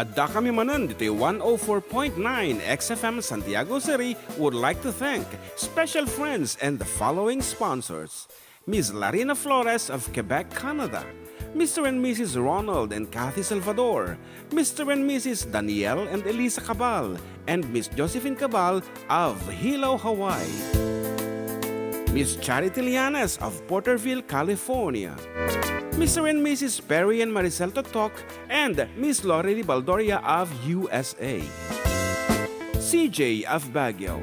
Adda kami Manen, Ditoy 104.9 XFM Santiago City would like to thank special friends and the following sponsors. Ms. Larina Flores of Quebec, Canada. Mr. and Mrs. Ronald and Kathy Salvador. Mr. and Mrs. Danielle and Elisa Cabal. And Miss Josephine Cabal of Hilo, Hawaii. Miss Charity Lianas of Porterville, California. Mr. and Mrs. Perry and Maricel Totok and Miss Lorely Baldoria of USA. CJ of Baguio.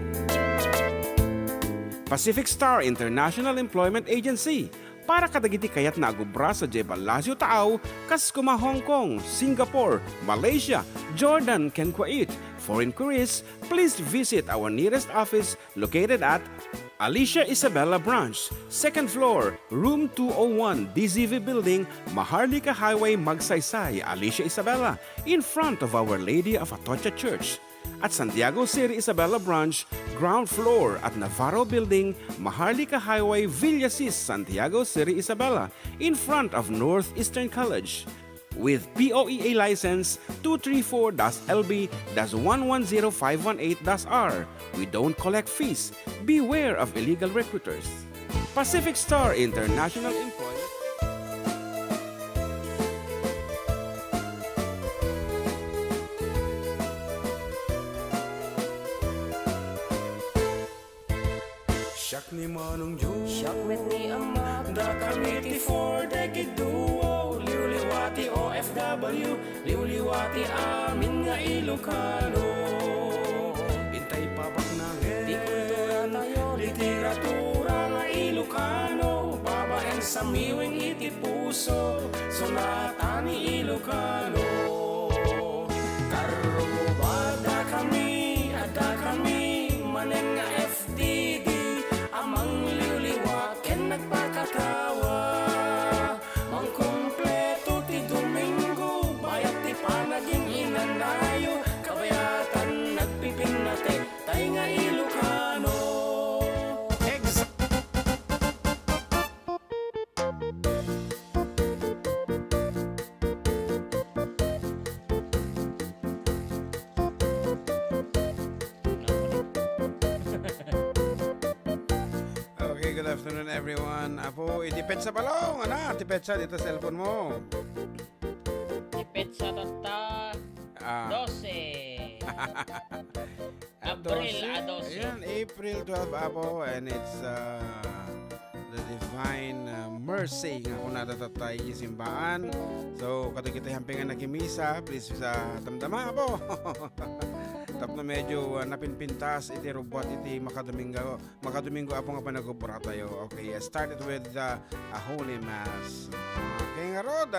Pacific Star International Employment Agency. Para kadagiti kayat na agubra sa Jebel Lazio Tao, kas kuma Hong Kong, Singapore, Malaysia, Jordan, ken Kuwait. For inquiries, please visit our nearest office located at Alicia Isabella Branch, 2nd floor, room 201, DZV Building, Maharlika Highway, Magsaysay, Alicia Isabella, in front of Our Lady of Atocha Church. At Santiago City Isabella Branch, ground floor at Navarro Building, Maharlika Highway, Villasis, Santiago City Isabella, in front of Northeastern College. With POEA license 234-LB-110518-R. We don't collect fees. Beware of illegal recruiters. Pacific Star International Employment. Siyak ni Manong Joe, Siyak met ni Ama, da kamiti for decade duo. Liwliwati OFW, liwliwati amin nga Ilocano. Intay papak na di kultura tayo, literatura nga Ilocano. Babaeng sa miwing iti puso, sonata ni Ilocano. Karubada kami, ada kami, manen nga FDD. Amang liwliwat ken nagpakatawa. Mang kompleto ti Domingo, bayat ti panaging inanayo. Kabayatan nagpipinate, tay nga Ilocano. Okay, good afternoon everyone. Apo, itipet sa balong. Ano? Tipet sa dito cellphone mo. ipit sa tata, 12. April, 12. Ayan, April 12 Apo, and it's the divine mercy nga kung natatatay simbaan. So, kato kita hampingan nagimisa, please sa tamdama Apo. Tapno medyo napinpintas iti robot iti makadomingo apo nga panagubra tayo. Okay, started with the Holy Mass. Okay nga rod,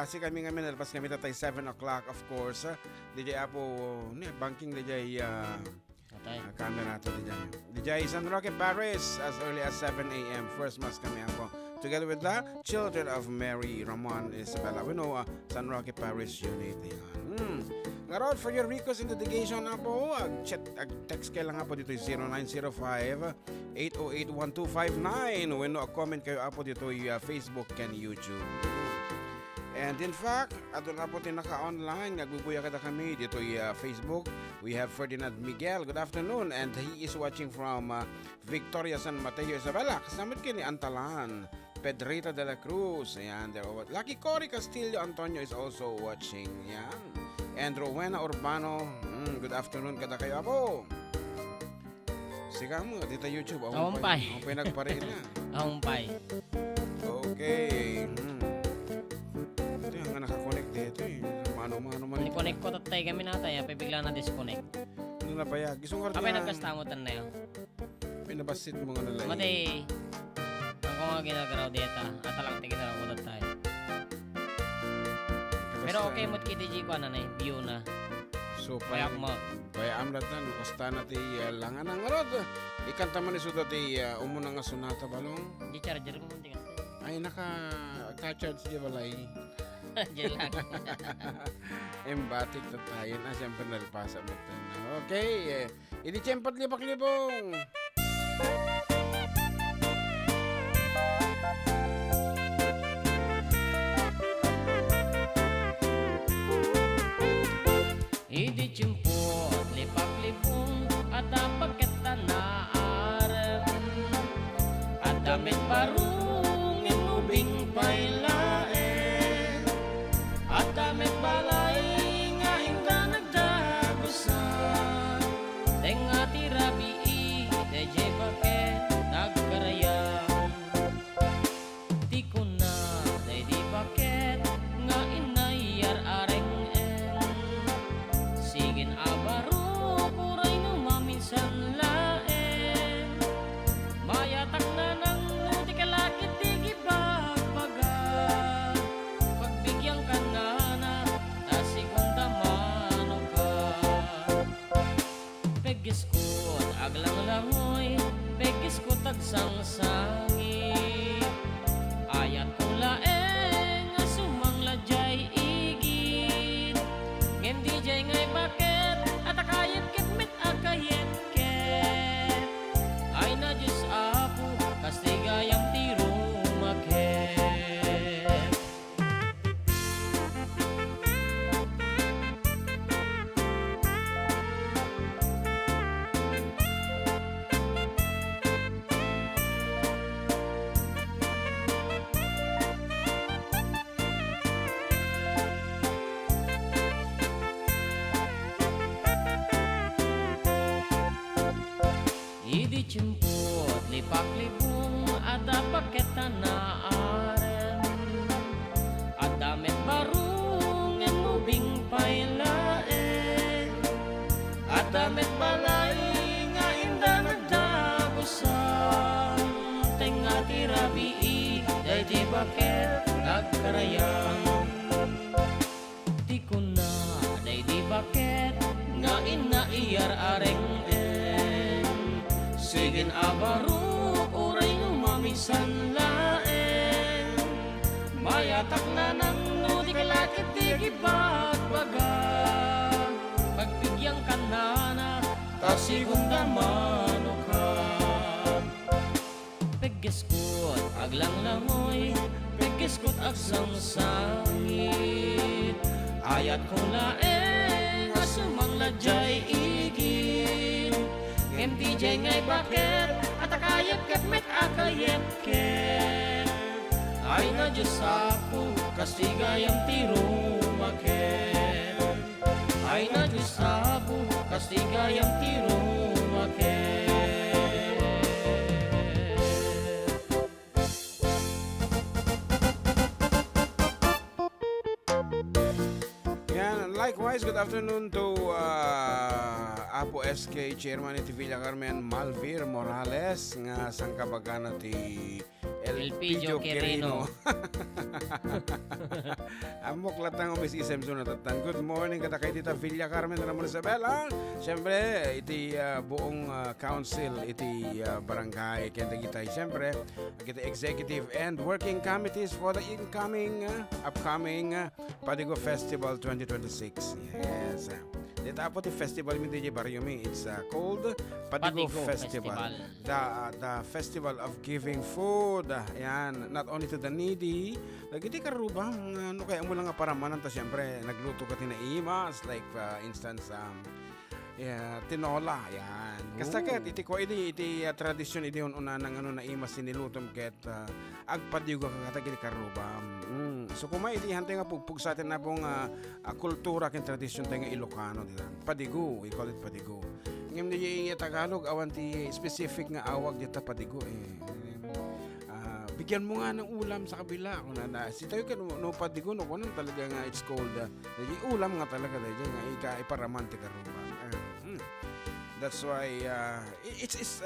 si kami nga minalpas kami tatay 7 o'clock of course. DJ apo, banking DJ camera nato DJ San Roque, Paris as early as 7 a.m. First Mass kami ako. Together with the Children of Mary, Ramon, Isabella. We know San Roque, Paris Unity. Ngarod, for your request and dedication na po, text kayo lang po dito 0905-808-1259. When no, comment kayo po dito Facebook and YouTube. And in fact, ato na po tinaka-online, nagbubuya kada kami dito Facebook. We have Ferdinand Miguel, good afternoon. And he is watching from Victoria, San Mateo, Isabela. Kasama kini Antalan, Pedrita de la Cruz. Ayan, Lucky Cory Castillo Antonio is also watching. Ayan. And Rowena Urbano, good afternoon kada kayo po. Siga mo, dito YouTube. Ahumpay. Ahumpay nagparin na. Ahumpay. Okay. Ito yung nga nakakonect dito eh. Mano-mano man. Ni-connect ko tatay kami natay, bigla na disconnect. Ano na pa ya? Gisong karto Kapay nagkastamutan na yun. Pinabasit mo nga nalay. Matay, ako nga ginagaraw dito. At lang tigitaraw ko tayo. Pero okay mo kitiji ko na view na. So, Payak mo. Kaya amlat na, lukasta na ti langan ang arod. Ikanta man iso ti umuna nga sunata balong. Di charger ko munti ka. Ay, naka-charge di balay. Diyan lang. Embatic na tayo na. Siyempre nalpasa mo tayo. Okay. Hindi tiyempat libak-libong. chimpot, lipak-libong, at apaket tanaar. At damit parung, inubing pailaen. At damit balay, nga inda nagdagusan. Tenga tirabii, deje baket, nagkarayam. Di ko na, day di baket, nga inayar areng en. Sigin abaro, kuray no maminsan laen. Mayatak na nang di kalakit di gibagbaga. Pagbigyan ka na na, tasigunda mano ka. Pegis ko aglang langoy, pegis ko tagsang-sangit. Ayat kong laeng, asumang ladyay igit. Ngem di jay ngay baket, at akayet kitmit akayet ket. Ay na Diyos apo, kastigayang tiro maket. Idi chimpot, lipak-libong, at apaket tanaaren. At damit barung, inubing pailaen. At damit balay, nga inda nagdagusan. Tenga tirabii, day di baket, nagkarayam. Di ko na, day di baket, nga inaiyar areng en. Sigin abaro, uray no mamisan laen. Mayatak na nang no di kalakit di gibagbaga. Pagbigyan ka na na, tasigunda mano ka. Pegis ko't aglang langoy, pegis ko't agsang-sangit. Ayat kong laeng, asumang ladyay igit. MTJ ngay baket, at akayep ket met akayep ket. Ay na Diyos apo, kastigayang tiro maket. Ay na Diyos apo, kastigayang tiro maket. Yan, likewise, good afternoon to Apo SK Chairman iti Villa Carmen Malvir Morales nga sangkabagana ti Elpidio Quirino. Amok latang umis isem sunatatan. Good morning kata kay Tita Villa Carmen Ramon Isabela. Siyempre, iti buong council, iti barangay Kendagitay. Siyempre, iti executive and working committees for the upcoming Padigo Festival 2026. Yes. Dito po ti festival mi DJ Baryomi. It's called Padigo Festival. The festival of giving food. Yan, not only to the needy. Lagi karubang ano kaya mo lang nga paramanan ta siyempre nagluto ka tinaimas like instance tinola yan. Kastaket iti ko iti tradisyon iti una nang ano na imas sinilutom ket agpadigo ka katagiti karubang. So kumay iti hante nga pugpug sa atin na pong kultura ken tradisyon tayo nga Ilocano dito. Padigo, we call it padigo. Ngem di Tagalog awan ti specific nga awag dito padigo bigyan mo nga ng ulam sa kabila kung na si tayo ka no padigo no kuno talaga nga it's called ulam nga talaga dahil nga iparamanti karubang. That's why it's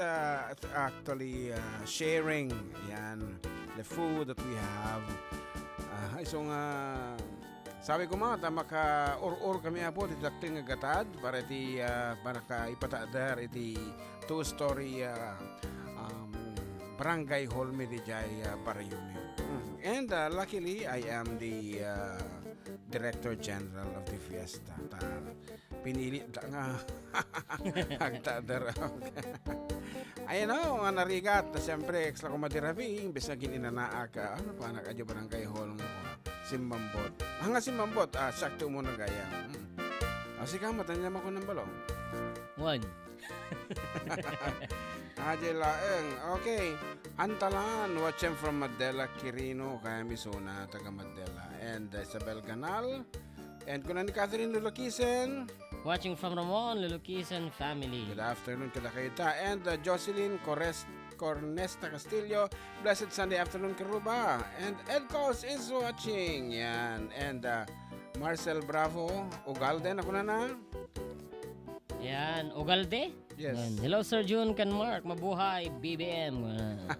actually sharing yan the food that we have. So nga sabi ko mga maka or kami apo ti dakting nga gatad para iti para ka ipataadar iti two-story barangay hall mi di jay Barayumi. And luckily I am the Director General of the Fiesta. Pinili nga agtadar. Ayan o, nga narigat na siyempre ekstra ko matirabi imbes na gininanaa ka ano pa nakadyo barangay hall nga simbambot. Hanga simbambot sakto mo na gaya. Kasi ka, matanyam ako ng balong. One. Adya laeng. Okay. Antalan, watching from Mandela, Quirino, kaya Misuna, taga Mandela. And Isabel Ganal. And kuna ni Catherine Lulakisen. Watching from Ramon, Lulukisan family. Good afternoon, kada kita. And Jocelyn Cornesta Castillo. Blessed Sunday afternoon, Karuba. And Ed Cos is watching. Yan. And Marcel Bravo. Ugalden ako na. Yan, Ugalde. Yes. Yan. Hello Sir June kan Mark, mabuhay, BBM.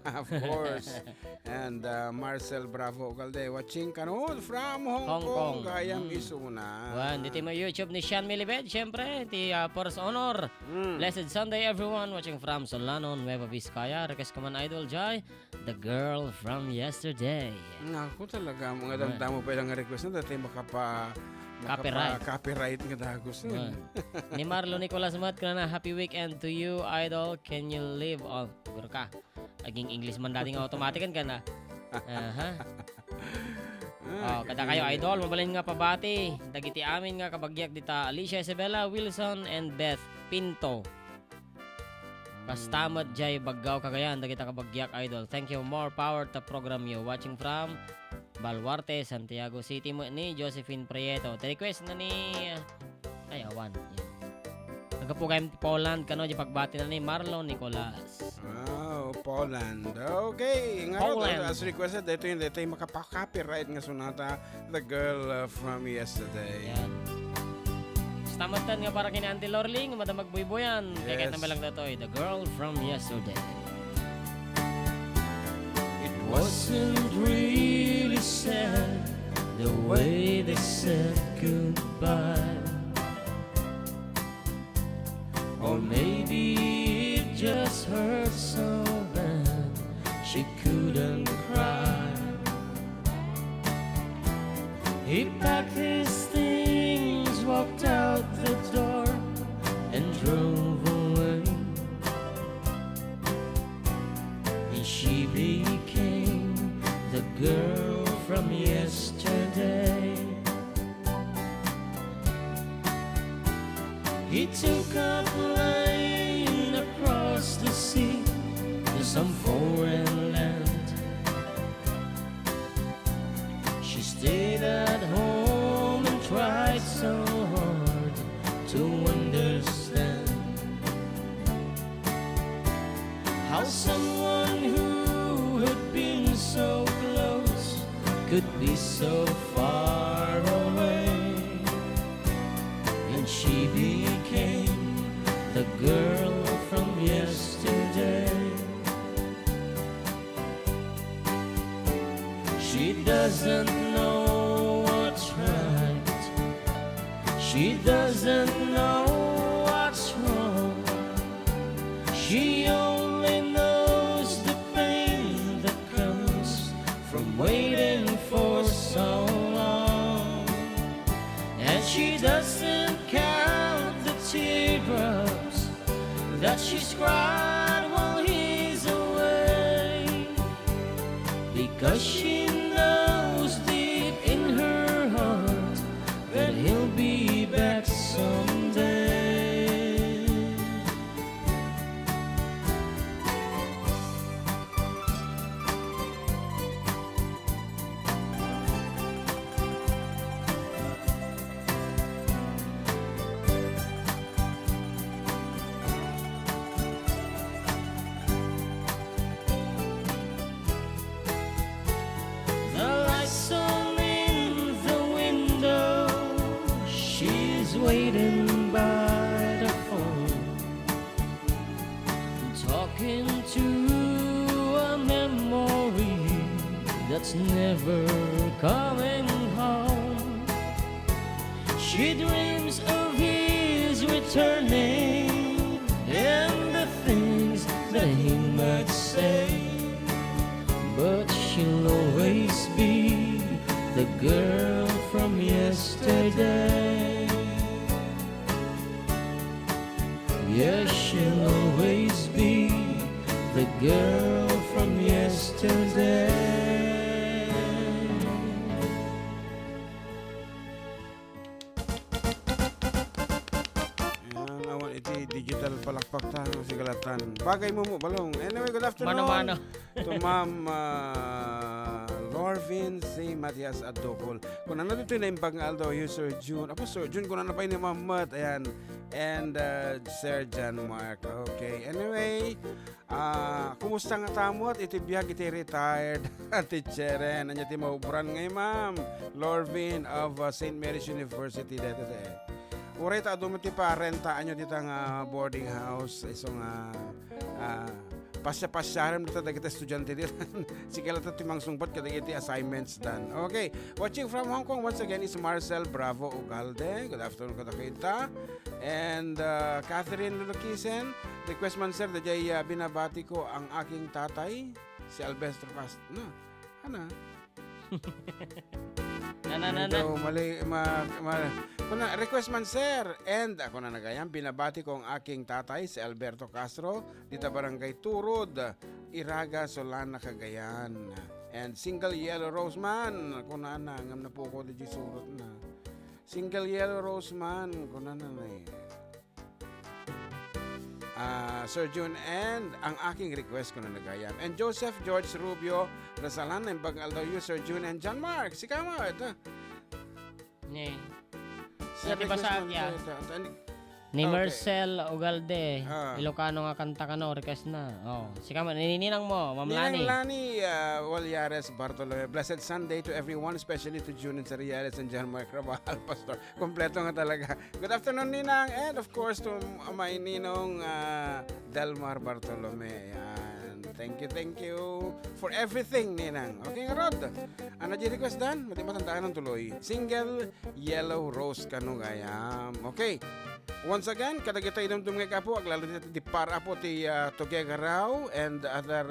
Of course. And Marcel Bravo Ugalde watching kanood from Hong Kong. Gayam Isuna. Wan, dito mo YouTube ni Sean Milibed, syempre, ti Force Honor. Blessed Sunday everyone watching from Solano, Nueva Vizcaya. Request ko man Idol Jai, the girl from yesterday. Naku talaga, mga damdamo pa ilang request na dati copyright nga dagos nun. Ni Marlo Nicolas Mat ka na happy weekend to you, Idol. Can you live on siguro ka? Aging English man dating automatican ka na. Aha. Kada kayo Idol, mabalin nga pabati. Dagiti amin nga kabagyak dita Alicia Isabella Wilson and Beth Pinto. Kastamad jay Baggaw Cagayan, dagita kabagyak Idol. Thank you, more power to program you. Watching from Baluarte, Santiago City mo ni Josephine Prieto. Request na ni awan. Nagapugay mo Poland kano di pagbati na ni Marlon Nicolas. Oh, Poland. Okay. Nga Poland. as requested, dito yung makapaka-copyright nga sunata The Girl from Yesterday. Yan. Stamatan nga para kina Auntie Lorling, madamag buyboyan. Yes. Kaya na lang datoy, The Girl from Yesterday. It wasn't really sad the way they said goodbye. Or maybe it just hurt so bad she couldn't cry. He packed his things, walked out the door and drove away. And she became the girl from yesterday. He took a plane across the sea to some foreign land. She stayed at home and tried so hard to understand how someone who had been so close could be so far away. And she became the girl from yesterday. She doesn't know what's right. She doesn't know what's wrong. She only knows the pain that comes from waiting for so long. And she doesn't count the teardrops that she's cried while he's away, because she knows deep in her heart that he'll be back someday. The lights on in the window, she's waiting by the phone, talking to a memory that's never coming home. She dreams of his returning and the things that he might say, but she'll always be the girl from yesterday. Yes, she'll always be the girl from yesterday. kalimutan. Bagay mo balong. Anyway, good afternoon. Mano-mano. To Ma'am Lorvin C. Matias Adokol. Kung ano dito na yung pang-aldo, you Sir June. Apo Sir June, kung ano pa ni Ma'am Mat. Ayan. And Sir John Mark. Okay. Anyway, kumusta nga tamot? Iti biyag, iti retired. Teacheren. Anya ti maubran ngay Ma'am Lorvin of St. Mary's University. Dito. Uray ta dumiti pa rentaan nyo dito nga boarding house. Isong pasya-pasyaram dito dagiti estudyante dito. Sige lang ito timang sungpat kadagiti assignments done. Okay. Watching from Hong Kong once again is Marcel Bravo Ugalde. Good afternoon kada kita. And Catherine Lulukisen. Request man sir, dajay binabati ko ang aking tatay, si Alberto Castro. No, ano? Na. Mali, kuna, request man sir. And ako na nagayang, binabati ko ang aking tatay, si Alberto Castro, dito barangay Turod, Iraga, Solana, Cagayan. And Single Yellow Rose Man, kuna na, ngam na po ko di surot na. Single Yellow Rose Man, kuna na eh. Sir June and ang aking request ko na nagayam. And Joseph George Rubio Rasalan ng pag-aldaw you, Sir June and John Mark. Si Kama, ito. Ni. Sa Di ba sa request akin? man ito. Ni Okay. Marcel Ugalde. Ah. Ilocano nga kanta ka no, request na. Oh, sika man nininang mo, Ma'am Ninang Lani. Lani Walyares Bartolome. Blessed Sunday to everyone, especially to June and Sariales and John Mark Rabahal, Pastor. Kompleto nga talaga. Good afternoon, Ninang. And of course, to my Ninong Delmar Bartolome. Yan. Thank you for everything, Ninang. Okay nga, Rod. Ano di request dan? Mati matandaan ng tuloy. Single Yellow Rose Kanugayam. Okay. Once again, kadagitay ng dumingay ka po, aglalo dito di para po ti Tuguegarao and other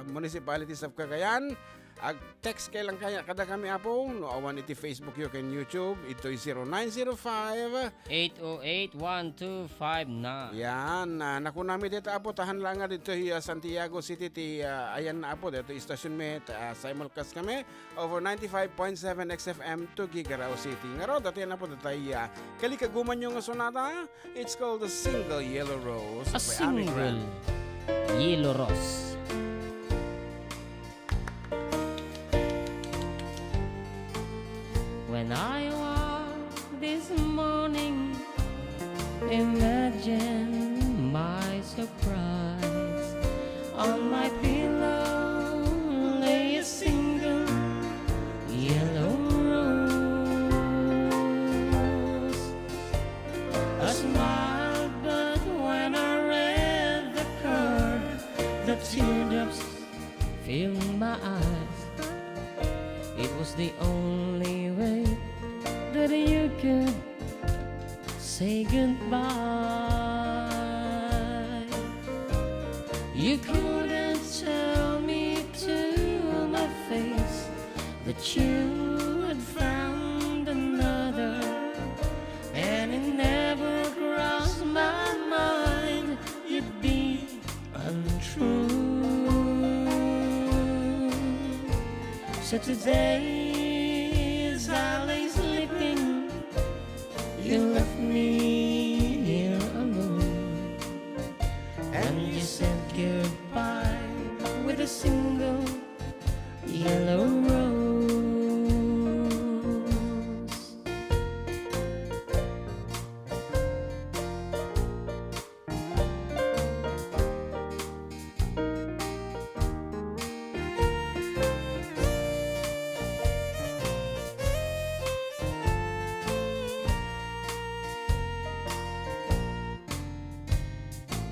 municipalities of Cagayan. Text kay lang kaya kada kami apo, no awan iti Facebook yo ken YouTube, ito 0905 808-1259. yan, naku namin dito apo, tahan lang nga dito Santiago City, ayan na apo, dito station met, simulcast kami, over 95.7 XFM Tuguegarao City. Ngaro, dito yan apo, dito kalikaguman yung sonata, it's called the Single Yellow Rose. A single Yellow Rose. When I woke this morning, imagine my surprise. On my pillow lay a single yellow rose. I smiled, but when I read the card, the teardrops filled my eyes. It was the only way that you could say goodbye. You couldn't tell me to my face that you had found another, and it never crossed my mind you'd be untrue. So today, as I lay sleeping, you left me here alone, and you said goodbye with a single yellow rose.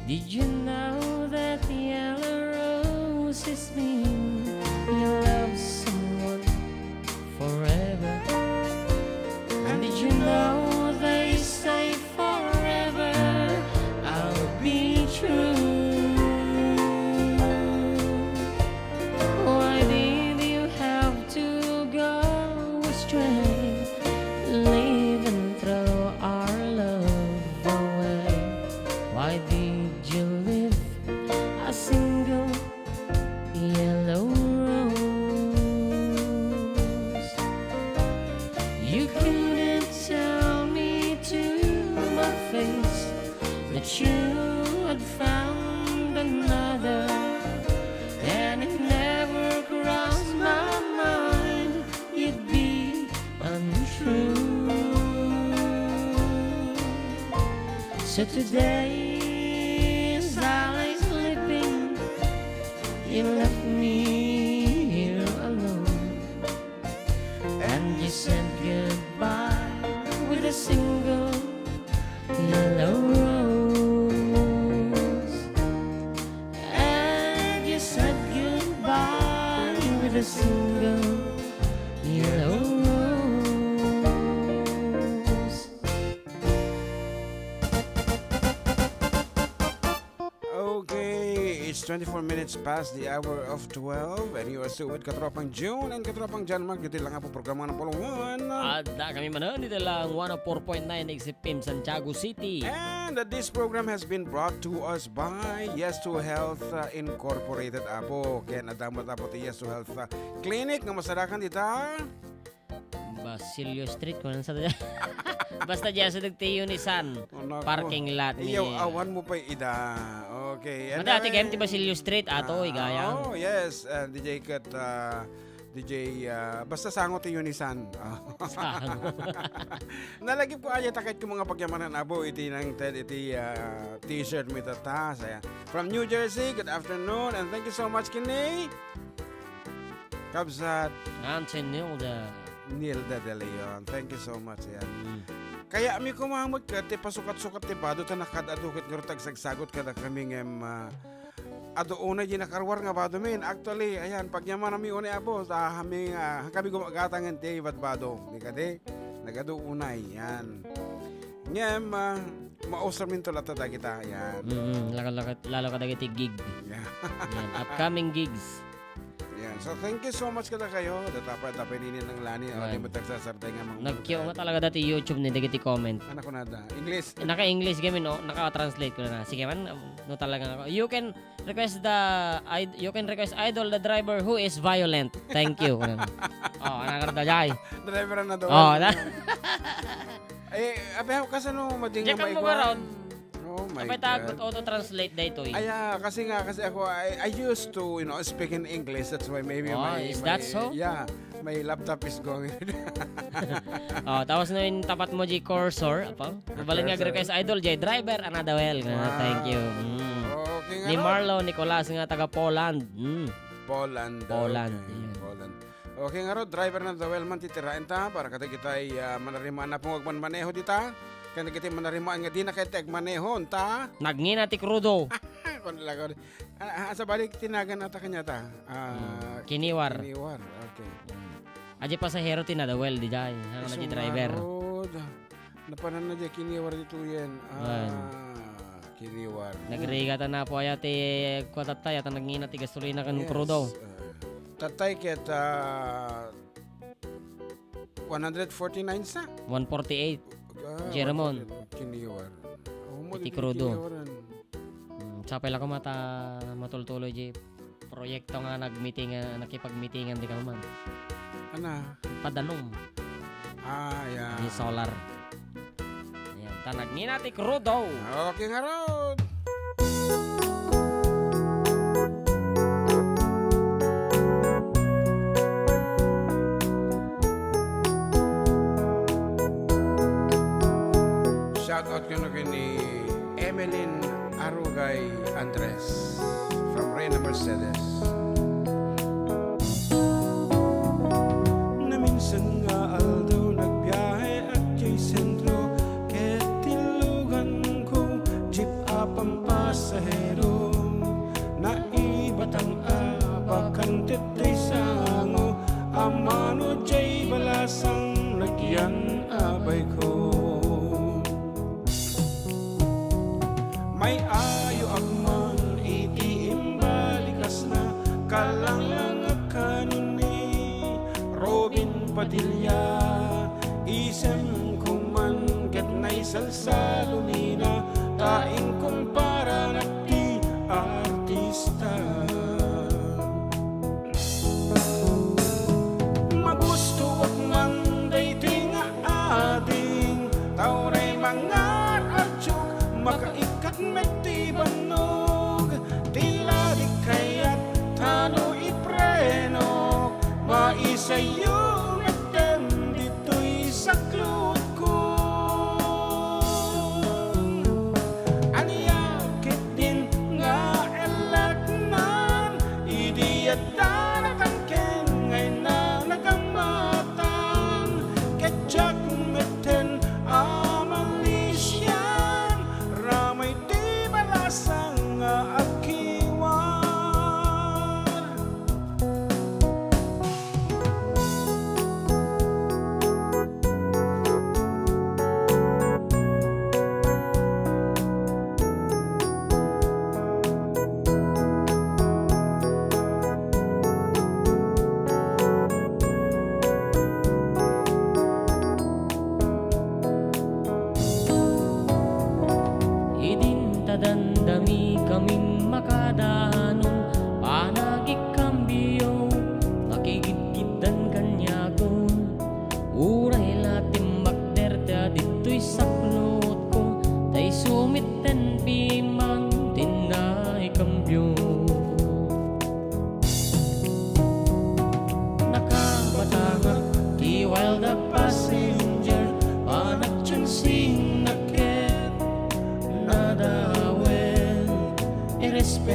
Did you know that the yellow roses mean you love someone forever? And did you know they say forever I'll be true? Why did you have to go astray, leaving throw our love away? Why did you leave a single yellow rose? You couldn't tell me to my face that you had found So today, as I lay sleeping, you left me here alone, and you said goodbye with a single yellow rose. And you said goodbye with a single yellow rose. Okay, it's 24 minutes past the hour of 12 and you are still with Katropang June and Katropang John Mark. Dito lang ang programa ng Pulungan. Adda kami manan dito lang 104.9 XFM Santiago City. And this program has been brought to us by Yes to Health Incorporated Apo. Kaya nadamot Apo ti Yes to Health Clinic nga masarakan dito. Basilio Street kung ano sa basta dyan sa nagtiyo ni San parking lot ni Iyo, awan mo pa ida. Okay. And Mada ati game ti Basilio Street ato igayang. Oh, yes. DJ Kat DJ basta sangot ti Unisan. Nalagip ko aja takit ko mga pagyamanan abo iti nang iti t-shirt mi tata saya. From New Jersey, good afternoon and thank you so much kini. Kabsat Nilda De Leon. Thank you so much yan. Kaya mi kumamot ka ti pasukat-sukat ti bado ta nakadadukit nga rutag sagsagot kada kaming ado una di nakarwar nga bado min. Actually, ayan pagyaman mi una abo sa haming kami gumagatangan ti bado. Di kadi nagado unay yan. Ngem mausar min to latada kita yan. Lalo kadagiti gig. Yeah. Yan, upcoming gigs. Yan. So thank you so much kada kayo. Datapay ninin ng lani o di mo tagsasartay nga mga. Nagkiyo nga talaga dati YouTube ni dagiti comment. Anak ko nada. English. Naka-English game no, naka-translate ko na. Sige man, no talaga ako. You can request idol the driver who is violent. Thank you. Oh, anak ka jay. Driver na daw. Oh, na. Abe kasano mading Diyan nga mo around. Oh my Kapag tagot auto-translate ditoy. Kasi ako I used to speak in English, that's why maybe is that so? Yeah, my laptop is going. Tapos na yung tapat mo G cursor apa? Nabalin nga request idol J driver another well. Thank you. Okay nga. Ni Marlo Nicolas nga taga Poland. Poland. Poland. Okay nga ro, driver na the well man titirain ta para kada kita ay manarimaan na pong maneho dita. Kaya kita manarimaan nga di na kay teg manehon ta. Nagngina ti krudo. Sa balik tinagan ata kanya ta. Kiniwar. Okay. Aji pasahero tinadawel di jay. Hang na driver. Napanan na di kiniwar dito yan. Kiniwar. Nagrigata na po ayat kwa tatay at nagngina ti gasolina kan krudo. Tatay ket 149 sa. 148. Jeremon. Kiniwar. Iti krudo. Sapay lang ko matultuloy di proyekto nga nag-meeting nakipag-meetingan di ka man. Ana? Padanom. Yeah. Di solar. Ayan, tanag ni nati krudo. Okay nga ron. Shout out ko ni Emeline Arugay Andres from Reyna Mercedes. Na minsan nga aldaw nagbiyahe at kay sentro ket tilugan ko jeep apang pasahero na ibatang abakan tetoy sango amano jay balasang nagyan abay ko. May ayo agman iti imbalikas na kalang kanuni Robin Padilla isem kuman ket nay salsalunina taing kumpara nati artista magusto og man daytoy nga ating tawray mga artyok makaikat megtibanog tila di kayat tano ipreno maisayo nagdem dito'y saklot ko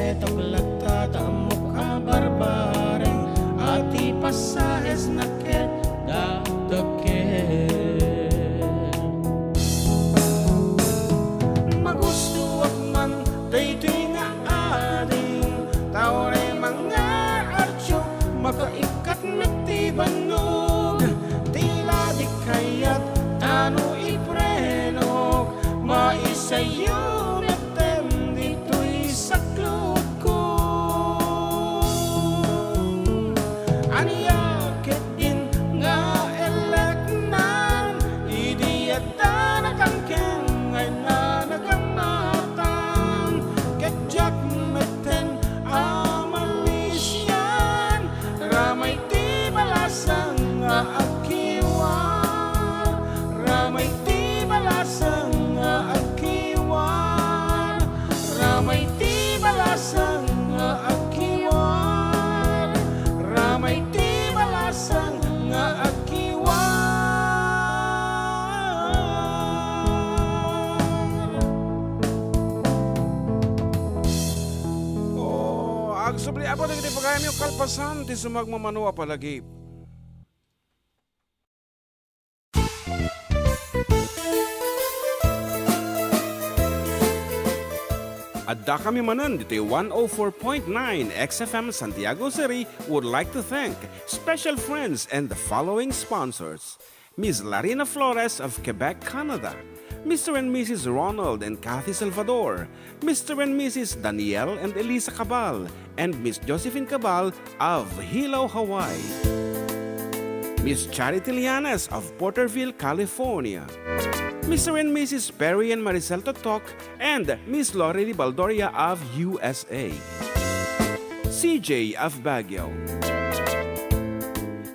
setok latata mukha barbare ati pasahes naket dadaket magustuwak man daytoy nga ading tawre mga artyo makaikat na tibanog tila di kayat tano iprenog maisayo metem dito'y saklod ko aniyakit din nga eleknan idiyata na kangken ngay na nagamatan ketjak meten amalisyan ramay ti balasang nga akiwan ramay ti balasang nga akiwan ramay ti balasang nga akiwan ramay ti balasang nga akiwan. Oh, agsubli apo dagiti pagayam yung kalpasan ti sumagmamanua palagi. Adda kami Manen dito 104.9 XFM Santiago City would like to thank special friends and the following sponsors. Ms. Larina Flores of Quebec, Canada. Mr. and Mrs. Ronald and Kathy Salvador. Mr. and Mrs. Danielle and Elisa Cabal. And Miss Josephine Cabal of Hilo, Hawaii. Miss Charity Lianas of Porterville, California. Mr. and Mrs. Perry and Maricel Totok, and Miss Lorely Baldoria of USA. CJ of Baguio.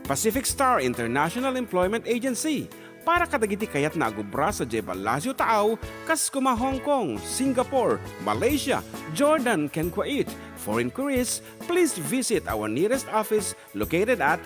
Pacific Star International Employment Agency. Para kadagiti kayat na agubra sa Jebalasyo Taaw, Kaskuma, Hong Kong, Singapore, Malaysia, Jordan, ken Kuwait. For inquiries, please visit our nearest office located at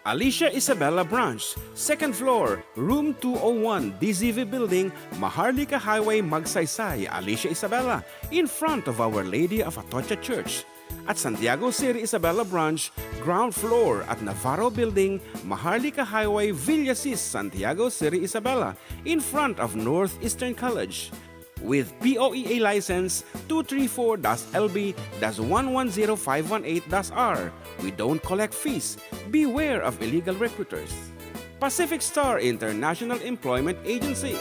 Alicia Isabella Branch, 2nd floor, room 201, DZV Building, Maharlika Highway, Magsaysay, Alicia Isabella, in front of Our Lady of Atocha Church. At Santiago City Isabella Branch, ground floor at Navarro Building, Maharlika Highway, Villasis, Santiago City Isabella, in front of Northeastern College. With POEA license 234-LB-110518-R. We don't collect fees. Beware of illegal recruiters. Pacific Star International Employment Agency.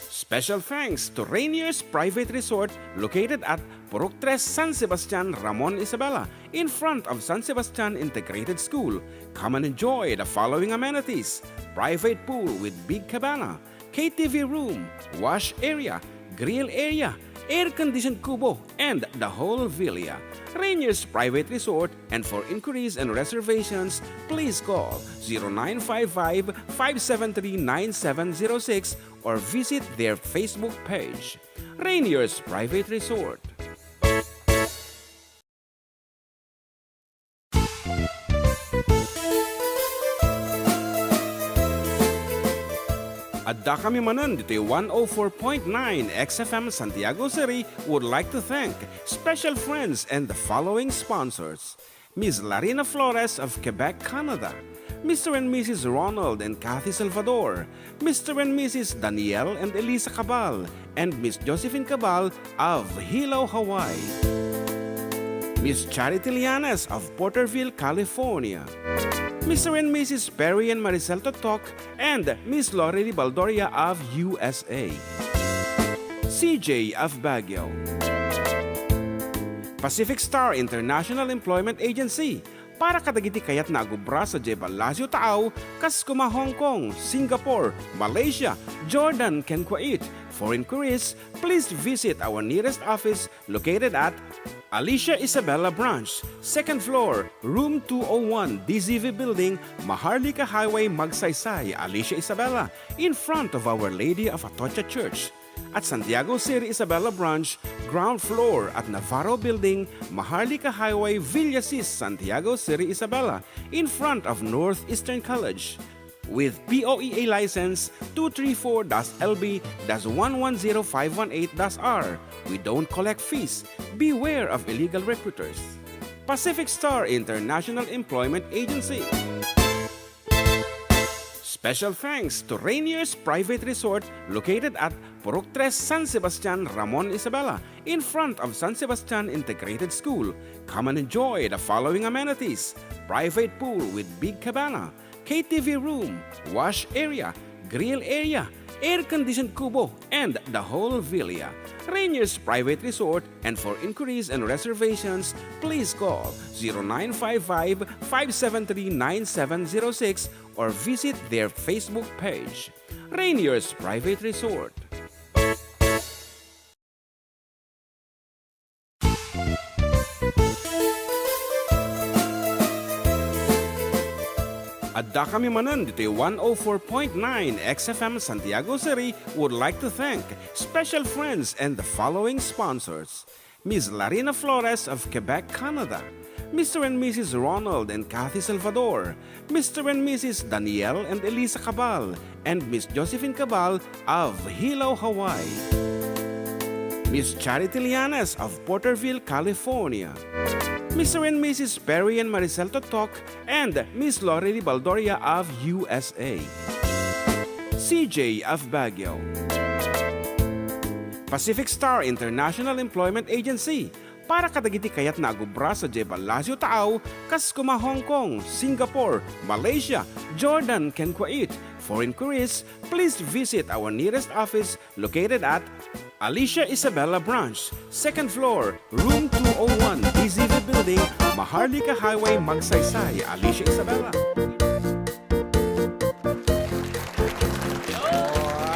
Special thanks to Rainier's Private Resort located at Purok 3 San Sebastian, Ramon Isabela, in front of San Sebastian Integrated School. Come and enjoy the following amenities: private pool with big cabana, KTV room, wash area, grill area, air-conditioned kubo, and the whole villa. Rainier's Private Resort, and for inquiries and reservations, please call 0955-573-9706 or visit their Facebook page. Rainier's Private Resort. Adda kami Manen dito 104.9 XFM Santiago City would like to thank special friends and the following sponsors. Ms. Larina Flores of Quebec, Canada. Mr. and Mrs. Ronald and Kathy Salvador. Mr. and Mrs. Danielle and Elisa Cabal. And Miss Josephine Cabal of Hilo, Hawaii. Miss Charity Lianas of Porterville, California. Mr. and Mrs. Perry and Maricel Totok, and Miss Lorely Baldoria of USA. CJ of Baguio. Pacific Star International Employment Agency. Para kadagiti kayat na agubra sa Jebalasyo Taaw, Kaskuma, Hong Kong, Singapore, Malaysia, Jordan, ken Kuwait. For inquiries, please visit our nearest office located at Alicia Isabella Branch, 2nd floor, room 201, DZV Building, Maharlika Highway, Magsaysay, Alicia Isabella, in front of Our Lady of Atocha Church. At Santiago City Isabella Branch, ground floor at Navarro Building, Maharlika Highway, Villasis, Santiago City Isabella, in front of Northeastern College. with POEA license 234-LB-110518-R. We don't collect fees. Beware of illegal recruiters. Pacific Star International Employment Agency. Special thanks to Rainier's Private Resort located at Purok 3 San Sebastian, Ramon Isabela, in front of San Sebastian Integrated School. Come and enjoy the following amenities: private pool with big cabana, KTV room, wash area, grill area, air-conditioned kubo, and the whole villa. Rainier's Private Resort, and for inquiries and reservations, please call 0955-573-9706 or visit their Facebook page. Rainier's Private Resort. Adda kami Manen, Ditoy 104.9 XFM Santiago City would like to thank special friends and the following sponsors: Ms. Larina Flores of Quebec, Canada, Mr. and Mrs. Ronald and Kathy Salvador, Mr. and Mrs. Danielle and Elisa Cabal, and Miss Josephine Cabal of Hilo, Hawaii, Miss Charity Lianes of Porterville, California, Mr. and Mrs. Perry and Maricel Totok, and Miss Lorely Baldoria of USA, CJ of Baguio, Pacific Star International Employment Agency, para kadagiti kayat nagubra sa Jebal Lazio Tao, Kaskuma, Hong Kong, Singapore, Malaysia, Jordan, can Kuwait. For inquiries, please visit our nearest office located at Alicia Isabella Branch, 2nd floor, room 201, DZV Building, Maharlika Highway, Magsaysay, Alicia Isabella.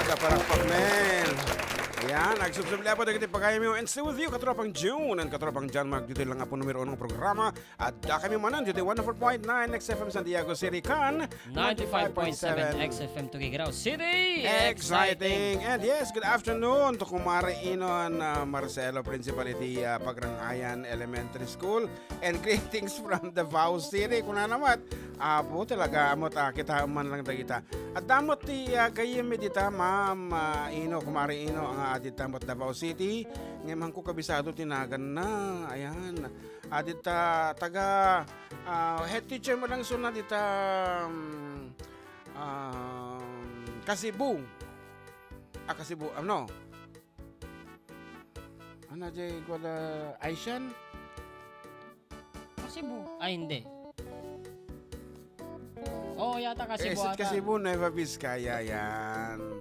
Kaparakpak, men. Ayan, nagsubsubli po dito pagkaya mo and stay with you, katropang June and katropang John Mark. Dito lang po numero 1 ng programa at kami Manen dito 104.9 XFM Santiago City, kan 95.7 XFM Tuguegarao City. Exciting! And yes, good afternoon to Kumare Inon Marcelo, Principality Pagrangayan Elementary School, and greetings from Davao City. Kuna naman, po talaga amot kita man lang kita. At damot ti gayem dita Ma'am Ino, Kumare Ino ang adita mot Davao City. Ngayon ko kabisado tinagan na. Ayan. Adita taga head teacher mo lang sunod dita Kasibu. Kasibu, ano? Ano jay kwala Aishan? Kasibu. Ay, hindi. Oo, yata Kasibu ata. Kasibu, Nueva Vizcaya, yan.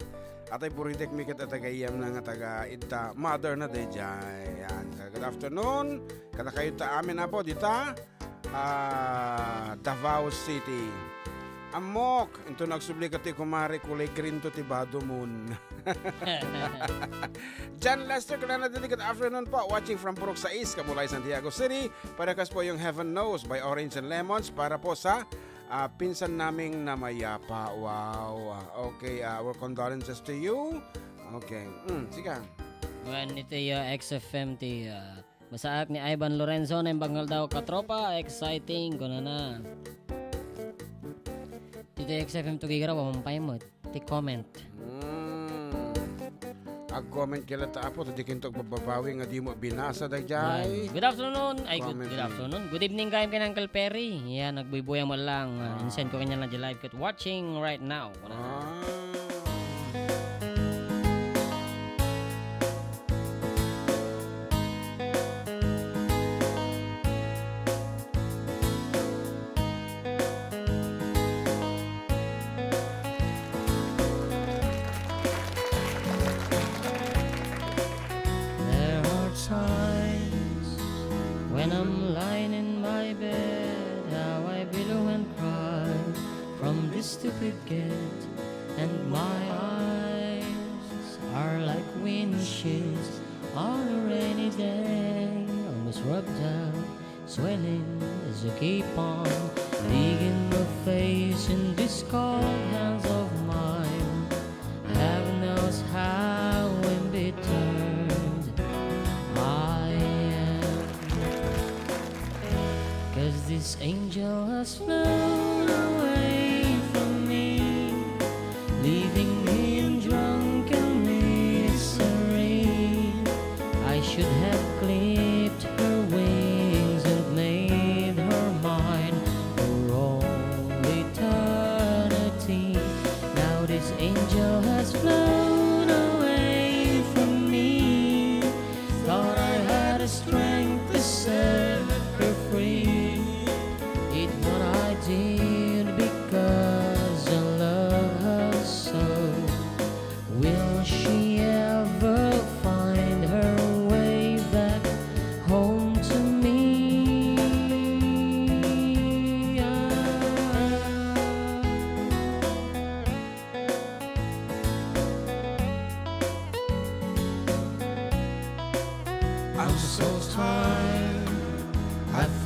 Atay puritek mikit at tagayam na nga taga ita mother na de jay. Yan. Good afternoon. Kada kayo ta amin na po dita Davao City. Amok, ito nagsubli ka ti kumari kulay green to ti Bado Moon. John Lester, kailan natin good afternoon po. Watching from Purok 6, Kabulay, Santiago City. Parakas po yung Heaven Knows by Orange and Lemons para po sa pinsan naming namayapa. Wow. Okay, our condolences to you. Okay. Sige. When ito yung XFM ti masaak ni Ivan Lorenzo na yung bangal daw katropa. Exciting ko na. Dito yung XFM Tuguegarao, mampay mo. Ti comment. Ag-comment kila ta apo, tadi kinto bababawi nga di mo binasa dayjay. Good afternoon. Ay, good afternoon. Good evening kayo kay Uncle Perry. Yan, nagbuy-buya mo lang. Insend ko kanya lang di live cut watching right now. When I'm lying in my bed, how I billow and cry from this stupid gate, and my eyes are like windshields on a rainy day, almost rubbed out, swelling as you keep on digging my face in these cold hands of mine. Heaven knows how embittered I am, 'cause this angel has flown away from me.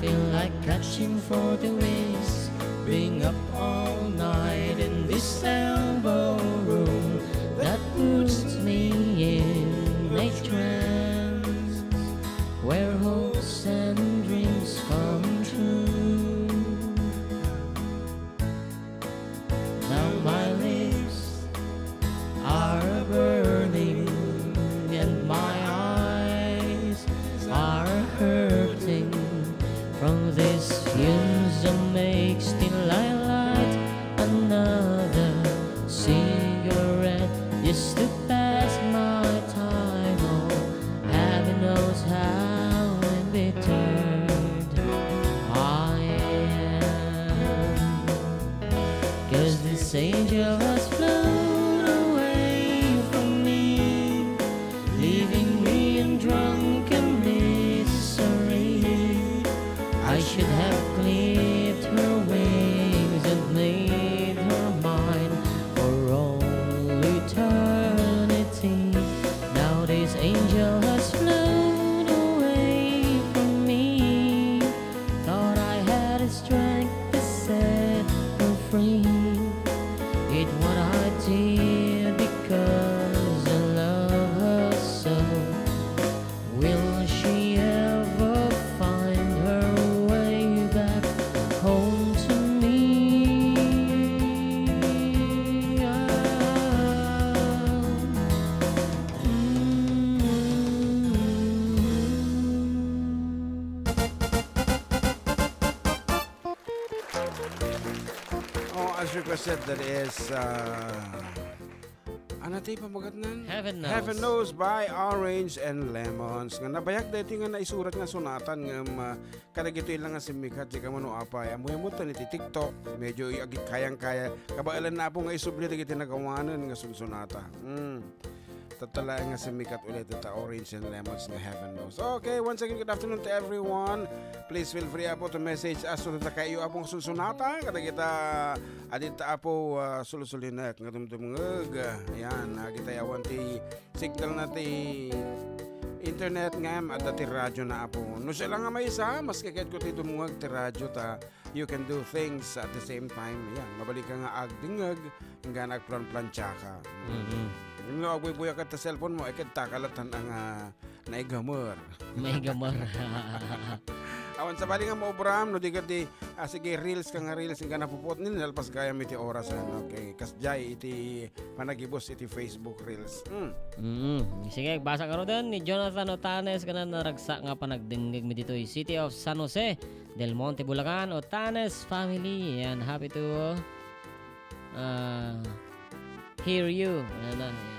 feel like catching for the waves, being up all night in this elbow room that puts me in a trance, where hopes and dreams come true. Now my lips are burning and my eyes are hurting from this fumes that makes till I light another cigarette just to pass my time. Oh, heaven knows how embittered I am, 'cause this angel has flown away from me, leaving me in drunken misery. I should have clipped her wings and made her mine for all eternity. Now this angel has flown away from me. Thought I had the strength to set her free. It what I did because I love her so. Will she ever find her way back home to me? Oh, as requested, that is ano tayo pamagat Heaven Knows. Heaven Knows by Orange and Lemons. Nga nabayak dito nga naisurat nga sunatan nga kadagito lang nga simikat di ka mano apay. Amoy mo ito niti TikTok. Medyo agit kayang-kaya. Kabailan na po nga isubli na kita nagawanan nga sunsunata. Tatala nga simikat ulit ito Orange and Lemons nga Heaven Knows. Okay, once again, good afternoon to everyone. Please feel free po to message us so that kayo apong sunsunata. Kada kita adita po sulusulinak nga dumdumngag. Ayan, kita yawan ti signal na ti internet nga at ti radyo na po. No siya lang nga may isa, mas kakit ko ti dumungag ti radyo ta. You can do things at the same time. Ayan, mabalik ka nga agdingag nga nagplan-plancha ka. No, buya ka ta cellphone mo, ikit takalatan ang naigamor. May gamar. Awan sa bali nga mo Bram, no di ka di sige reels ka nga reels nga napupot nila nalpas kaya mi ti oras okay. Kasjay iti panagibos iti Facebook reels. Sige, basa ka ro din ni Jonathan Otanes kana naragsa nga panagdingig mi dito City of San Jose del Monte, Bulacan. Otanes family, and happy to hear you. Ayan.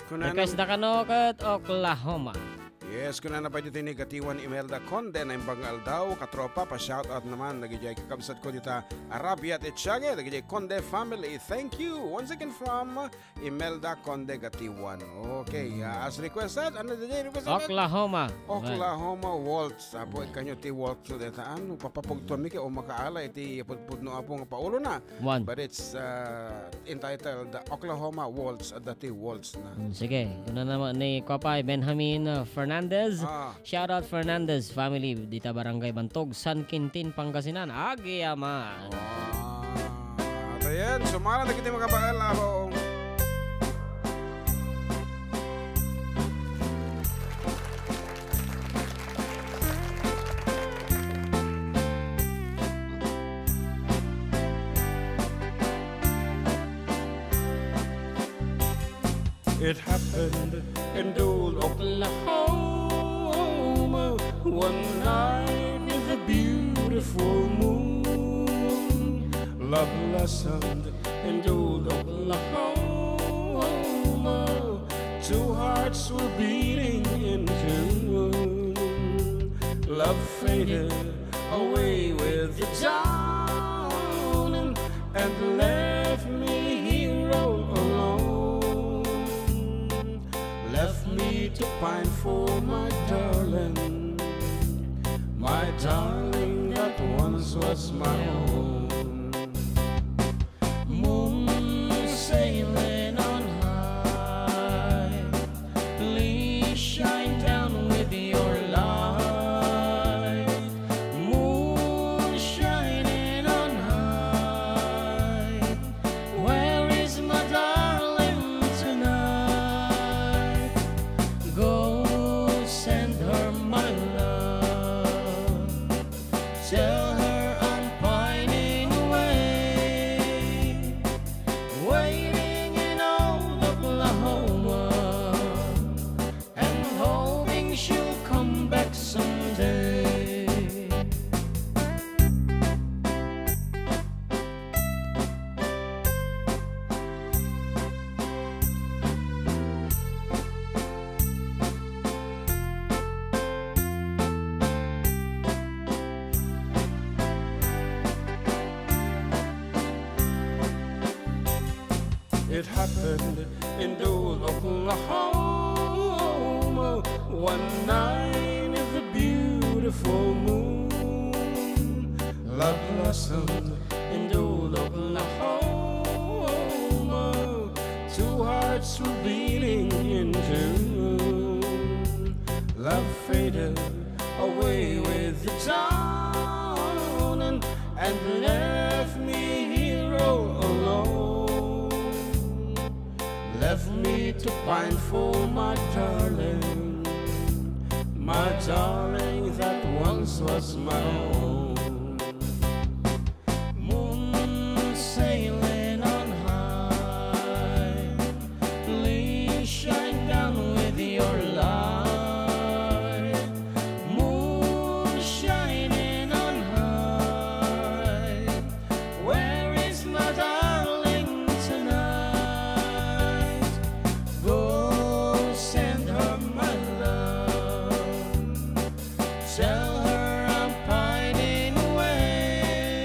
Request na kano kat Oklahoma. Yes, kung na pa dito ni Gatiwan Imelda Conde na imbangal daw, katropa, pa-shoutout naman, nagijay kakabsat ko dito, Arabiat Etsyage, nagijay Conde family, thank you, once again from Imelda Conde Gatiwan. Okay, as requested, ano din requested? Oklahoma. Oklahoma Waltz, apo, kanyo ti Waltz, so dito, ano, papapugtuan mi o makaala, iti pudpud no apo nga paulo na. One. But it's entitled Oklahoma Waltz, at dati Waltz na. Sige, kuna naman ni Kopay Benjamin Fernandez. Shout out Fernandez family dita Barangay Bantog, San Quintin, Pangasinan. Agiyaman. Ayan, sumala na kita makabaal ako. It happened in old Oklahoma one night with a beautiful moon. Love blossomed in old Oklahoma. Two hearts were beating in tune. Love faded away with the dawn and left me here all alone. Left me to pine for my darling that once was my own. Moon sailing on high, please shine down with your light. It happened in Dole, Oklahoma, one night of a beautiful moon. Love blossomed in Dole, Oklahoma. Two hearts were beating in tune. Love faded away with the dawn and left me here all alone. Left me to pine for my darling that once was my own. Moon sailing on high, please shine down with your light. Moon shining on high, where is my darling tonight? Go send her my love, tell her I'm pining away,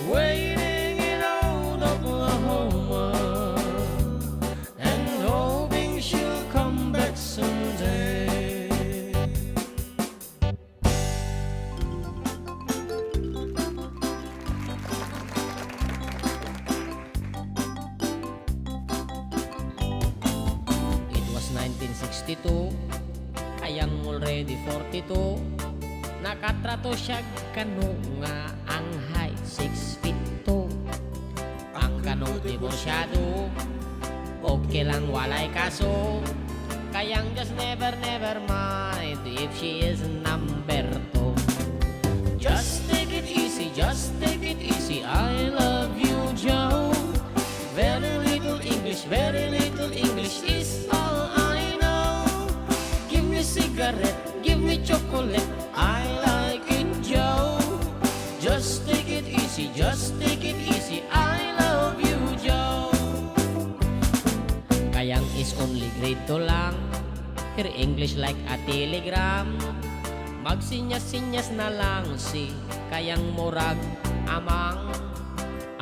waiting in old Oklahoma, and hoping she'll come back someday. It was 1962, kayang already 42. Nakatrato siya kano nga ang height 6 feet 2. Ang kano divorsyado, okay lang walay kaso. Kayang just never mind if she is number 2. Just take it easy, I love you, Joe. Very little English is all I know. Give me cigarette, give me chocolate, I like it, Joe. Just take it easy, I love you, Joe. Kayang is only grade 2 lang, her English like a telegram. Magsinyas-sinyas na lang si kayang murag amang.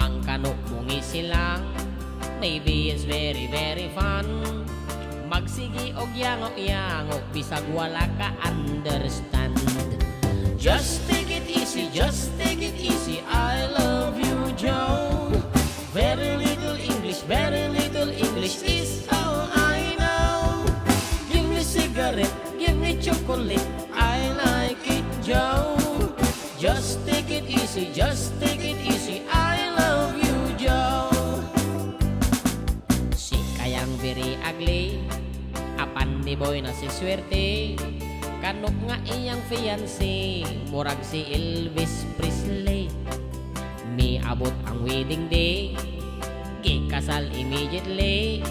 Ang kanok mong isilang, maybe it's very fun. Magsigi og yango bisag wala ka understand. Just take it easy, I love you, Joe. Very little English is all I know. Give me cigarette, give me chocolate, I like it, Joe. Just take it easy, I love you, Joe. Si kayang very ugly, apan ni boy na si swerte. Kanok nga iyang fiancé, murag si Elvis Presley. Miabot ang wedding day, gikasal immediately.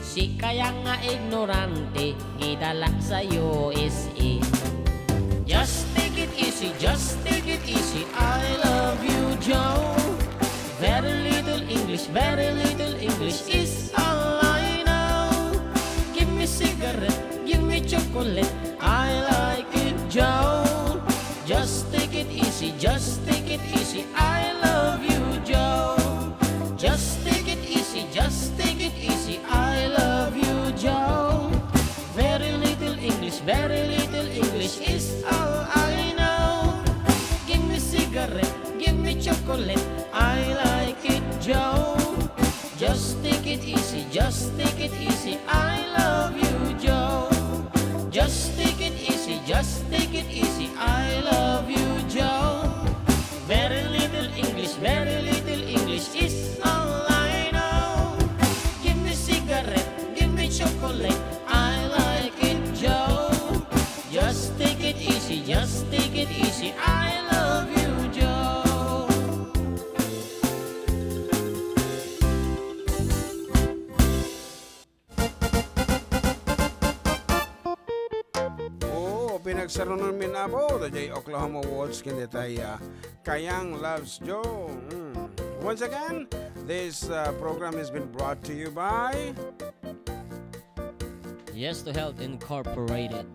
Si kaya nga ignorante, gidala sa USA. Just take it easy, I love you, Joe. Very little English is all I know. Give me cigarette, give me chocolate, I like it, Joe. Just take it easy, I love you, Joe. Just take it easy, I love you, Joe. Very little English is all I know. Give me cigarette, give me chocolate, I like it, Joe. Just take it easy, I love you, Joe. Just take it easy, I love you, Joe. Very little English is all I know. Give me cigarette, give me chocolate, I like it, Joe. Just take it easy, I love you, Joe. Pinagsarunan min abo the Oklahoma Awards kini tayo Kayang Loves Joe. Once again, this program has been brought to you by Yes to Health Incorporated.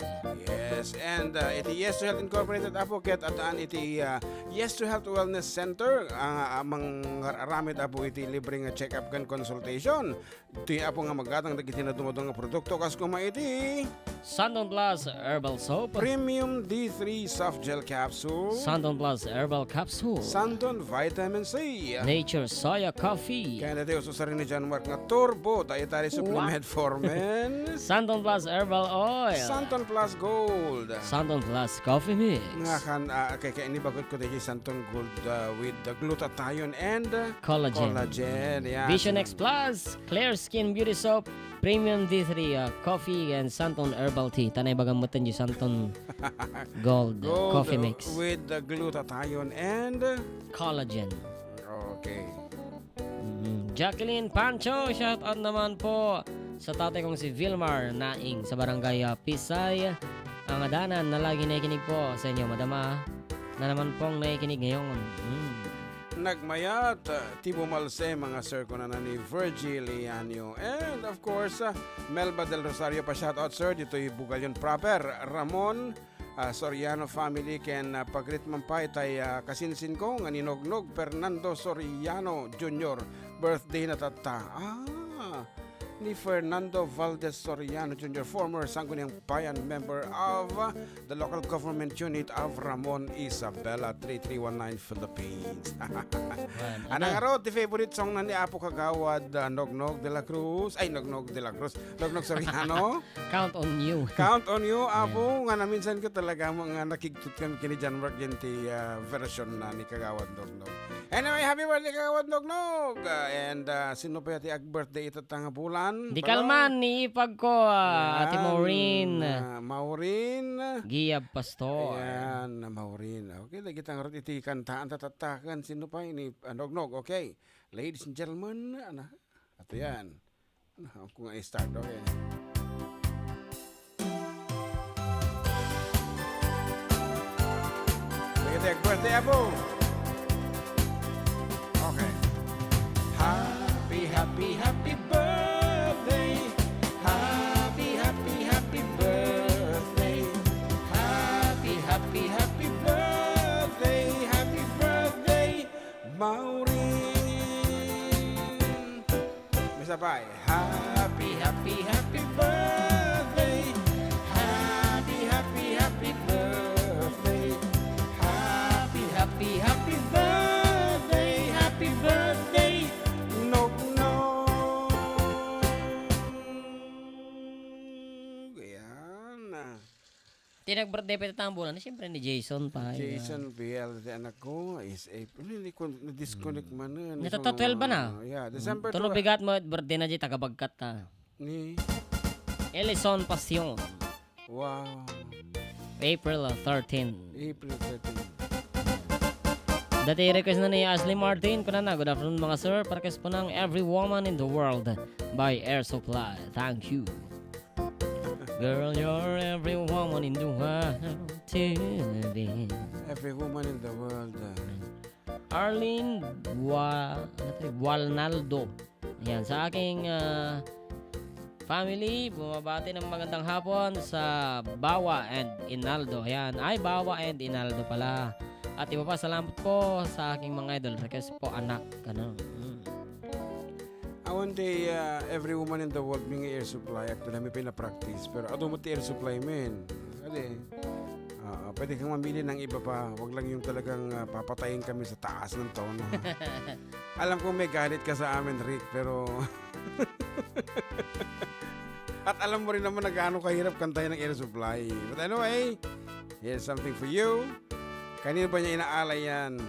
Yes, and iti Yes to Health Incorporated apo ket ataan iti Yes to Health Wellness Center amang aramid apo iti libre nga check-up kan consultation. Iti apo nga magatang dagiti na dumadong nga produkto kas kuma iti Santon Plus Herbal Soap, Premium D3 Soft Gel Capsule, Santon Plus Herbal Capsule, Santon Vitamin C. Nature Soya Coffee, Kaya dati uso sa rin ni John Mark nga Turbo Dietary Supplement for Men, Santon Plus Herbal Oil, Santon Plus Gold. Santon Plus Coffee Mix, Nga kan kaya inibagot ko dito Santon Gold with the glutathione and Collagen, collagen. Yeah. Vision X Plus, Clear Skin Beauty Soap, Premium D3 Coffee, and Santon Herbal Tea. Tanay bagamutan yung Santon Gold, Coffee Mix. With the glutathione and Collagen. okay. Jacqueline Pancho, shout out naman po sa tatay kong si Vilmar Naing sa barangay Pisay, ang adanan na lagi nakikinig po sa inyo, madama na naman pong nakikinig ngayon. Nagmayat, Tibo Malse, mga sir ko na ni Virgil Ianio. And of course, Melba del Rosario pa shoutout sir. Dito'y Bugalyon proper. Ramon, Soriano family ken pagrit mampay tay kasinsin ko nga ninognog Fernando Soriano Jr. Birthday na tata. Ni Fernando Valdez Soriano Jr., former Sangguniang Bayan member of the local government unit of Ramon Isabela 3319 Philippines. Anang araw, the favorite song na ni Apo Kagawad, Nognog de la Cruz, ay Nognog de la Cruz, Nognog Soriano. Count on you. Count on you, Apo. Nga naminsan ko talaga mga nakigtut kami kini John Mark Genti version na ni Kagawad Nognog. Anyway, happy birthday Kagawad Nognog! And sino pa yati birthday ito tanga bulan? Di kalman, ni ipag ko, Ate Maureen. Maureen. Giyab Pastor. Ayan, Maureen. Okay, lagi tang rat iti kantaan tatatakan. Sino pa ini? Nognog, okay. Ladies and gentlemen, ato yan. Kung i-start, okay. Lagi birthday, Apo. Okay. Happy, happy, happy birthday. Happy, happy, happy birthday. Happy, happy, happy birthday. Happy birthday, Maureen. Misa pa eh. Happy, happy, happy birthday. Happy, happy, happy birthday. Happy, happy, happy birthday. Happy birthday, Nognog. Ayan. Tinag-birthday pa ito ang bulan. Siyempre ni Jason pa. Jason Biel, the anak ko is April. Hindi ko na-disconnect man na. Nata 12 ba na? Yeah, December Tulo bigat mo, birthday na di tagabagkat ta. Ni, Ellison Passion. wow. April 13. April 13. Dati request na ni Ashley Martin. Kuna na, good afternoon mga sir. Request po ng Every Woman in the World by Air Supply. Thank you. Girl, you're every woman in the world to be. Every woman in the world. Arlene Walnaldo. Yan, sa aking family, bumabati ng magandang hapon sa Bawa and Inaldo. Ayan, ay Bawa and Inaldo pala. At iba pa, salamat po sa aking mga idol. Request po, anak. Ganun. One day, every woman in the world may air supply. Actually, may pinapractice. Pero ato mo air supply, men. Kasi, pwede kang mamili ng iba pa. Huwag lang yung talagang papatayin kami sa taas ng tono. Alam ko may galit ka sa amin, Rick, pero... At alam mo rin naman na gaano kahirap kantahin ng air supply. But anyway, here's something for you. Kanino ba niya inaalay yan?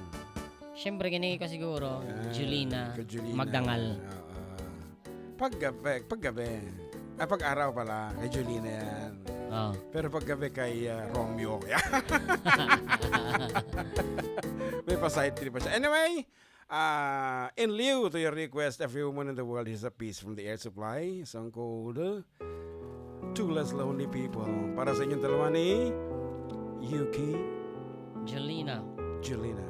Siyempre, ginigay ko siguro, Yan, Julina, kay Julina. Magdangal. Pag-gabi. Pag-araw pala, kay Julina yan. Oh. Pero pag-gabi kay Romeo. May pa-side trip pa siya. Anyway, in lieu to your request, every woman in the world is a piece from the air supply. Song called Two Less Lonely People. Para sa inyong dalawa ni Yuki, Julina. Julina.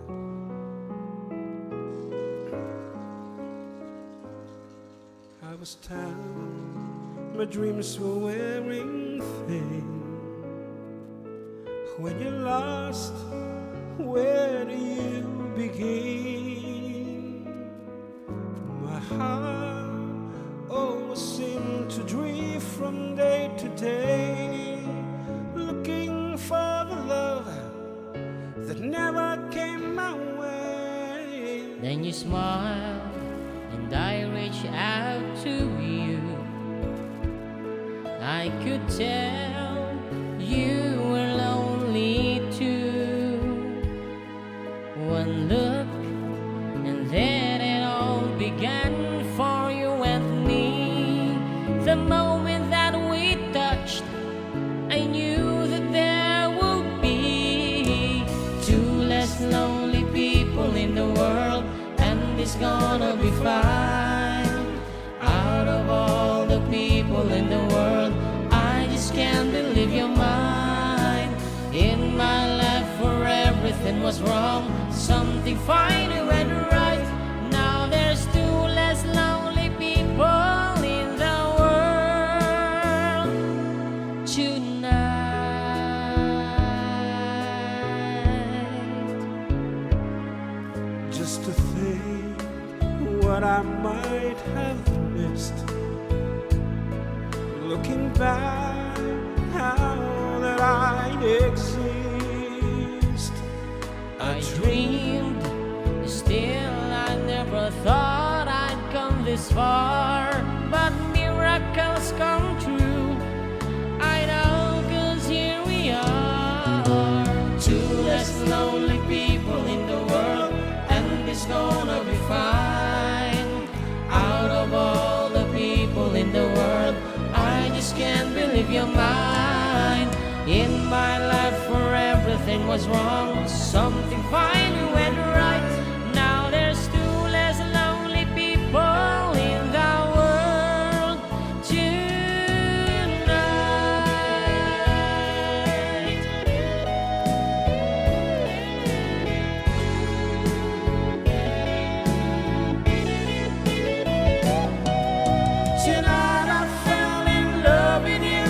I was down, my dreams were wearing thin. When you're lost, where do you begin? My heart always seemed to drift from day to day, looking for the love that never came my way. Then you smile and I reach out to you. I could tell you were lonely too. One look and then it all began for you and me. The moment that we touched, I knew that there would be two less lonely people in the world, and it's gonna be fine. Out of all the people in the world, I just can't believe you're mine. In my life where everything was wrong, something finally went right. Now there's two less lonely people in the world tonight. Just to think what I might have missed. Looking back, how that I exist. I dreamed, still I never thought I'd come this far. But miracles come true, I know, 'cause here we are. Two less lonely people in the world, and it's gonna be fine. Out of all the people in the world, I just can't believe you're mine. In my life where everything was wrong, something finally went right. Now there's two less lonely people in the world tonight. Tonight I fell in love with you,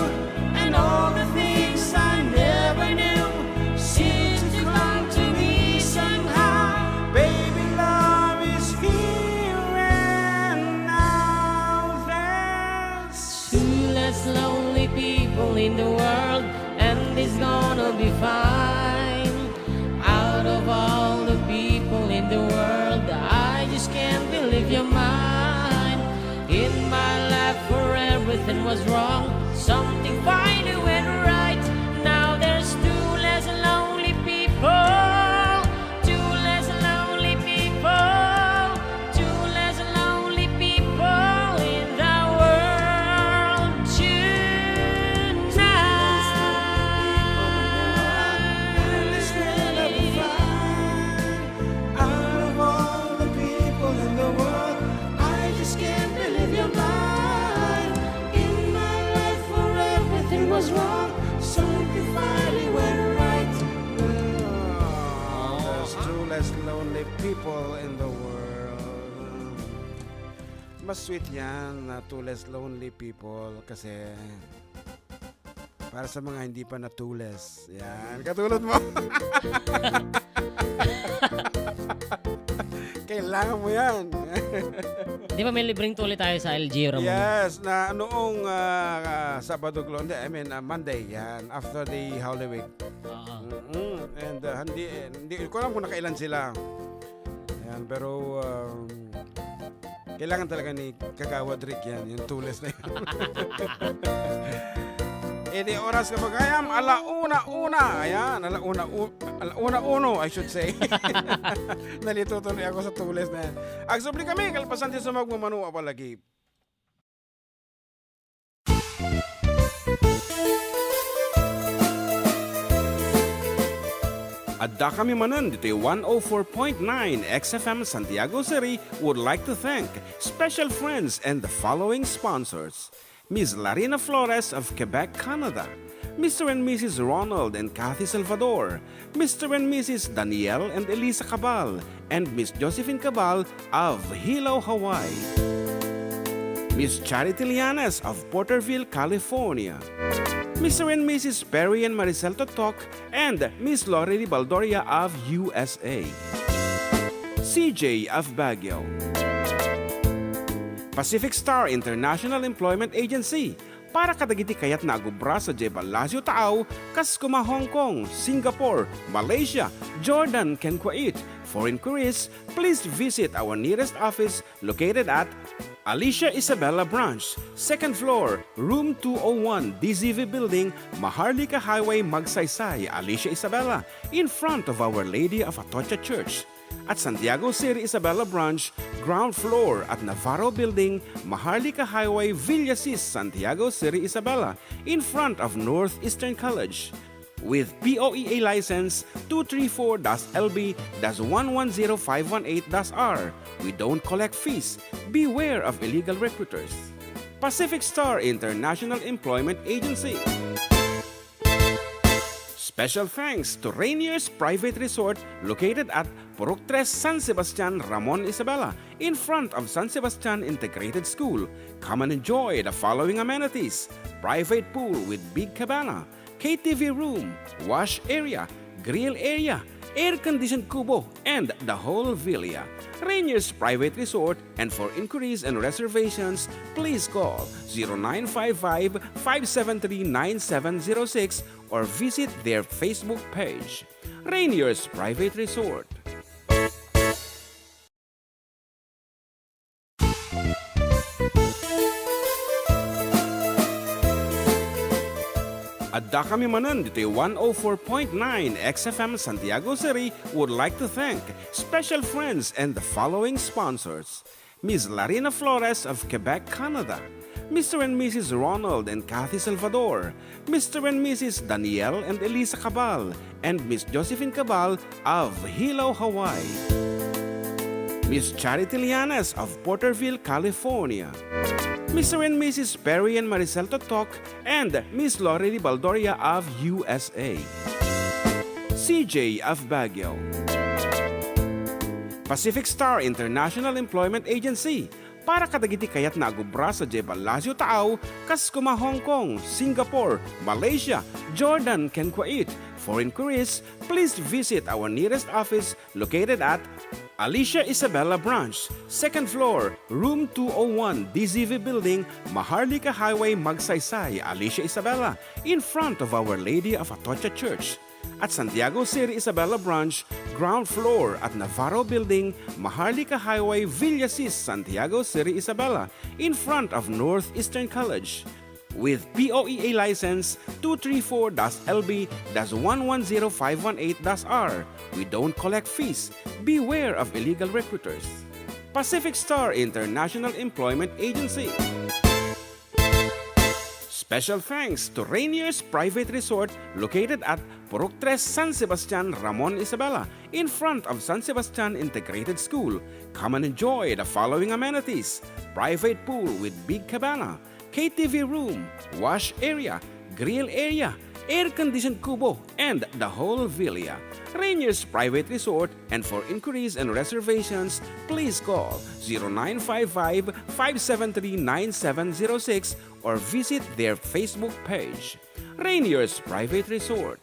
and all the things I never knew seem to come to me somehow. Baby, love is here and now. There's Two less lonely people in the world, and it's gonna be fine. Out of all the people in the world, I just can't believe you're mine. In my life where everything was wrong, something finally went right. Now there's two less lonely people. Two less lonely people. Two less lonely people in the world It's gonna be fine. Out of all the people in the world, I just can't believe you're mine. In my life where everything was wrong, something finally went right. There's two less lonely people in the world. Mas sweet yan na two less lonely people kasi para sa mga hindi pa na two less. Yan, katulad mo. Kailangan mo yan. Di ba may libreng tuli tayo sa LG, Ramon? Yes, na noong Sabado, Monday, yan, after the Holy Week. Oo. And hindi ko alam kung nakailan sila. Yan, pero kailangan talaga ni Kagawad Rick yan, yung tulis na yan. Di oras kapag ayam, alauna-una. Ayan, alauna-uno, I should say. Nalito tuloy ako sa tulis na yan. Agsubli kami, kalpasan din sa magmamanu apalagi. Adda kami Manen, Ditoy 104.9 XFM Santiago City would like to thank special friends and the following sponsors. Ms. Larina Flores of Quebec, Canada. Mr. and Mrs. Ronald and Kathy Salvador. Mr. and Mrs. Danielle and Elisa Cabal. And Miss Josephine Cabal of Hilo, Hawaii. Miss Charity Lianes of Porterville, California. Mr. and Mrs. Perry and Maricel Totok, and Miss Lori Baldoria of USA. CJ of Baguio. Pacific Star International Employment Agency, para kadagiti kayat na agubra sa Jebalasyo Taaw, kas kuma Hong Kong, Singapore, Malaysia, Jordan, ken Kuwait. For inquiries, please visit our nearest office located at Alicia Isabella Branch, 2nd floor, room 201, DZV Building, Maharlika Highway, Magsaysay, Alicia Isabella, in front of Our Lady of Atocha Church. At Santiago City Isabella Branch, ground floor at Navarro Building, Maharlika Highway, Villasis, Santiago City Isabella, in front of Northeastern College. With POEA license 234-LB-110518-R. We don't collect fees. Beware of illegal recruiters. Pacific Star International Employment Agency. Special thanks to Rainier's Private Resort located at Purok 3, San Sebastian, Ramon Isabela, in front of San Sebastian Integrated School. Come and enjoy the following amenities: private pool with big cabana, KTV room, wash area, grill area, air-conditioned kubo, and the whole villa. Rainier's Private Resort, and for inquiries and reservations, please call 0955-573-9706 or visit their Facebook page. Rainier's Private Resort. Adda kami Manen, Ditoy 104.9 XFM Santiago City would like to thank special friends and the following sponsors: Ms. Larina Flores of Quebec, Canada, Mr. and Mrs. Ronald and Kathy Salvador, Mr. and Mrs. Danielle and Elisa Cabal, and Miss Josephine Cabal of Hilo, Hawaii, Miss Charity Lianas of Porterville, California, Mr. and Mrs. Perry and Maricel Totok, and Miss Lori Baldoria of USA. CJ of Baguio. Pacific Star International Employment Agency, para kadagiti kayat na agubra sa Jebalasyo Taaw, kas kuma Hong Kong, Singapore, Malaysia, Jordan, ken Kuwait. For inquiries, please visit our nearest office located at Alicia Isabella Branch, 2nd floor, room 201, DZV Building, Maharlika Highway, Magsaysay, Alicia Isabella, in front of Our Lady of Atocha Church. At Santiago City Isabella Branch, ground floor at Navarro Building, Maharlika Highway, Villasis, Santiago City Isabella, in front of Northeastern College. With POEA license 234-LB-110518-R. We don't collect fees. Beware of illegal recruiters. Pacific Star International Employment Agency. Special thanks to Rainier's Private Resort located at Purok 3, San Sebastian, Ramon Isabela, in front of San Sebastian Integrated School. Come and enjoy the following amenities: private pool with big cabana, KTV room, wash area, grill area, air-conditioned kubo, and the whole villa. Rainier's Private Resort, and for inquiries and reservations, please call 0955-573-9706 or visit their Facebook page. Rainier's Private Resort.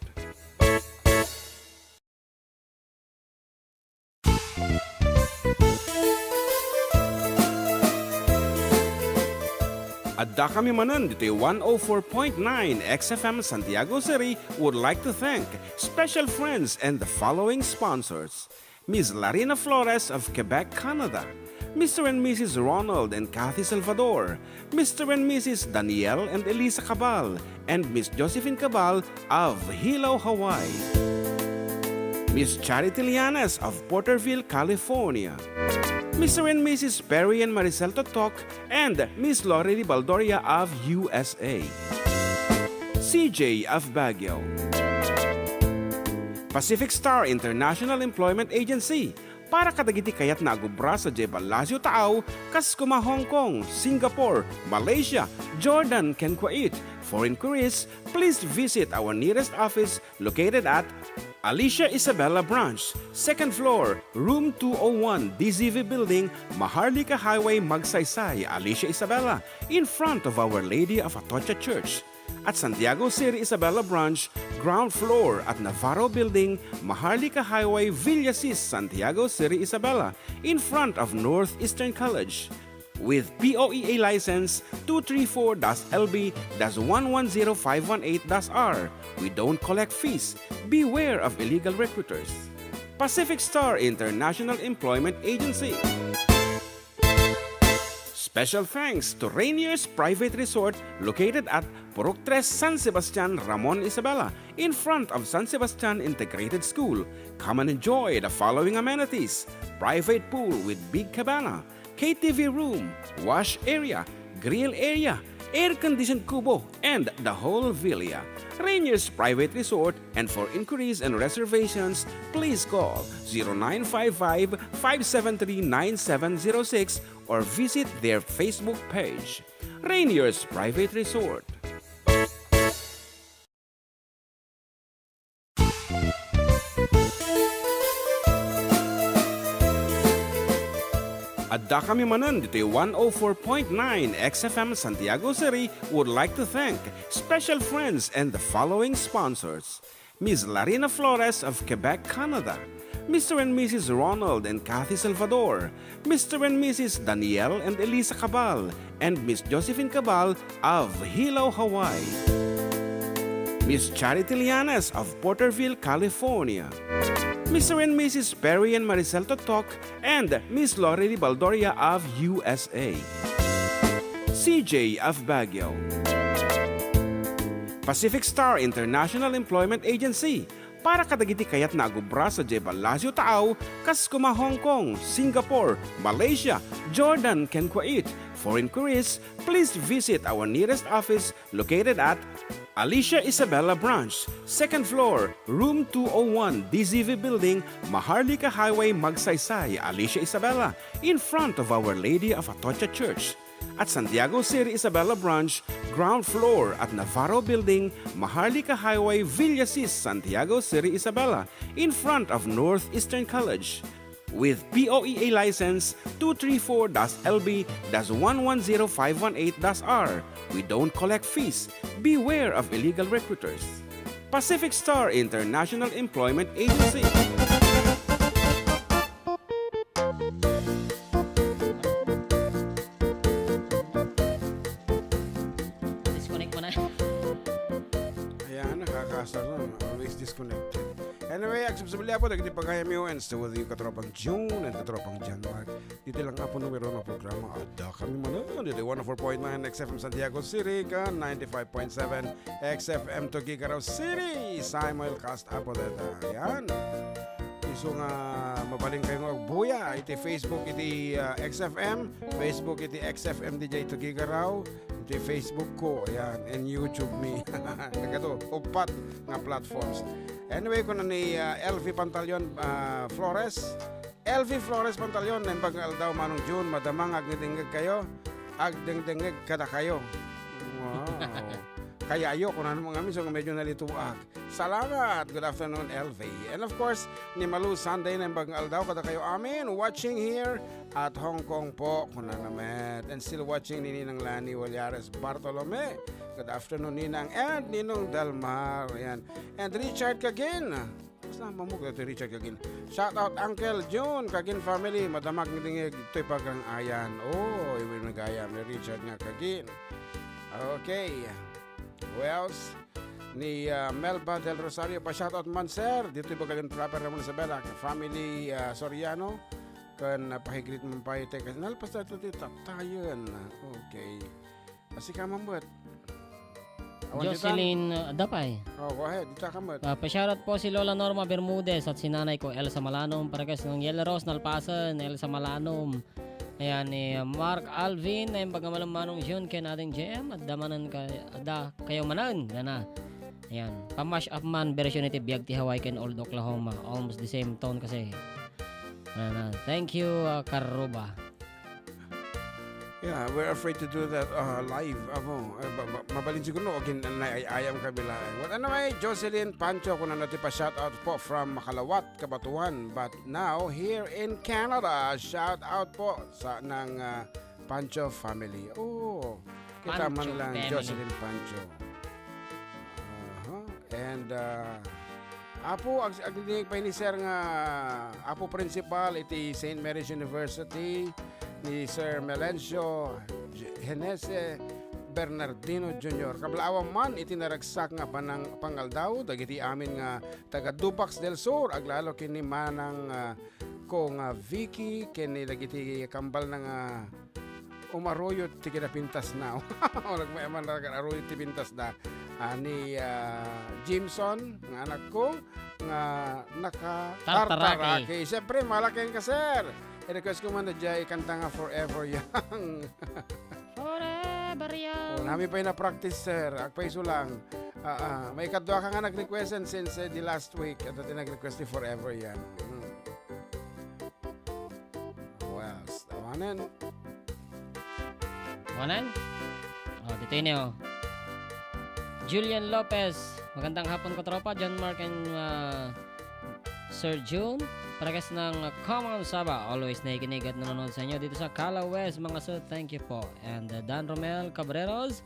Adda kami Manen, Ditoy 104.9 XFM Santiago City would like to thank special friends and the following sponsors: Ms. Larina Flores of Quebec, Canada, Mr. and Mrs. Ronald and Kathy Salvador, Mr. and Mrs. Danielle and Elisa Cabal, and Miss Josephine Cabal of Hilo, Hawaii, Miss Charity Lianas of Porterville, California, Mr. and Mrs. Perry and Maricel Totok, and Miss Lori Baldoria of USA. CJ of Baguio. Pacific Star International Employment Agency, para kadagiti kayat na agubra sa Jebalasyo Taaw, kas kuma Hong Kong, Singapore, Malaysia, Jordan, ken Kuwait. For inquiries, please visit our nearest office located at Alicia Isabella Branch, 2nd floor, room 201, DZV Building, Maharlika Highway, Magsaysay, Alicia Isabella, in front of Our Lady of Atocha Church. At Santiago City, Isabela Branch, ground floor at Navarro Building, Maharlika Highway, Villasis, Santiago City, Isabela, in front of Northeastern College. With POEA license 234-LB-110518-R. We don't collect fees. Beware of illegal recruiters. Pacific Star International Employment Agency. Special thanks to Rainier's Private Resort located at Purok 3 San Sebastian, Ramon, Isabela, in front of San Sebastian Integrated School. Come and enjoy the following amenities: private pool with big cabana, KTV room, wash area, grill area, air-conditioned kubo, and the whole villa. Rainier's Private Resort, and for inquiries and reservations, please call 0955-573-9706 or visit their Facebook page. Rainier's Private Resort. Adda kami Manen, Ditoy 104.9 XFM Santiago City would like to thank special friends and the following sponsors: Ms. Larina Flores of Quebec, Canada; Mr. and Mrs. Ronald and Kathy Salvador; Mr. and Mrs. Danielle and Elisa Cabal; and Miss Josephine Cabal of Hilo, Hawaii; Miss Charity Lianes of Porterville, California; Mr. and Mrs. Perry and Maricel Totok, and Miss Lorely Baldoria of USA; CJ of Baguio; Pacific Star International Employment Agency, para kadagiti kayat na agubra sa Jebalasyo Tao, kas kuma Hong Kong, Singapore, Malaysia, Jordan, ken Kuwait. For inquiries, please visit our nearest office located at Alicia Isabela Branch, 2nd floor, room 201, DZV Building, Maharlika Highway, Magsaysay, Alicia Isabela, in front of Our Lady of Atocha Church. At Santiago City, Isabela Branch, ground floor at Navarro Building, Maharlika Highway, Villasis, Santiago City, Isabela, in front of Northeastern College. With POEA license 234-LB-110518-R. We don't collect fees. Beware of illegal recruiters. Pacific Star International Employment Agency. Disconnect mo na. Ayan, nakakasar na. Always disconnected. Anyway, aksubsubili po, dagiti pagkayamiwan sa with yung katropang June and katropang January. Dito lang po numero ng programa. Adda kami Manen, dito 104.9 XFM Santiago City, ka 95.7 XFM Tuguegarao City. Samuel Cast po dito. Ayan. Iso nga mabaling kayo magbuya. Iti Facebook, iti XFM. Facebook, iti XFM DJ Tuguegarao. Iti Facebook ko. Ayan. And YouTube me. Nagato, upat nga platforms. Anyway, kung ni LV Pantaleon Flores. LV Flores Pantaleon, naimpagal daw manong June, madamang agdingdingig kayo, agdingdingig kada kayo. Wow. Kaya ayo, kung ano mga amin, so medyo nalituag. Salamat! Good afternoon, LV. And of course, ni Malu Sunday, naimpagal daw kada kayo amin, watching here at Hong Kong po, kung namet. And still watching ni Ninang Lani Walyares Bartolome. Good afternoon, Ninang and Ninong Dalmar. Ayan. And Richard Kagin. Basta mamuk ito Richard Kagin. Shout out Uncle June Kagin family. Madamag nilingig ito'y pagkang ayan. Oh, iwin nagayam ni Richard nga Kagin. Okay. Who else? Ni Melba Del Rosario. Pa-shout out man sir. Dito'y bagagan proper naman sa Bella. Family Soriano. Kan pahigrit man pa ite. Kasi nalpas ito tayo. Okay. Kasi ka mambuat. Jocelyn Dapay. Oh, go ahead. Dita ka mo. Pa-shoutout po si Lola Norma Bermudez at si nanay ko Elsa Malanom. Paragas ng Yellow Rose Nalpasan, Elsa Malanom. Ayan ni Mark Alvin, ay pagkamalang manong yun kay nating JM at damanan kayo manan. Gana. Ayan. Pa-mash up man version iti Biag ti Hawaii ken Old Oklahoma. Almost the same tone kasi. Thank you, Karuba. Yeah, we're afraid to do that live. Mabalin siguro again na ayam kabila. What anyway, Jocelyn Pancho kung natin pa shout out po from Makalawat, Kabatuan. But now here in Canada, shout out po sa ng Pancho family. Oh, kita Pancho man lang family. Jocelyn Pancho. And apo agdinig pa ni sir nga apo principal iti St. Mary's University ni Sir Melencio Genese Bernardino Jr. Kablaawang man iti naragsak nga pangaldaw dagiti amin nga taga Dupax del Sur aglalo kini manang ko nga Vicky kini dagiti kambal na nga umaroyo ti kinapintas na. O nagmayaman na aroyo ti pintas na ni Jimson nga anak ko nga naka-tartaraki. Siyempre malaki ka sir. I-request ko man na dyan ikanta nga Forever Young. Forever young. Nami pa yung na-practice sir. Agpaiso lang. May kadwa ka nga nag-requestan since the last week at ito nag-request ni Forever Young. Well, Manen. Manen? Oh, dito yun oh. Julian Lopez. Magandang hapon ko tropa. John Mark and Sir June. Paragas ng Common Saba. Always nakikinig at nanonood sa inyo dito sa Cala West mga sir. Thank you po. And Dan Romel Cabreros.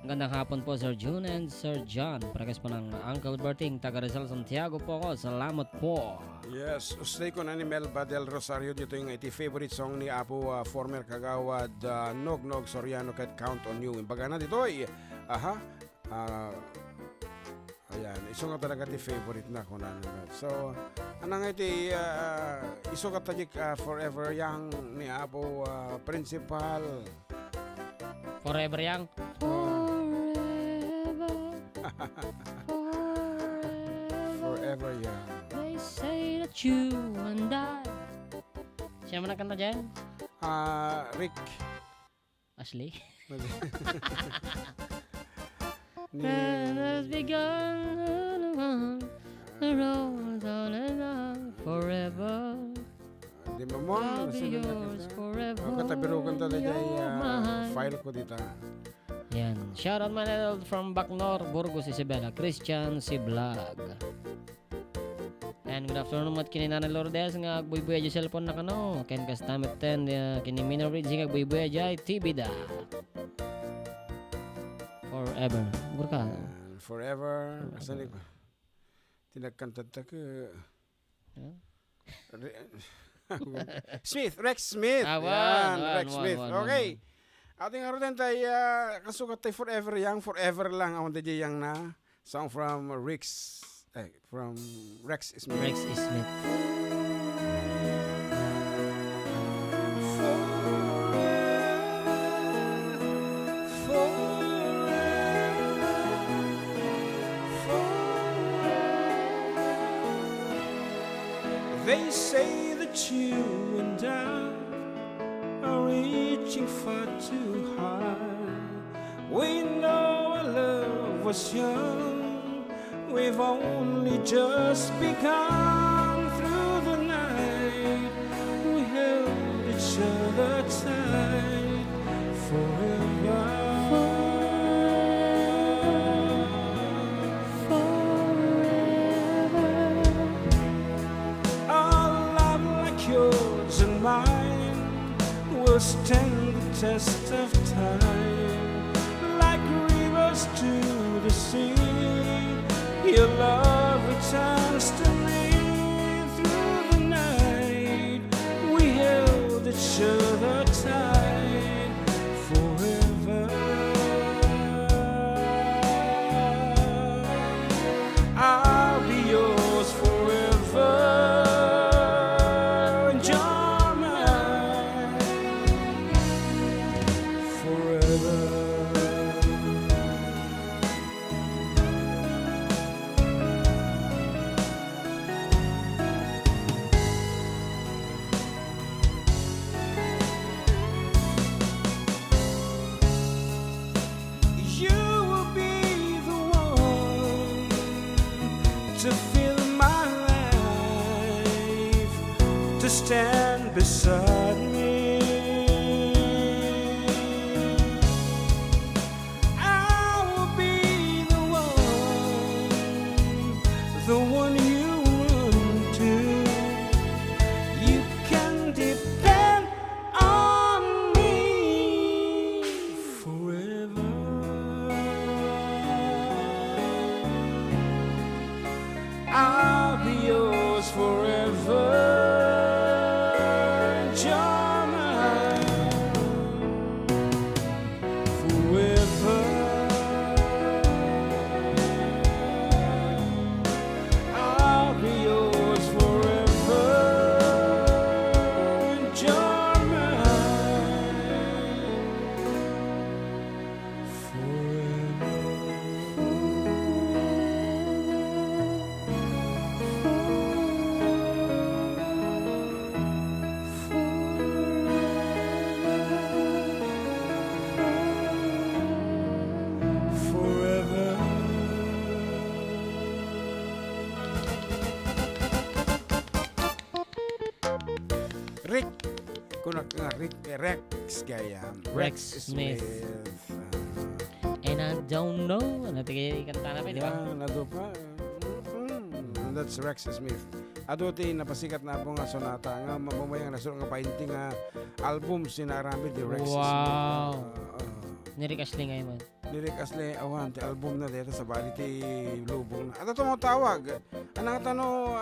Magandang hapon po Sir June and Sir John. Paragas po ng Uncle Berting taga Rizal Santiago po ako. Salamat po. Yes, ustay ko na ni Melba del Rosario dito yung iti favorite song ni Apo former kagawad Nog Soriano Can't Count on You. Imbaga na Ditoy. Ayan, iso nga talaga ti favorite na ko na. So, anang iti iso ka tagik Forever Young ni Apo Principal. Forever Young. Forever Young. They say that you and I. Siya mo nakanta dyan? Rick. Ashley? Friend has begun. The road's all along forever. Di ba mo? I'll be yours forever. Katabirugan talaga You're mine. file ko dito. Yan. Shout out Manel from Bacnor, Burgos, Isabela. Christian si Vlog. And good afternoon mat kini Nanay Lourdes nga agbuy-buy adyo cellphone na kano. Ken kastamit 10 kini Minor Ridge nga agbuy-buy adyo tibida. Forever. Burka. Forever. Asan ko? Tinagkantad ta ka. Rex Smith. Rex Smith. Okay. Ating arutan tayo kasukat tayo Forever Young. Forever lang ang DJ Young na. Song from Rex Smith. Rex Smith. They say that you and I are reaching far too high. We know our love was young. We've only just begun. Through the night we held each other tight forever. Mine will stand the test of time, like rivers to the sea. Your love returns to me. Through the night we held each other tight forever. I'll be yours forever. Stand beside me. I will be the one you run to. You can depend on me forever. Rick. Kunak nga Rex gaya. Rex Smith. And I don't know. Ano tigay kanta namin, di ba? Yeah, nado pa. That's Rex Smith. Aduti napasikat na po nga sonata nga mabumayang nasulong nga painting nga album sinarami di Rex Wow. Smith. Ni Rick Astley ngayon man. Lyric asli awan ti album na dito sa bali ti lubong na. Ato mo tawag. Anang tano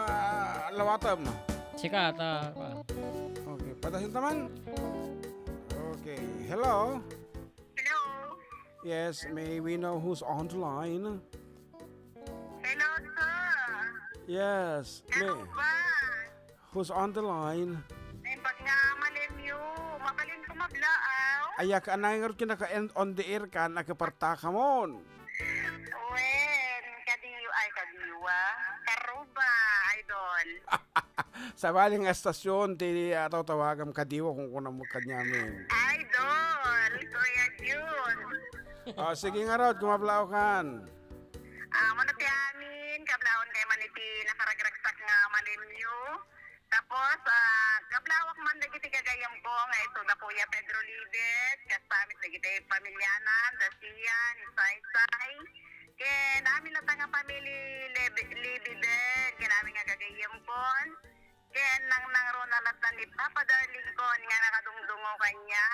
lawatam na. Sika ata. Okay, padasin taman. Okay, hello. Hello. Yes, may we know who's on the line? Hello, sir. Yes, Ano may ba? who's on the line? Ay, pag nga malim yu, mabalin ko mablaaw. Ayak anang kinaka end on the air ka nakaparta ka mon. Wen, kadiwa. Karuba, idol. Sa baling estasyon ti ataw tawagam kadiwa kung kunam mo kanyamin. Idol, Kuya Jun. Oh, sige nga rod, kumablao kan. Manati amin, kablaon kay maniti nakaragragsak nga malim yu. Tapos, kablawak man dagiti kagayam ko nga ito na Kuya Pedro Libet, kasamit dagiti pamilyanan, dasiyan, isaysay. Kaya namin na nga pamili Libet, kaya namin nga kagayam ko. Kaya nang Ronald at ni Papa Darling ko, nga nakadungdungo kanya.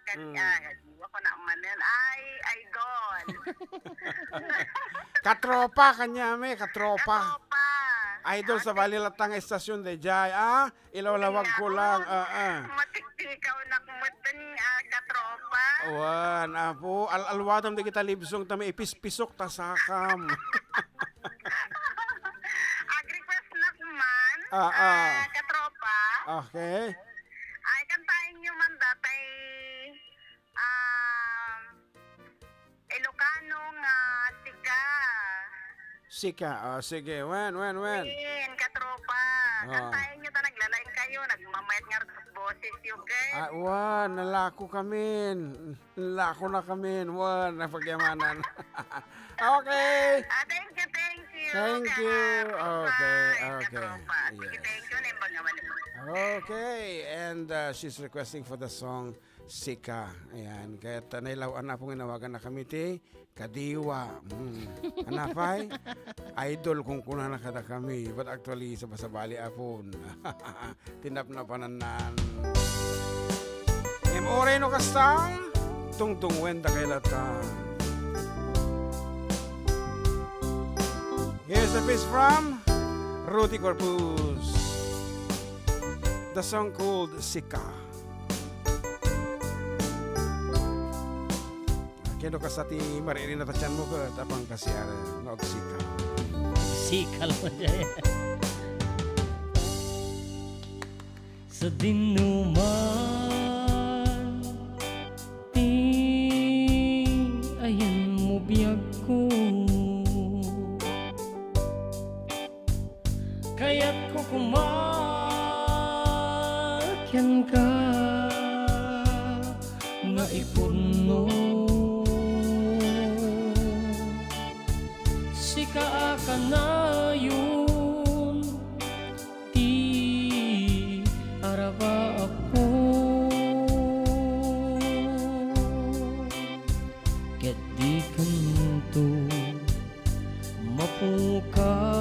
Kanya, kadiwa ko na manen. Ay, idol. Katropa kanyame, katropa. Katropa. Idol sa bali latang estasyon de jay. Ilawlawag ko lang. Matiktikaw na kumutin, katropa. Wan, apo, alwatam de kita libsong tami ipispisok tasakam. Request na kuman, katropa. Okay. Ay, kantahin nyo man datay Ilocano nga sika. Sika, sige. When? Win, katropa. Kantahin nyo ta naglalain kayo, nagmamayat nga rin boses yung kay. Wan, nalako kamin. Nalako na kamin. Wan, napagyamanan. Okay. Thank you. Thank you. Okay. Katropa. Sige, Yes. thank you. Naimbang naman mo. Okay, and she's requesting for the song Sika. Ayan, kaya nailawan na pong inawagan na kami ti Kadiwa. Anapay? Idol kung kuna na kada kami. But actually, sa basabali apon. Tinapnapanan nan. Ore no kastang tungtung wenda kay lata. Here's a piece from Rudy Corpus. The song called Sika. Kendo ka sa ti maririn na tachan mo ka tapang kasiyara na Sika. Sikal mo dyan. Sa dinuman ti ayan mo biyag ko, kaya't ko kumakyan ka nga ipuno. Sika ka na yun ti araba ako, ket di kanto mapukaw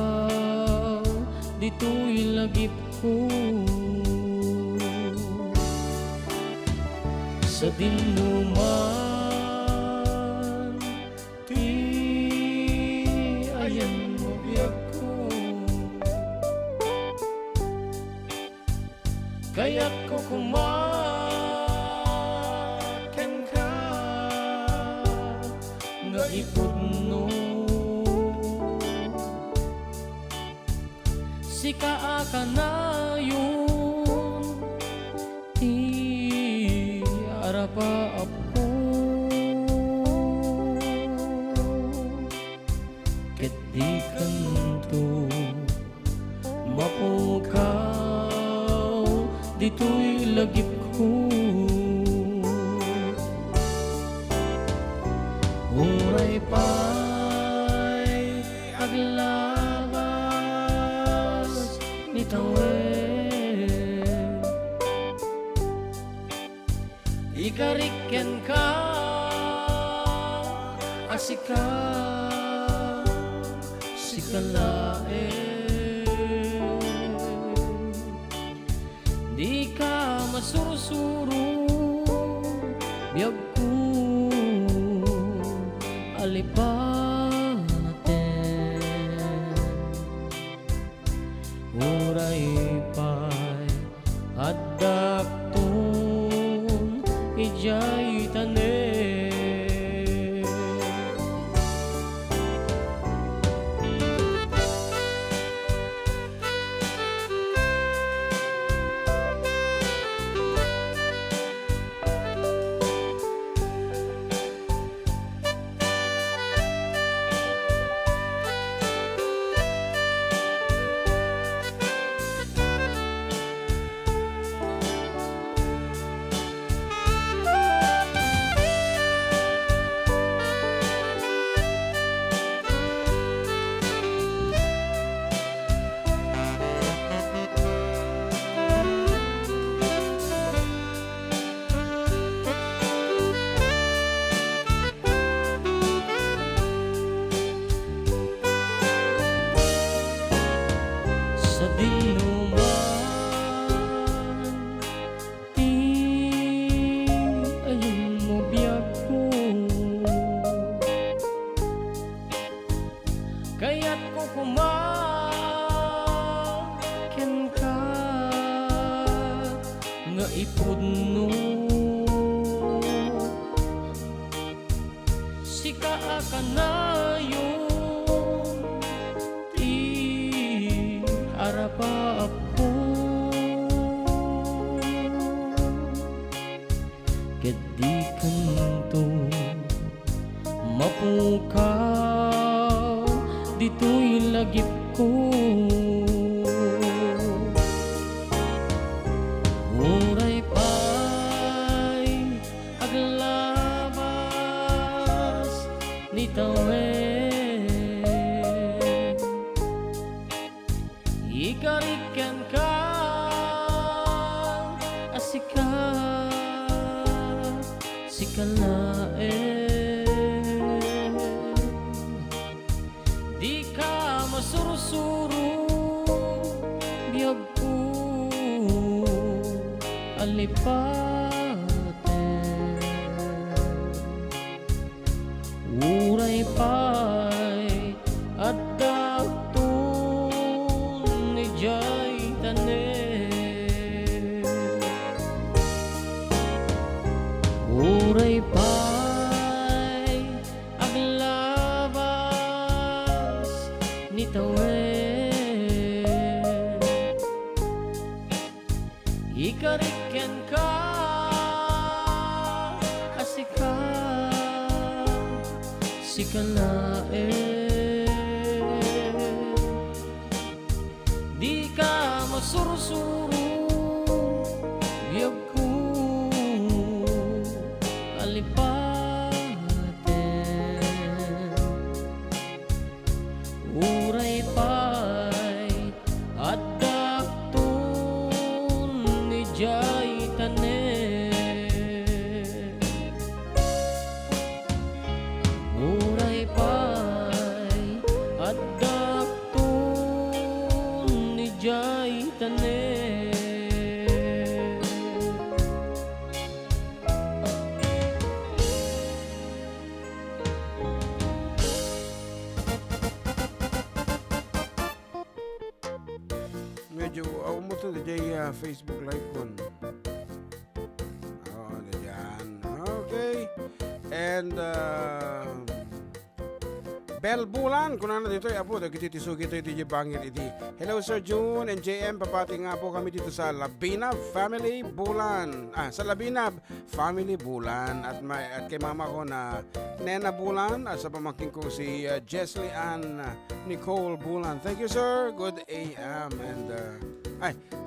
dito'y lagip ko. Sa dinuman ti ayan mo biyag ko, kaya't ko kumakyan ka nga ipudno. Sika ka na yun ti araba ako, ket di kanto mapukaw dito'y lagip ko. Uray pa'y aglawas ni tawen, Ikariken ka asika sikalae di ka masurusuro biyag ko alipaten uray pay adakton ijay tanen. Sa dinuman ti ayun mo biyag ko kaya't ko kumaken ka nga ipudno sika akanayon arapa ako kadi kanto mapukaw dito'y lagip ko uray pay aglabas ni tawen ikariken ka asika sikalae di ka masurusuro biyag ko alipaten uray pay Adda jay tanen uray pay aglabas ni tawen ikariken ka asika sikalae di ka masurusuro biyag ko alipaten uray pay adakton ni jay tanen uray pay adakton ni jay tanen. Medyo ako mo to DJ Facebook Live kon. Oh, diyan. Okay. And Bell Bulan, kung ano dito, apo, dagiti sugi ito DJ Bangit iti. Hello Sir June and JM, papati nga po kami dito sa Labinab Family Bulan. Sa Labinab Family Bulan. At kay mama ko na Nena Bulan at sa pamangkin ko si Jesly Ann Nicole Bulan. Thank you sir, good AM. And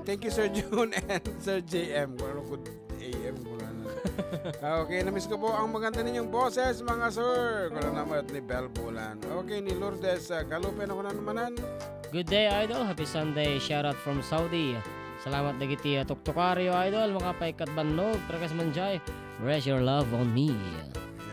thank you Sir June and Sir JM. Kung ano good AM Bulan. Okay, namiss ko po ang maganda ninyong boses mga sir. Kung ano naman ni Bell Bulan. Okay, ni Lourdes Galupen ako na namanan. Good day, Idol. Happy Sunday. Shout out from Saudi. Salamat dagiti tuktukaryo idol mga paikat bannog prekas manjay. Rest your love on me.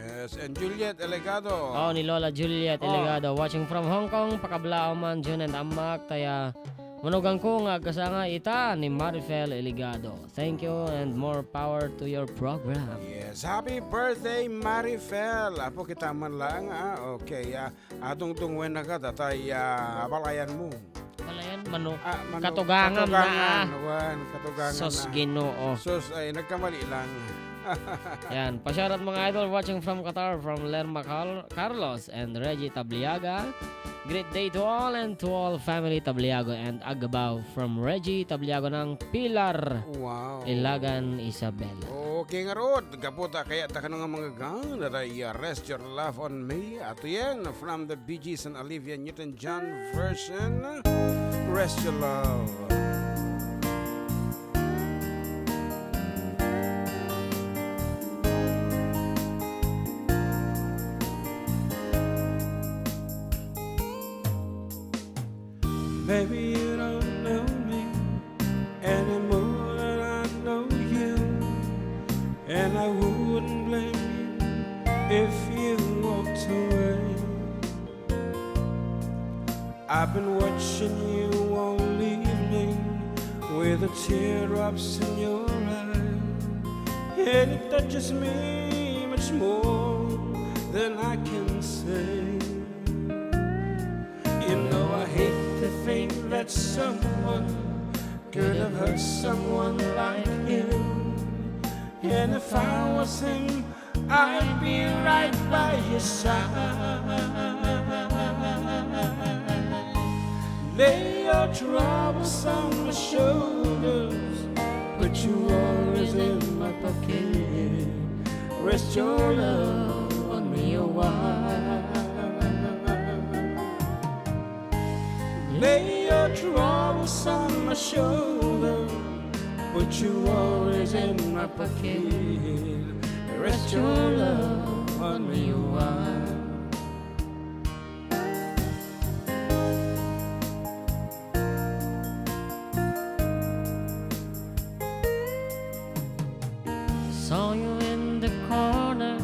Yes, and Juliet Elegado. Oh ni Lola Juliet Eligado watching from Hong Kong pakablao man Jun and Amak taya manugang ko nga kasanga ita ni Marifel Eligado. Thank you and more power to your program. Yes, happy birthday Marifel. Apo kita man lang okay. Atong tungwen na ka tatay abalayan mo. Wala yan manok. Katugangan na. Katugangan Sos na. Ginoo. Sos ay nagkamali lang. Yan, pasyarat mga idol watching from Qatar from Lerma Carlos and Reggie Tabliaga. Great day to all and to all family Tabliago and Agabaw from Reggie Tabliago ng Pilar. Wow. Ilagan Isabela. Okay nga rod, kaputa kaya ta nga mga gang that I rest your love on me. Ato yan from the Bee Gees and Olivia Newton-John version. Rest your love. Maybe you don't know me anymore than I know you, and I wouldn't blame you if you walked away. I've been watching you all evening with the teardrops in your eyes, and it touches me much more than I can say. You know I hate to think that someone could have hurt someone like you, and if I was him, I'd be right by your side. Lay your troubles on my shoulders, put your worries in my pocket. Rest your love on me a while. Lay your troubles on my shoulder, put your worries in my pocket. Rest your love on me a while. Saw you in the corner,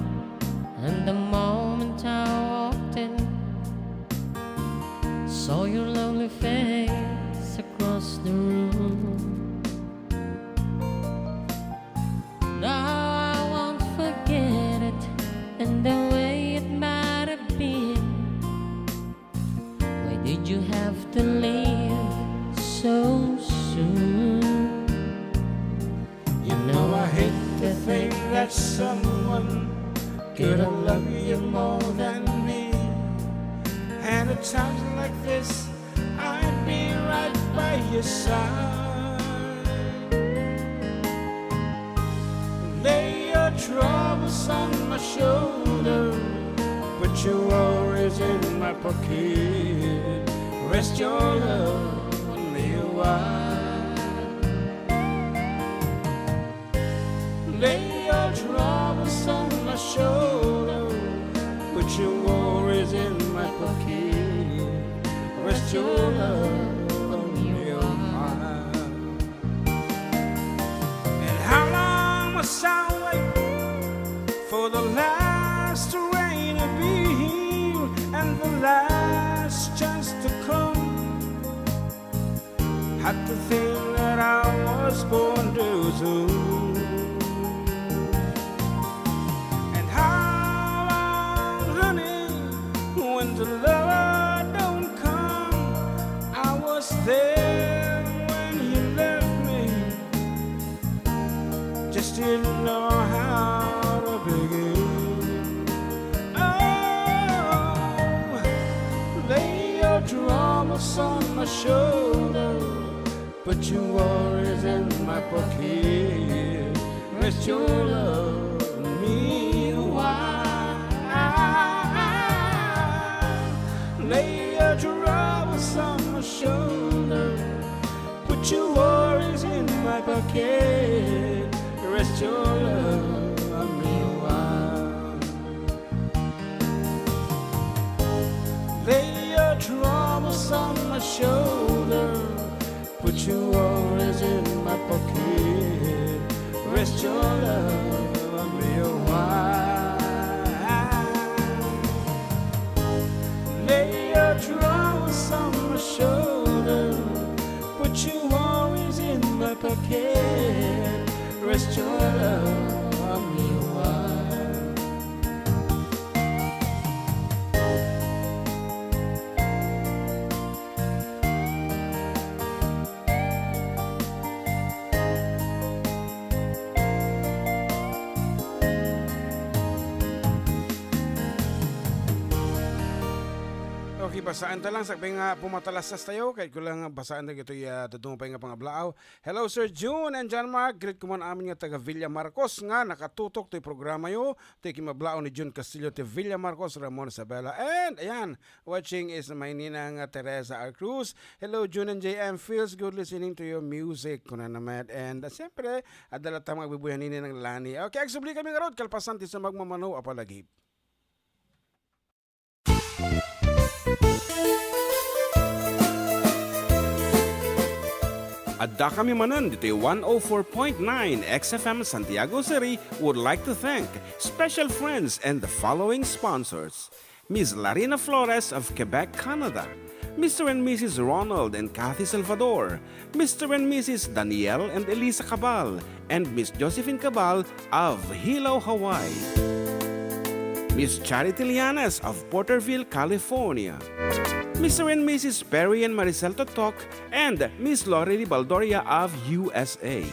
and the moment I walked in, saw your lovely face across the room. Now I won't forget it, and the way it might have been. Why did you have to leave so soon? You know I hate to think that someone could have loved you more than me, and at times like this I'd be right by your side. Lay your troubles on my shoulder, put your worries in my pocket. Rest your love on me a while. Lay your troubles on my shoulder, put your worries in my pocket. Rest your love on me a while. And how long must I wait for the last rain to be and the last chance to come? Had to think that I was born too soon. The love don't come. I was there when you left me, just didn't know how to begin. Oh, lay your troubles on my shoulder, put your worries in my pocket. Rest your love on me a while. Lay your troubles on my shoulder, put your worries in my pocket. Rest your love on me a while. Lay your troubles on my shoulder, put your worries in forget. Rest your love on me a while. Lay your troubles on my shoulder, put you always in my pocket. Rest your love on me a while. Okay, basaan ta lang sa nga pumatalasas tayo kahit ko lang basaan na ito'y tutungong pa nga pangablaaw. Hello Sir June and John Mark, greet ko man amin nga taga Villa Marcos nga nakatutok to'y programa yo. To'y kimablaaw ni June Castillo to Villa Marcos, Ramon Isabela. And ayan, watching is my ninang Teresa R. Cruz. Hello June and JM, feels good listening to your music ko na naman. And siyempre, adala tamang magbibuyan nini ng lani. Okay, agsubli kami nga road, kalpasan ti sa magmamano apalagi. Adda kami Manen, Ditoy 104.9 XFM Santiago City would like to thank special friends and the following sponsors. Ms. Larina Flores of Quebec, Canada. Mr. and Mrs. Ronald and Kathy Salvador. Mr. and Mrs. Danielle and Elisa Cabal. And Miss Josephine Cabal of Hilo, Hawaii. Miss Charity Lianas of Porterville, California. Mr. and Mrs. Perry and Maricel Totok, and Miss Lori Baldoria of USA.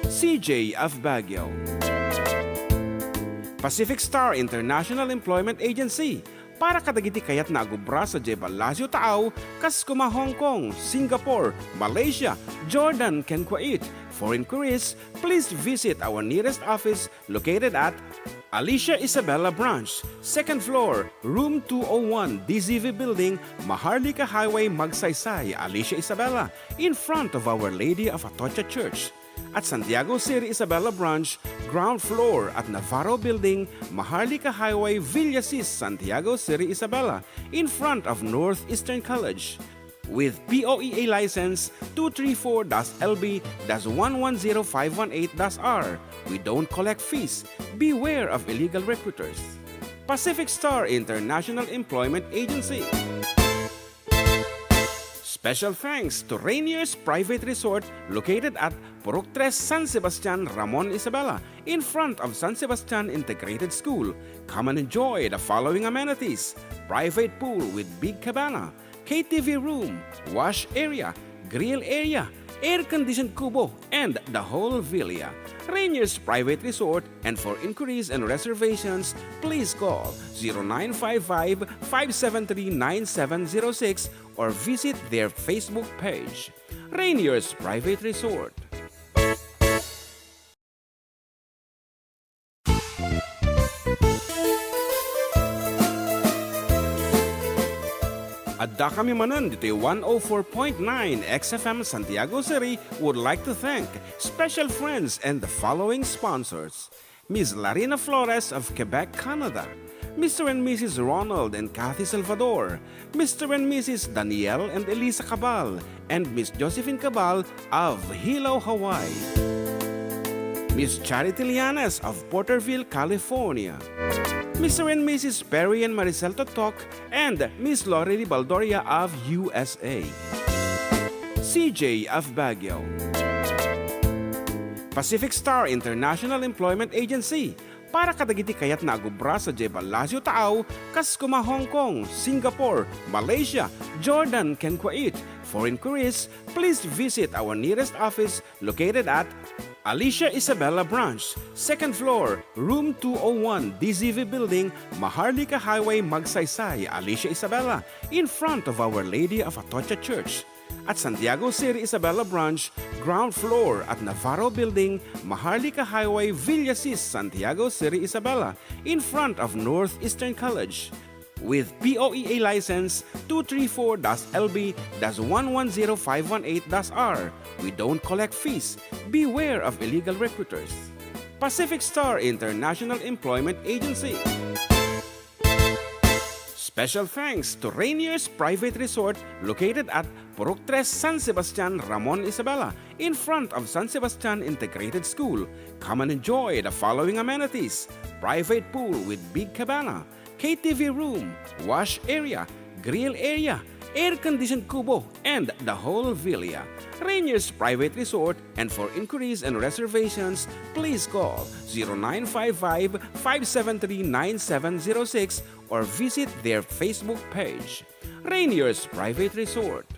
CJ of Baguio. Pacific Star International Employment Agency, para kadagiti kayat na agubra sa Jebalasyo Taaw, kas kuma Hong Kong, Singapore, Malaysia, Jordan, ken Kuwait. For inquiries, please visit our nearest office located at Alicia Isabella Branch, 2nd floor, room 201, DZV Building, Maharlika Highway, Magsaysay, Alicia Isabella, in front of Our Lady of Atocha Church. At Santiago City Isabella Branch, ground floor at Navarro Building, Maharlika Highway, Villasis, Santiago City Isabella, in front of Northeastern College. With POEA license 234-LB-110518-R. We don't collect fees. Beware of illegal recruiters. Pacific Star International Employment Agency. Special thanks to Rainier's Private Resort located at Purok 3, San Sebastian, Ramon Isabela, in front of San Sebastian Integrated School. Come and enjoy the following amenities: private pool with big cabana, KTV room, wash area, grill area, air-conditioned kubo, and the whole villa. Rainier's Private Resort, and for inquiries and reservations, please call 0955-573-9706 or visit their Facebook page. Rainier's Private Resort. Adda kami Manen, Ditoy 104.9 XFM Santiago City would like to thank special friends and the following sponsors. Ms. Larina Flores of Quebec, Canada. Mr. and Mrs. Ronald and Kathy Salvador. Mr. and Mrs. Danielle and Elisa Cabal. And Miss Josephine Cabal of Hilo, Hawaii. Miss Charity Lianas of Porterville, California. Mr. and Mrs. Perry and Maricel Totok, and Miss Lori Baldoria of USA. CJ of Baguio. Pacific Star International Employment Agency, para kadagiti kayat na agubra sa Jebalasyo Taaw, kas kuma Hong Kong, Singapore, Malaysia, Jordan, ken Kuwait. For inquiries, please visit our nearest office located at Alicia Isabella Branch, 2nd floor, room 201, DZV Building, Maharlika Highway, Magsaysay, Alicia Isabella, in front of Our Lady of Atocha Church. At Santiago City Isabella Branch, ground floor at Navarro Building, Maharlika Highway, Villasis, Santiago City Isabella, in front of Northeastern College. With POEA license 234-LB-110518-R. We don't collect fees. Beware of illegal recruiters. Pacific Star International Employment Agency. Special thanks to Rainier's Private Resort located at Purok 3 San Sebastian, Ramon Isabela, in front of San Sebastian Integrated School. Come and enjoy the following amenities: private pool with big cabana, KTV room, wash area, grill area, air-conditioned kubo, and the whole villa. Rainier's Private Resort, and for inquiries and reservations, please call 0955-573-9706 or visit their Facebook page. Rainier's Private Resort.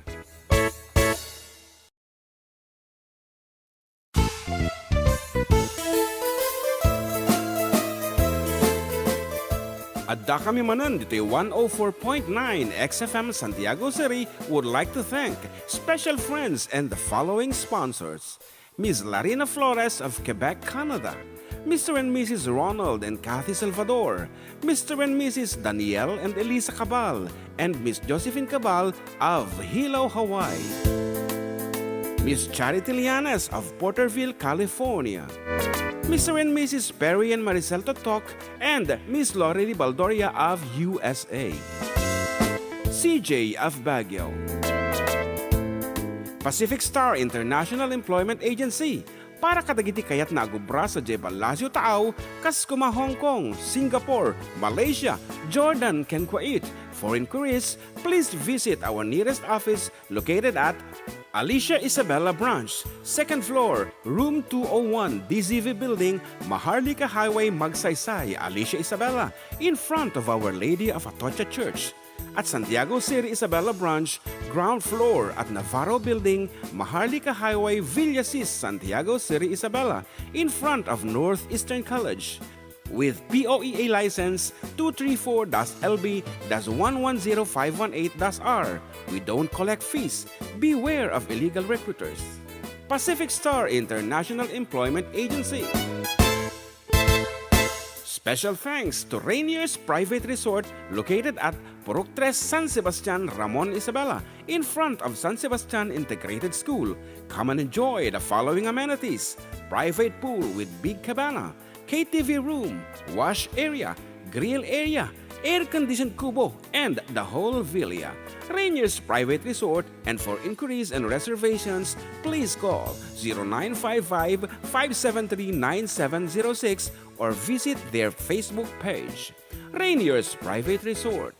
Adda kami Manen, Ditoy 104.9 XFM Santiago City would like to thank special friends and the following sponsors: Ms. Larina Flores of Quebec, Canada; Mr. and Mrs. Ronald and Kathy Salvador; Mr. and Mrs. Danielle and Elisa Cabal; and Miss Josephine Cabal of Hilo, Hawaii; Miss Charity Lianes of Porterville, California; Mr. and Mrs. Perry and Maricel Totok, and Miss Lorely Baldoria of USA; CJ of Baguio; Pacific Star International Employment Agency, para kadagiti kayat na agubra sa Jebalasio Tao, kas kuma Hong Kong, Singapore, Malaysia, Jordan, ken Kuwait. For inquiries, please visit our nearest office located at Alicia Isabela Branch, 2nd floor, room 201, DZV Building, Maharlika Highway, Magsaysay, Alicia Isabela, in front of Our Lady of Atocha Church. At Santiago City Isabela Branch, ground floor at Navarro Building, Maharlika Highway, Villasis, Santiago City Isabela, in front of Northeastern College. With POEA license 234-LB-110518-R. We don't collect fees. Beware of illegal recruiters. Pacific Star International Employment Agency. Special thanks to Rainier's Private Resort located at Purok 3 San Sebastian, Ramon Isabela, in front of San Sebastian Integrated School. Come and enjoy the following amenities: private pool with big cabana, KTV room, wash area, grill area, air-conditioned kubo, and the whole villa. Rainier's Private Resort, and for inquiries and reservations, please call 0955-573-9706 or visit their Facebook page. Rainier's Private Resort.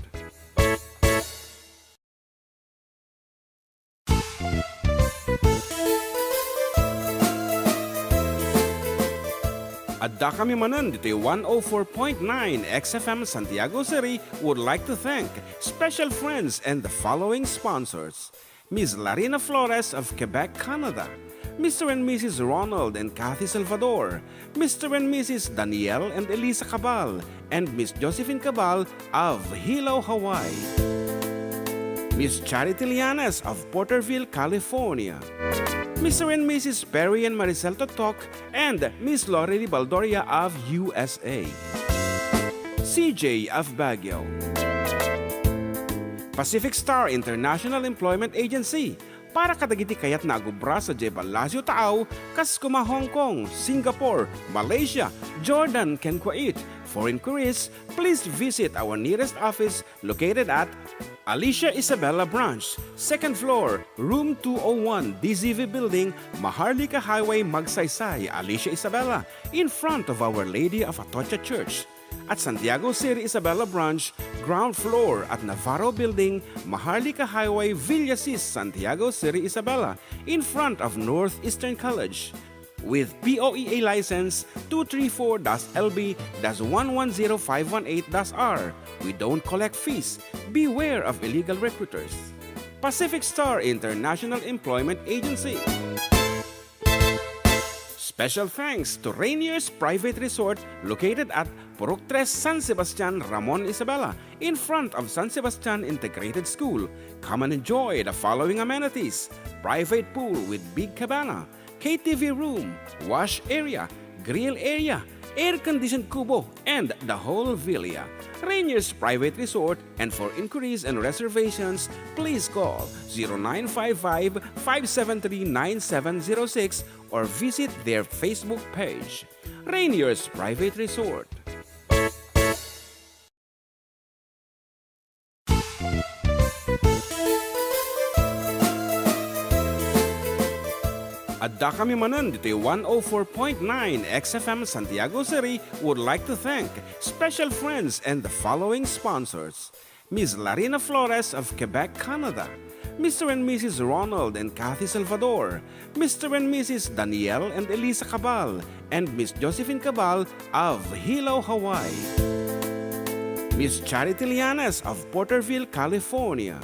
Adda kami Manen, Ditoy 104.9 XFM Santiago City would like to thank special friends and the following sponsors: Ms. Larina Flores of Quebec, Canada; Mr. and Mrs. Ronald and Kathy Salvador; Mr. and Mrs. Danielle and Elisa Cabal; and Miss Josephine Cabal of Hilo, Hawaii; Miss Charity Lianes of Porterville, California; Mr. and Mrs. Perry and Maricel Totok, and Miss Lorely Baldoria of USA; CJ of Baguio; Pacific Star International Employment Agency, para kadagiti kayat na agubra sa Jebalasio Tao, kas kuma Hong Kong, Singapore, Malaysia, Jordan, ken Kuwait. For inquiries, please visit our nearest office located at Alicia Isabela Branch, 2nd floor, room 201, DZV Building, Maharlika Highway, Magsaysay, Alicia Isabela, in front of Our Lady of Atocha Church. At Santiago City Isabela Branch, ground floor at Navarro Building, Maharlika Highway, Villasis, Santiago City Isabela, in front of Northeastern College. With POEA license 234-LB-110518-R. We don't collect fees. Beware of illegal recruiters. Pacific Star International Employment Agency. Special thanks to Rainier's Private Resort located at Purok 3 San Sebastian, Ramon Isabela, in front of San Sebastian Integrated School. Come and enjoy the following amenities: private pool with big cabana, KTV room, wash area, grill area, air-conditioned kubo, and the whole villa. Rainier's Private Resort, and for inquiries and reservations, please call 0955-573-9706 or visit their Facebook page. Rainier's Private Resort. Adda kami Manen, Ditoy 104.9 XFM Santiago City would like to thank special friends and the following sponsors. Ms. Larina Flores of Quebec, Canada. Mr. and Mrs. Ronald and Kathy Salvador. Mr. and Mrs. Danielle and Elisa Cabal. And Miss Josephine Cabal of Hilo, Hawaii. Miss Charity Lianes of Porterville, California.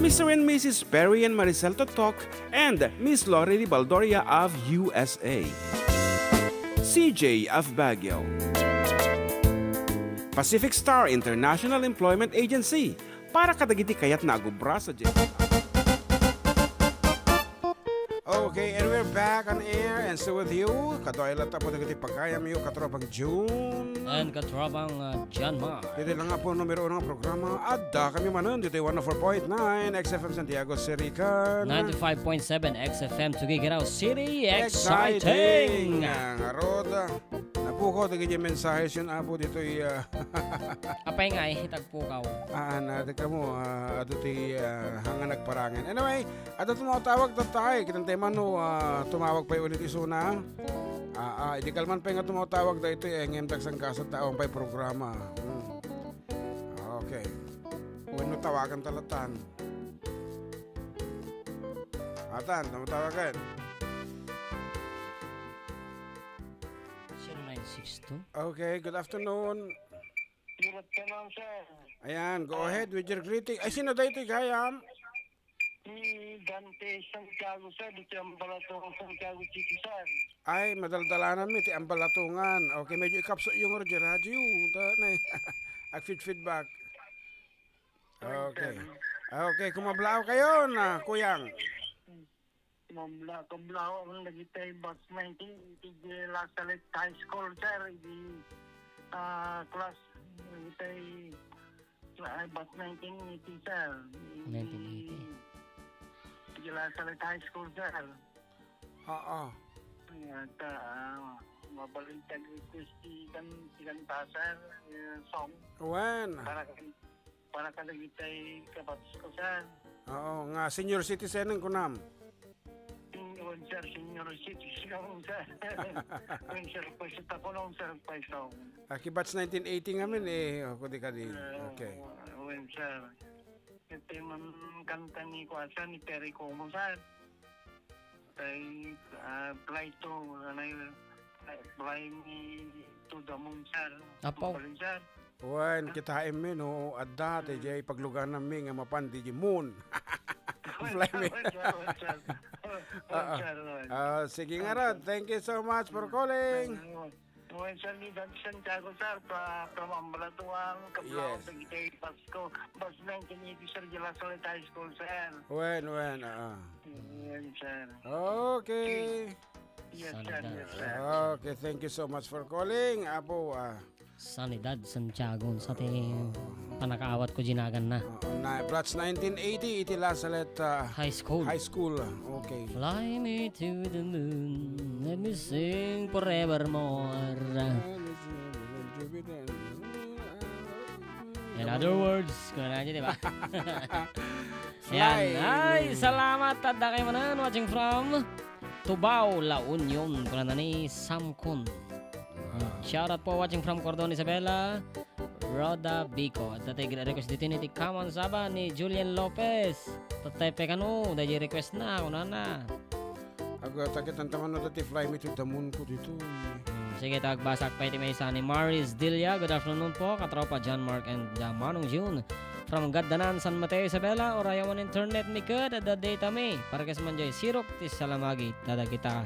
Mr. and Mrs. Perry and Maricel Totok, and Miss Lori Baldoria of USA. CJ of Baguio. Pacific Star International Employment Agency, para kadagiti kayat nagubra sa Okay, and we're back on air and so with you, kadoilat po nagiti pagkayam yung katropang June. And katrabang John Mark. Dito lang nga po numero ng programa Adda kami Manen, dito 104.9 XFM Santiago City kan 95.7 XFM Tuguegarao City. Exciting! Roda. Napuko, tagi yung mensahe yun apo dito Apay nga tagpukaw. natin ka mo, ato ti hanga nagparangan. Anyway, ato tumatawag na tayo. Kitang tema no, tumawag pa ulit isuna. Hindi kalman pa nga tumatawag na ito ngem tagsang kasat taong pa programa. Okay. Uno tawagan talatan. Atan, tumatawagan. 0962. Okay, good afternoon. Good afternoon, sir. Ayan, go ahead with your greeting. Ay, sino daw ito, Gayam? Si Dante Santiago, sir. Dito ang balatong Santiago City, sir. Ay, madaldalanan mi, ti ang balatungan. Okay, medyo ikapso yung radyo. Feedback. Okay. Okay, kumablao kayo na, kuyang. Kumlaw ang nagitay bus 19, di La Salette High School, sir. Di class nagitay bus 1980, sir. 1980. Di La Salette High School, sir. Oo. At mabaliktad request kanta, sir. Song. When? Para kalagitay kabats ko, sir. Oo, nga senior citizen ng kunam. Sir, senior citizen, sir. Sir, pwede ako nung sir, pwede. Kibats 1980 ngamin Ako di ka di. Okay. Sir. Ito yung kanta ni Kwasa ni Perry Como, sir. Fly to, fly me to the moon, sir. Apo. Sir. When kita eme no, Adda, jay paglugan namin nga mapan di moon. Fly me. Sige nga Rod, thank you so much for calling. Sir, ni Santiago, sir, from Ambalatuang, Kablao, Yes. Tagaytay, Pasko, Bus 1980, sir, Gila Salette High School, sir. When, Yan, sir. Okay. Yes, sir. Yes, sir. Okay, thank you so much for calling. Apo, Sanidad Santiago sa ating panakaawat ko ginagan na. Flats 1980, iti La Salette High School. High School. Okay. Fly me to the moon, let me sing forevermore. In other words, kung ano di ba? Yan. Ay, salamat at kayo manan watching from Tubao, La Union. Kung na ni Samcon. Shout out po watching from Cordon Isabela, Roda Bico. At tatay request dito ni Tikaman Saba ni Julian Lopez. Tatay pekano, dahil request na, kuna na. Ako takit ang taman na dati fly me to the moon ko dito. Sige, tagbasak pa iti may isa ni Maris Dilia. Good afternoon po, katropa John Mark and Manong June. From Gaddanan, San Mateo, Isabela, or ayaw man internet mi ka, dada data mi. Para kas man jay sirok, tis salamagi, dada kita.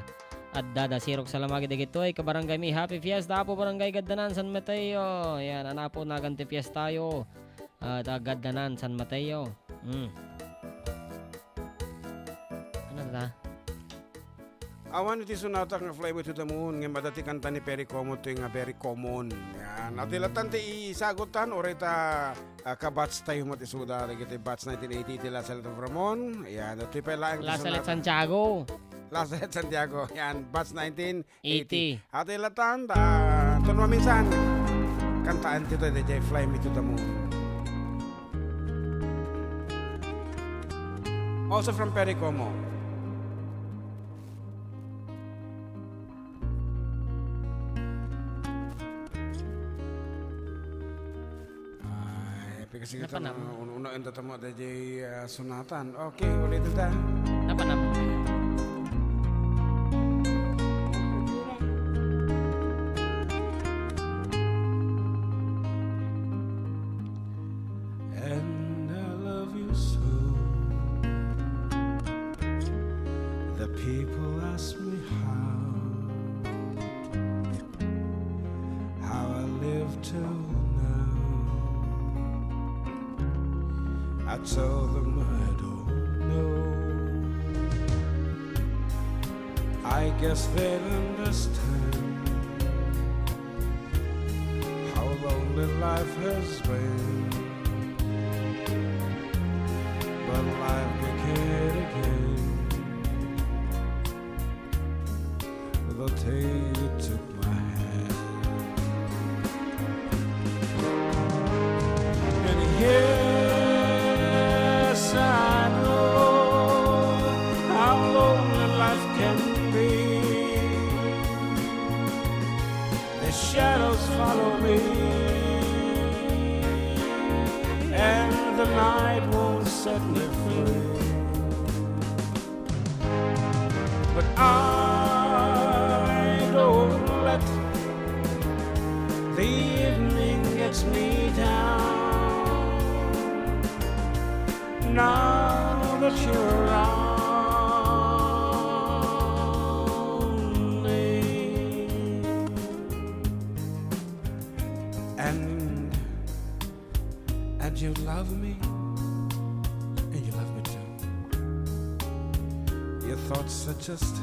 At dada sirok salamagi Ditoy, kabarangay mi. Happy Fiesta po, barangay Gaddanan, San Mateo. Yan, anapo naganti fiesta tayo. Gaddanan, San Mateo. Ano na? Awan iti sunatak nga fly me to the moon nga madati kanta ni Perry Como ito nga very common. Yan. Natilatan ti isagutan or ita kabats tayo matisuda. Iti bats 1980 iti La Salette of Ramon. Yan. Ito pa lang La Salette Santiago. La Salette Santiago. Yan. Bats 1980. 80. At ilatan. Tunwa minsan. Kantaan tito iti fly me to the moon. Also from Perry Como. Kasi kita Napa na? una enta tamo DJ sunatan. Okay, ulit ita. Napa na? And I love you so. The people ask me how I live till now. I tell them I don't know. I guess they'd understand how lonely life has been. But life began again the day you took my hand. And yes, I know how lonely life can be. The shadows follow me, and the night won't set me free. But I don't let the evening gets me down. Now that you're around me, and you love me, and you love me too. Your thoughts are just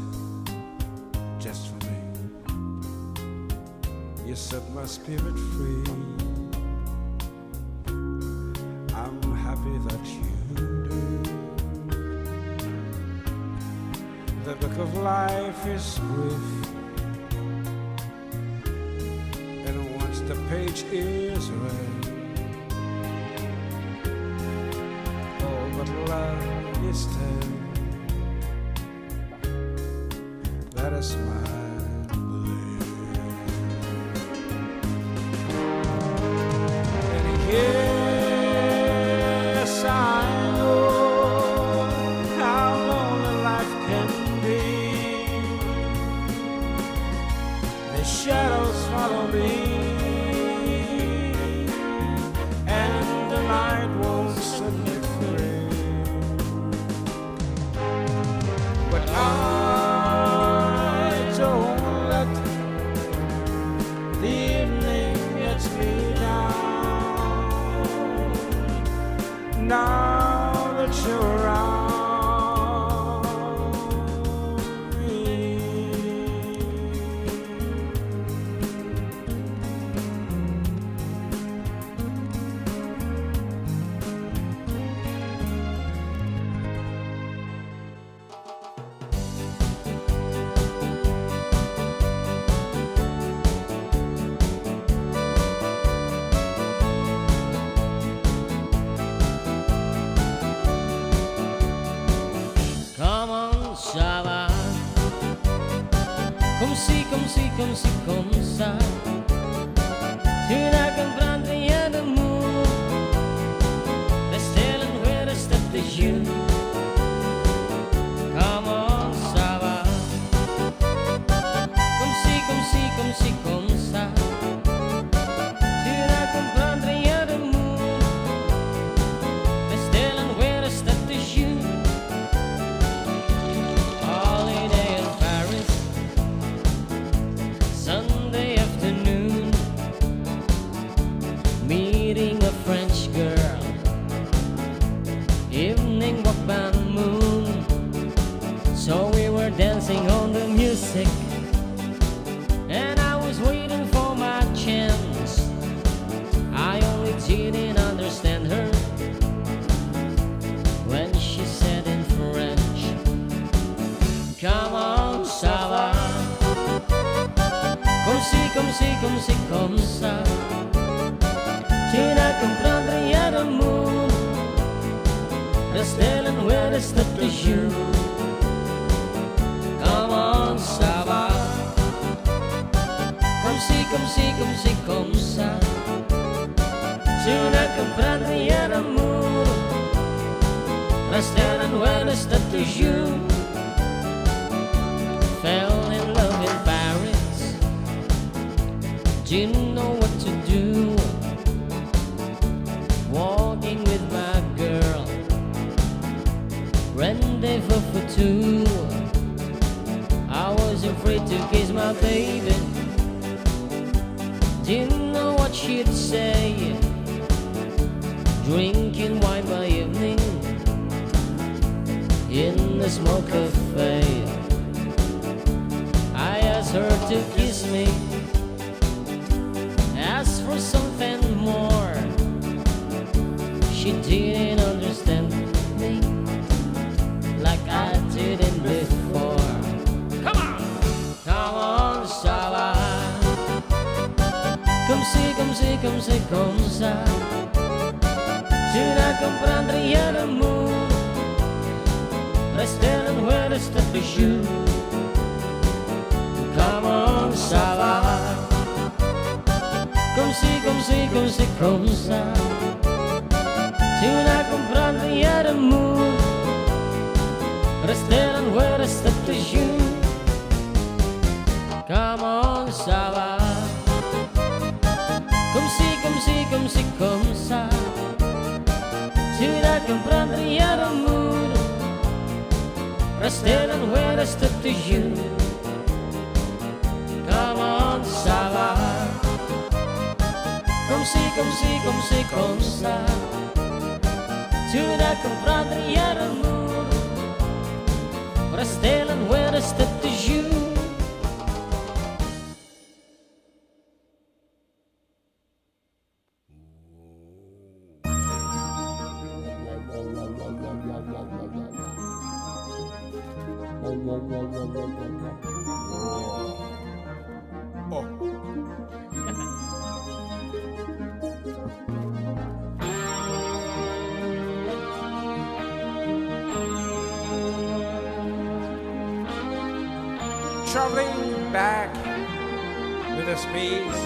for me. You set my spirit free. I'm happy that you do. The book of life is brief, and once the page is read, all but love is dead. Let us smile, and yes, I know how lonely life can be. The shadows follow me, and the night won't set me free. But I don't let the evening gets me down. Now that you're around me. Come on, Saba. Comme si, comme ça. Tu n'as qu'un prendre rien d'amour. Rester loin, rester tes yeux. Come on, Saba. Comme si, comme ça. Tu n'as qu'un prendre rien d'amour. Rester loin, rester tes yeux. Holiday in Paris, Sunday afternoon, meeting a French girl, evening walk by the moon. So we were dancing on the music, and I was waiting for my chance. I only didn't understand her when she said in French, come on, ça va. Comme si, comme ça. Tu n'as qu'à prendre rien d'amour. Rester loin, rester tes yeux. Come on, ça va. Comme si, comme ça. Sudah comprendría el amor, restaran buenas status you. Fell in love in Paris, didn't know what to do. Walking with my girl, rendezvous for two. I was afraid to kiss my baby, didn't know what she'd say. Drinking wine by evening in the small cafe. I asked her to kiss me, asked for something more. She didn't understand me like I didn't before. Come on, Sala. Come ça. Tu n'as comprendria l'amour. Rester loin de cette jour. Come on, ça va. Comme ça. Tu n'as comprendria l'amour. Rester loin de cette jour. Come on, ça va. Comme ça. Tu n'as comprendria l'amour. Rester loin de cette jour. Come on, ça va. Comme ça. Tu n'as comprendria l'amour. Rester loin de cette jour. Traveling back with a space.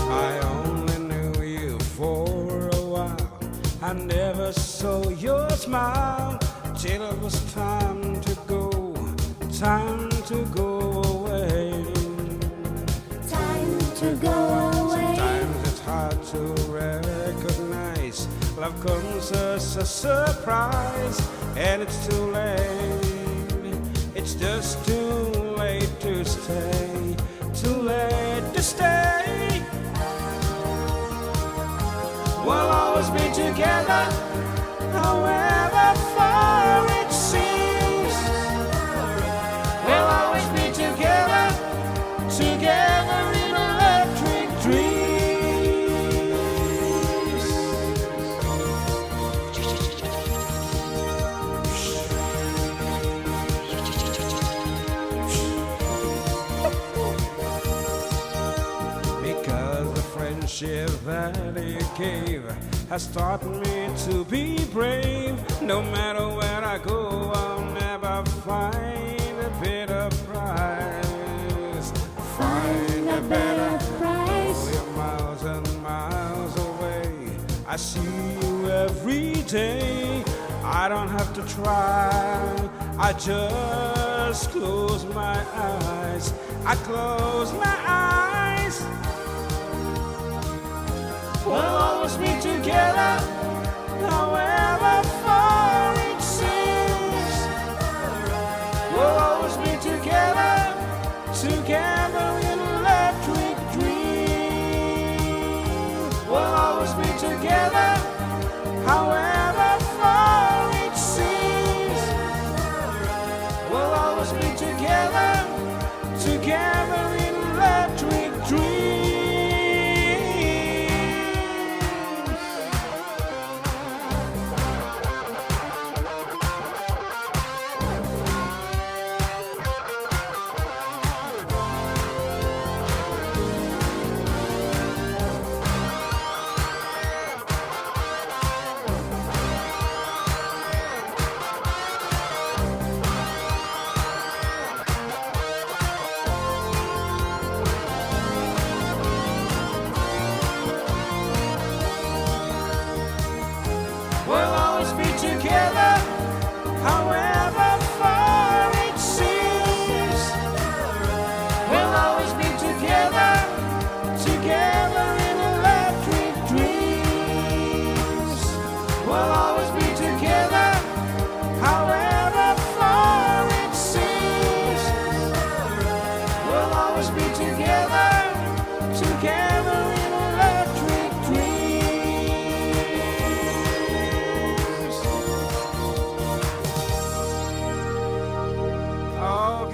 I only knew you for a while. I never saw your smile till it was time to go. Time to go away. Time to go away. Sometimes it's hard to recognize. Love comes as a surprise, and it's too late. It's just too late to stay. Too late to stay. We'll always be together, however far it seems. We'll always be together, together in electric dreams. Because the friendship that you gave has taught me to be brave. No matter where I go, I'll never find a better price. Find a better price. We're miles and miles away. I see you every day. I don't have to try. I just close my eyes. I close my eyes. We'll always be together, however far it seems. We'll always be together, together in electric dreams. We'll always be together, however far it seems. We'll always be together, together in electric dreams.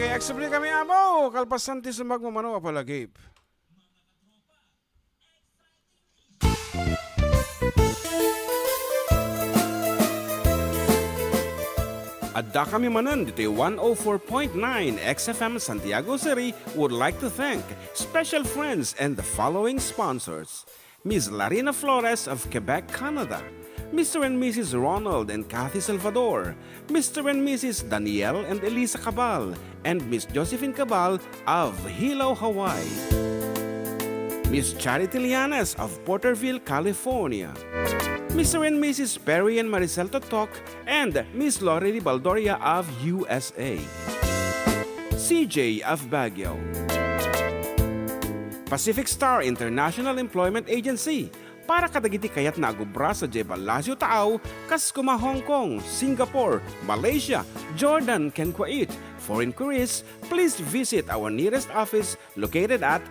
Okay, accept kami amo. Kalpasanti sa magmamano apalagip. Adda kami manan dito 104.9 XFM Santiago City would like to thank special friends and the following sponsors. Ms. Larina Flores of Quebec, Canada. Mr. and Mrs. Ronald and Kathy Salvador. Mr. and Mrs. Danielle and Elisa Cabal. And Miss Josephine Cabal of Hilo, Hawaii. Miss Charity Lianas of Porterville, California. Mr. and Mrs. Perry and Maricel Totok, and Miss Lorely Baldoria of USA. CJ of Baguio. Pacific Star International Employment Agency. Para kadagiti kayat nagubra sa Jebalasyo Tao, Kaskuma, Hong Kong, Singapore, Malaysia, Jordan, ken Kuwait. For inquiries, please visit our nearest office located at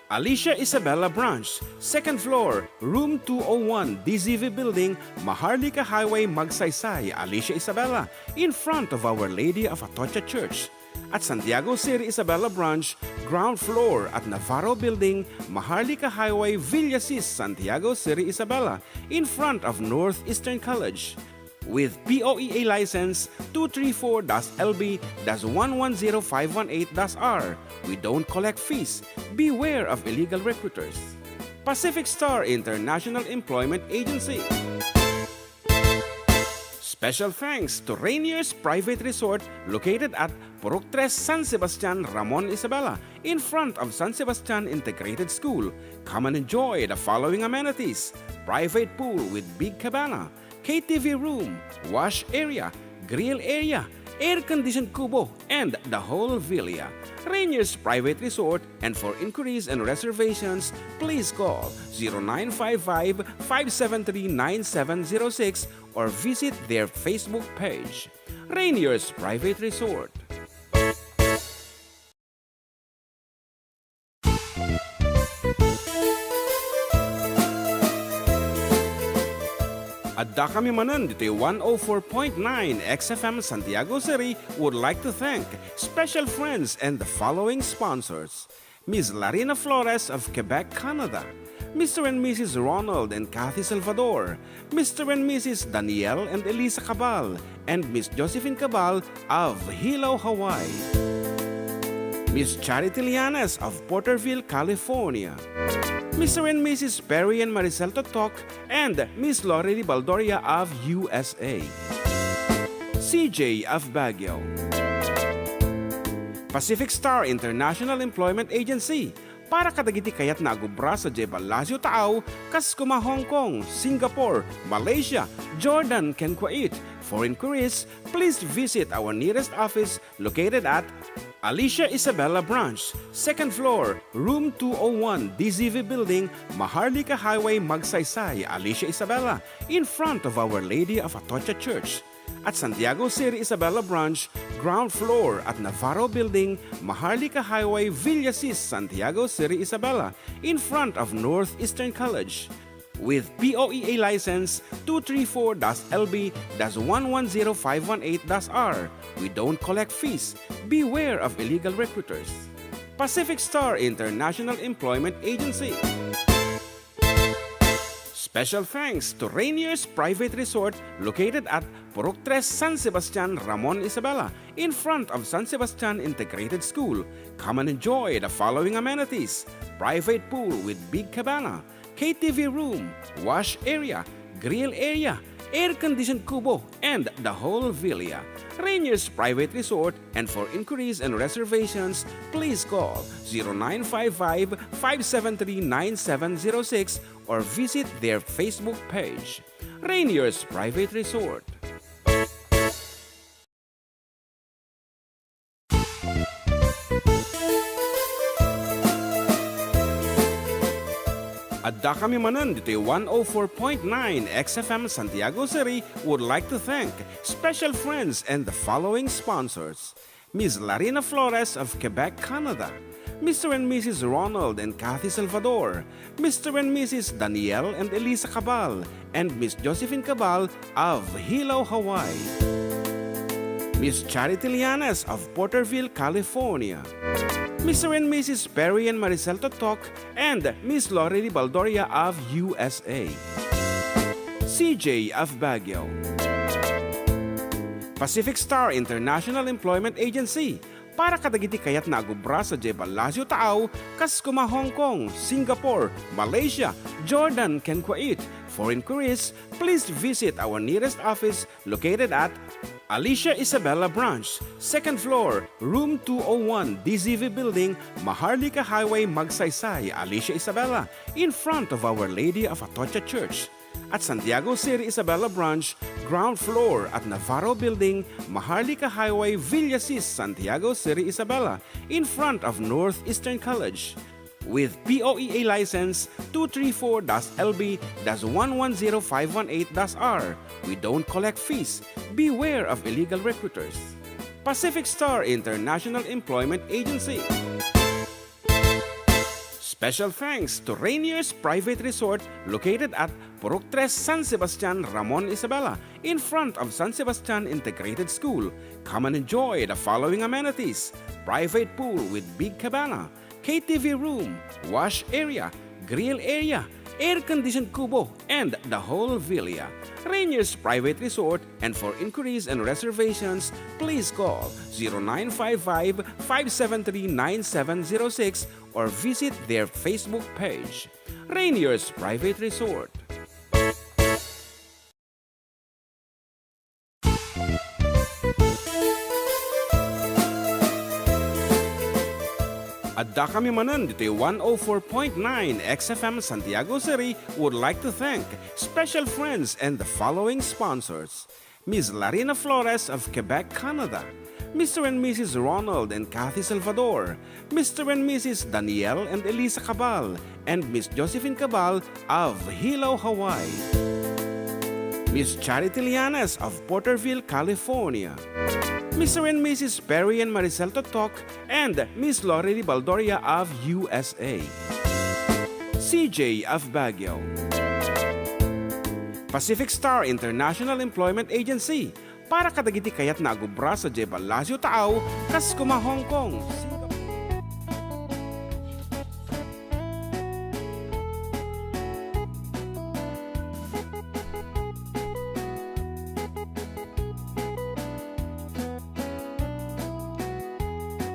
Alicia Isabella Branch, 2nd floor, room 201, DZV Building, Maharlika Highway, Magsaysay, Alicia Isabella, in front of Our Lady of Atocha Church. At Santiago City Isabella Branch, ground floor at Navarro Building, Maharlika Highway, Villasis, Santiago City Isabella, in front of Northeastern College. With POEA license 234-LB-110518-R. We don't collect fees. Beware of illegal recruiters. Pacific Star International Employment Agency. Special thanks to Rainier's Private Resort located at Purok 3, San Sebastian, Ramon Isabela, in front of San Sebastian Integrated School. Come and enjoy the following amenities: private pool with big cabana, KTV room, wash area, grill area, air-conditioned kubo, and the whole villa. Rainier's Private Resort, and for inquiries and reservations, please call 0955-573-9706 or visit their Facebook page. Rainier's Private Resort. Adda kami manan dito 104.9 XFM Santiago City would like to thank special friends and the following sponsors. Ms. Larina Flores of Quebec, Canada. Mr. and Mrs. Ronald and Kathy Salvador. Mr. and Mrs. Danielle and Elisa Cabal. And Miss Josephine Cabal of Hilo, Hawaii. Miss Charity Lianas of Porterville, California. Mr. and Mrs. Perry and Maricel Totok, and Miss Lorely Baldoria of USA. CJ of Baguio. Pacific Star International Employment Agency. Para kadagiti kayat nagubra sa Jebalasyo Tao, Kaskuma, Hong Kong, Singapore, Malaysia, Jordan, ken Kuwait. For inquiries, please visit our nearest office located at Alicia Isabella Branch, 2nd floor, room 201, DZV Building, Maharlika Highway, Magsaysay, Alicia Isabella, in front of Our Lady of Atocha Church. At Santiago City Isabella Branch, ground floor at Navarro Building, Maharlika Highway, Villasis, Santiago City Isabella, in front of Northeastern College. With POEA license 234-LB-110518-R. We don't collect fees. Beware of illegal recruiters. Pacific Star International Employment Agency. Special thanks to Rainier's Private Resort located at Purok 3, San Sebastian, Ramon Isabela, in front of San Sebastian Integrated School. Come and enjoy the following amenities: private pool with big cabana, KTV room, wash area, grill area, air-conditioned kubo, and the whole villa. Rainier's Private Resort, and for inquiries and reservations, please call 0955-573-9706 or visit their Facebook page. Rainier's Private Resort. Adda kami manan dito 104.9 XFM Santiago City would like to thank special friends and the following sponsors. Ms. Larina Flores of Quebec, Canada. Mr. and Mrs. Ronald and Kathy Salvador. Mr. and Mrs. Danielle and Elisa Cabal. And Miss Josephine Cabal of Hilo, Hawaii. Miss Charity Lianas of Porterville, California. Mr. and Mrs. Perry and Maricel Totok, and Miss Lori Baldoria of USA. CJ of Baguio. Pacific Star International Employment Agency, para kadagiti kayat na agubra sa Jebalasyo Taaw, Kaskuma, Hong Kong, Singapore, Malaysia, Jordan, ken Kuwait. For inquiries, please visit our nearest office located at Alicia Isabella Branch, 2nd floor, room 201, DZV Building, Maharlika Highway, Magsaysay, Alicia Isabella, in front of Our Lady of Atocha Church. At Santiago City, Isabella Branch, ground floor at Navarro Building, Maharlika Highway, Villasis, Santiago City, Isabella, in front of Northeastern College. With POEA license 234-LB-110518-R. We don't collect fees. Beware of illegal recruiters. Pacific Star International Employment Agency. Special thanks to Rainier's Private Resort located at Purok 3, San Sebastian, Ramon, Isabela, in front of San Sebastian Integrated School. Come and enjoy the following amenities: private pool with big cabana, KTV room, wash area, grill area, air-conditioned kubo, and the whole villa. Rainier's Private Resort, and for inquiries and reservations, please call 0955-573-9706 or visit their Facebook page. Rainier's Private Resort. Adda kami Manen, Ditoy 104.9 XFM Santiago City would like to thank special friends and the following sponsors: Ms. Larina Flores of Quebec, Canada, Mr. and Mrs. Ronald and Kathy Salvador, Mr. and Mrs. Danielle and Elisa Cabal, and Miss Josephine Cabal of Hilo, Hawaii. Miss Charity Lianas of Porterville, California. Mr. and Mrs. Perry and Maricel Totok, and Miss Lori Baldoria of USA. CJ of Baguio. Pacific Star International Employment Agency, para kadagiti kayat na agubra sa Jebalasyo Taaw, Kaskuma, Hong Kong, Singapore.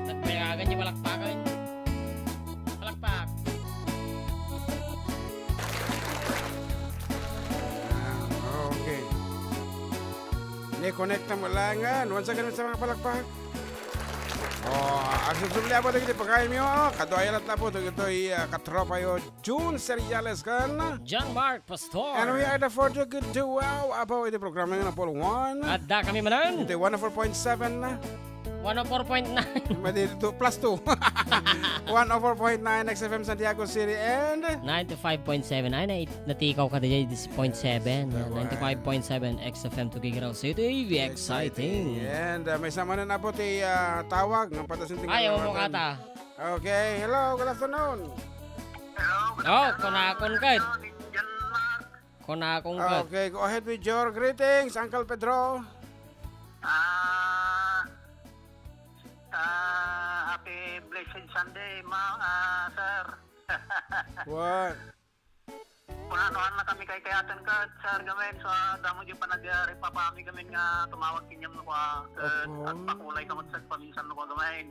Nagpayagan niya palakpakan. Palakpak. Okay. Ni-connect na mo lang nga. Nuwan sa ganun sa mga palakpak. Ang susubli po ito pagkain mo. Kadoyalat na po ito katropa yo June Seriales kan. John Mark Pastor. And we are the for the good to wow. Apo ito programa nga na po 1. Adda kami Manen. Ito 104.7 na. 104.9. Madito plus 2. 104.9 XFM Santiago City and 95.7. Ay, natikaw ka din 0.7. 95.7 XFM Tuguegarao City. Exciting. And may sama na po ti tawag ng patasinting. Ayaw mo kata. Okay, hello, good afternoon. Oh, kunakon kat. Kunakon kat. Okay, go ahead with your greetings, Uncle Pedro. Happy blessed Sunday, sir. What? Punanuhan na kami kay kayatan ka, sir, gamin. So, damo dyan pa nag-repapami gamin nga tumawag kinyam no ka. At pakulay ka matsag paminsan no ka gamin.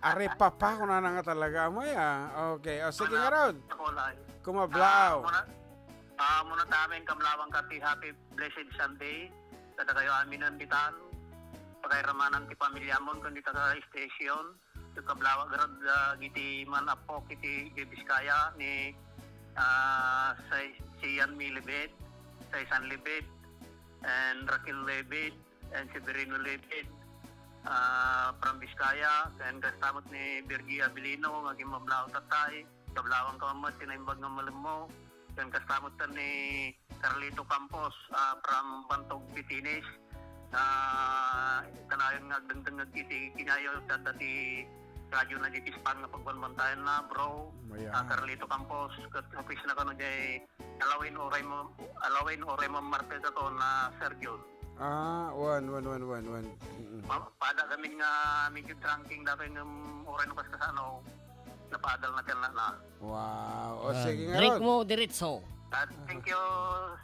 Ari papa, kung na nga talaga mo ya. Okay, o sige nga ron. Pakulay. Kumablaw. Muna tamin kamlawang kati happy blessed Sunday. Kada kayo amin ang bitan. Pagkairamanan ti pamilya mo kundi taga station. Ito kablawa garad giti man apo kiti Biskaya ni si Yan Milibet, si San Libet, and Raquel Libet, and si Berino Libet from Biskaya, and kastamot ni Bergie Abilino, ngaging mablaw tatay, kablawang kamat, tinaimbag ng malimo, and kastamot ni Carlito Campos from Bantog, Pitinis, kanayang nagdangdang nagkiti kinayo dati radyo na ditispan na pagbanbantayan na bro. Carlito Campos kapis na kano jay alawin oray mo Martes ato na Sergio. One. Pada kami nga medyo drinking dati ng oras na kasano. Napadal na tiyal na. Wow. O sige nga Drink ron. mo diretso. Thank you,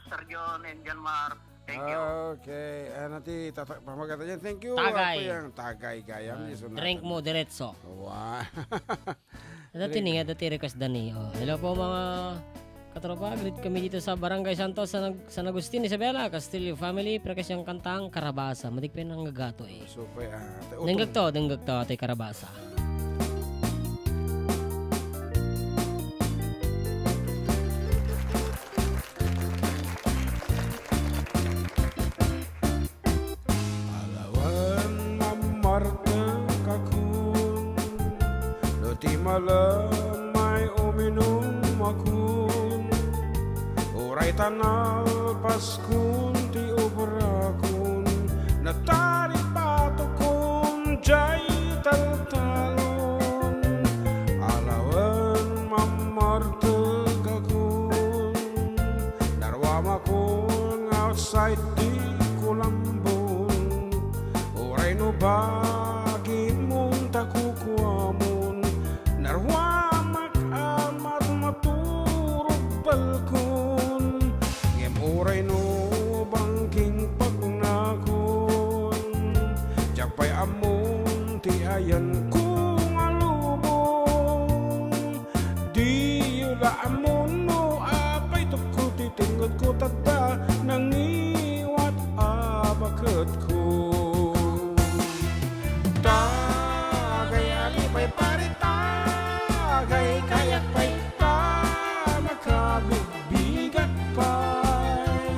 Sir John and John Mark. Thank you. Okay. Nanti pamagata yan. Thank you. Tagay. Ako yung tagay gayam. Drink mo diretso. Wow. Dati ni nga, dati request dani. Oh, hello po mga katropa. Greet kami dito sa Barangay Santos, San Agustin, Isabela, Castillo Family. Prekas yung kantang Karabasa. Matikpin ang gagato eh. Super. Denggag to, ato'y Karabasa. Alawan mamarte kakun, luti malam may uminum akun, uray tanal paskun ti ubrakun, natari patukun jay taltalon. Alawan mamarte kakun, darwama kun outside di kulambon, uray no bagin mong takukuamon, narwamak amat maturog balkon, ngem uray no bangking pagnakon, jakpay amon ti ayan kung alubong, di yula amon no apay tukuti tinggot ko tada nangiwat abaket ko. Tagay alipay pare tagay kayak pay makabigbigat pay,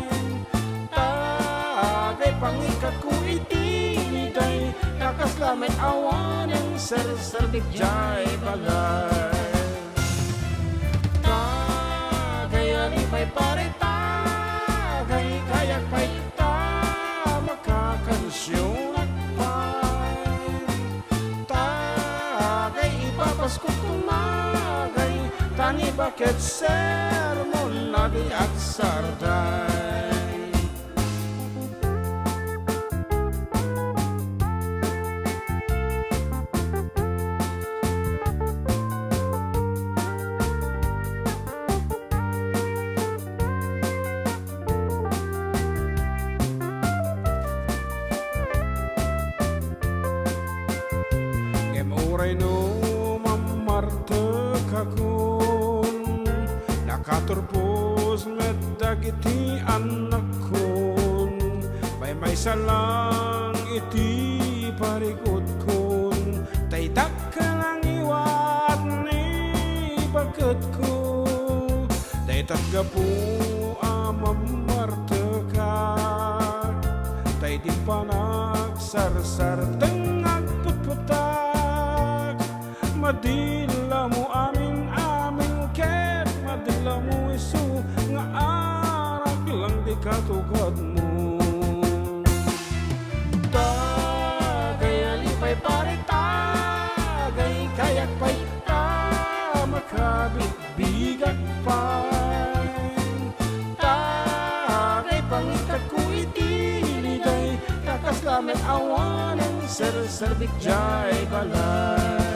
tagay pangikat ko itiniday, nakaslamay awan ng ser-serbik jay balay. Tagay alipay pare tagay kayak pay makakansyon at pay, tagay ipapasko tumagay, tani bakit sermon na di at sarday. Ngem uray no mamarte kakun, nakaturpos med dagiti anak kun, may salang iti parikot kun, tay dakkalang iwat ni bakit ko, tay tatgapu mamarte ka, tay di panagsarsar tengag putputak, madila mo amin ket madila mo isu nga arak lang di katugad mo. Tagay alipay pare tagay kayak pay makabigbigat pay, tagay pangikat ko itiniday, nakaslamet awan ng ser-serbik jay balay.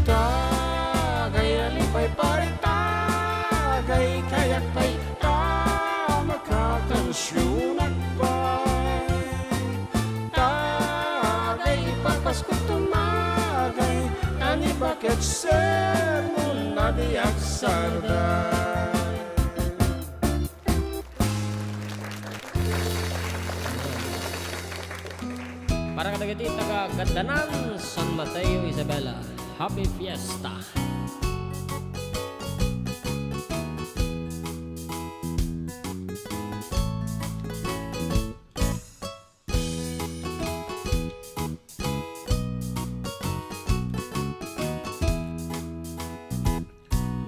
Tagay alipay pare tagay kayak pay makakansyon at pay, tagay ipapasko tumagay, tani bakit sermon na di aksarday. Para kadagiti taga Gandanan, San Mateo, Isabela. Happy Fiesta.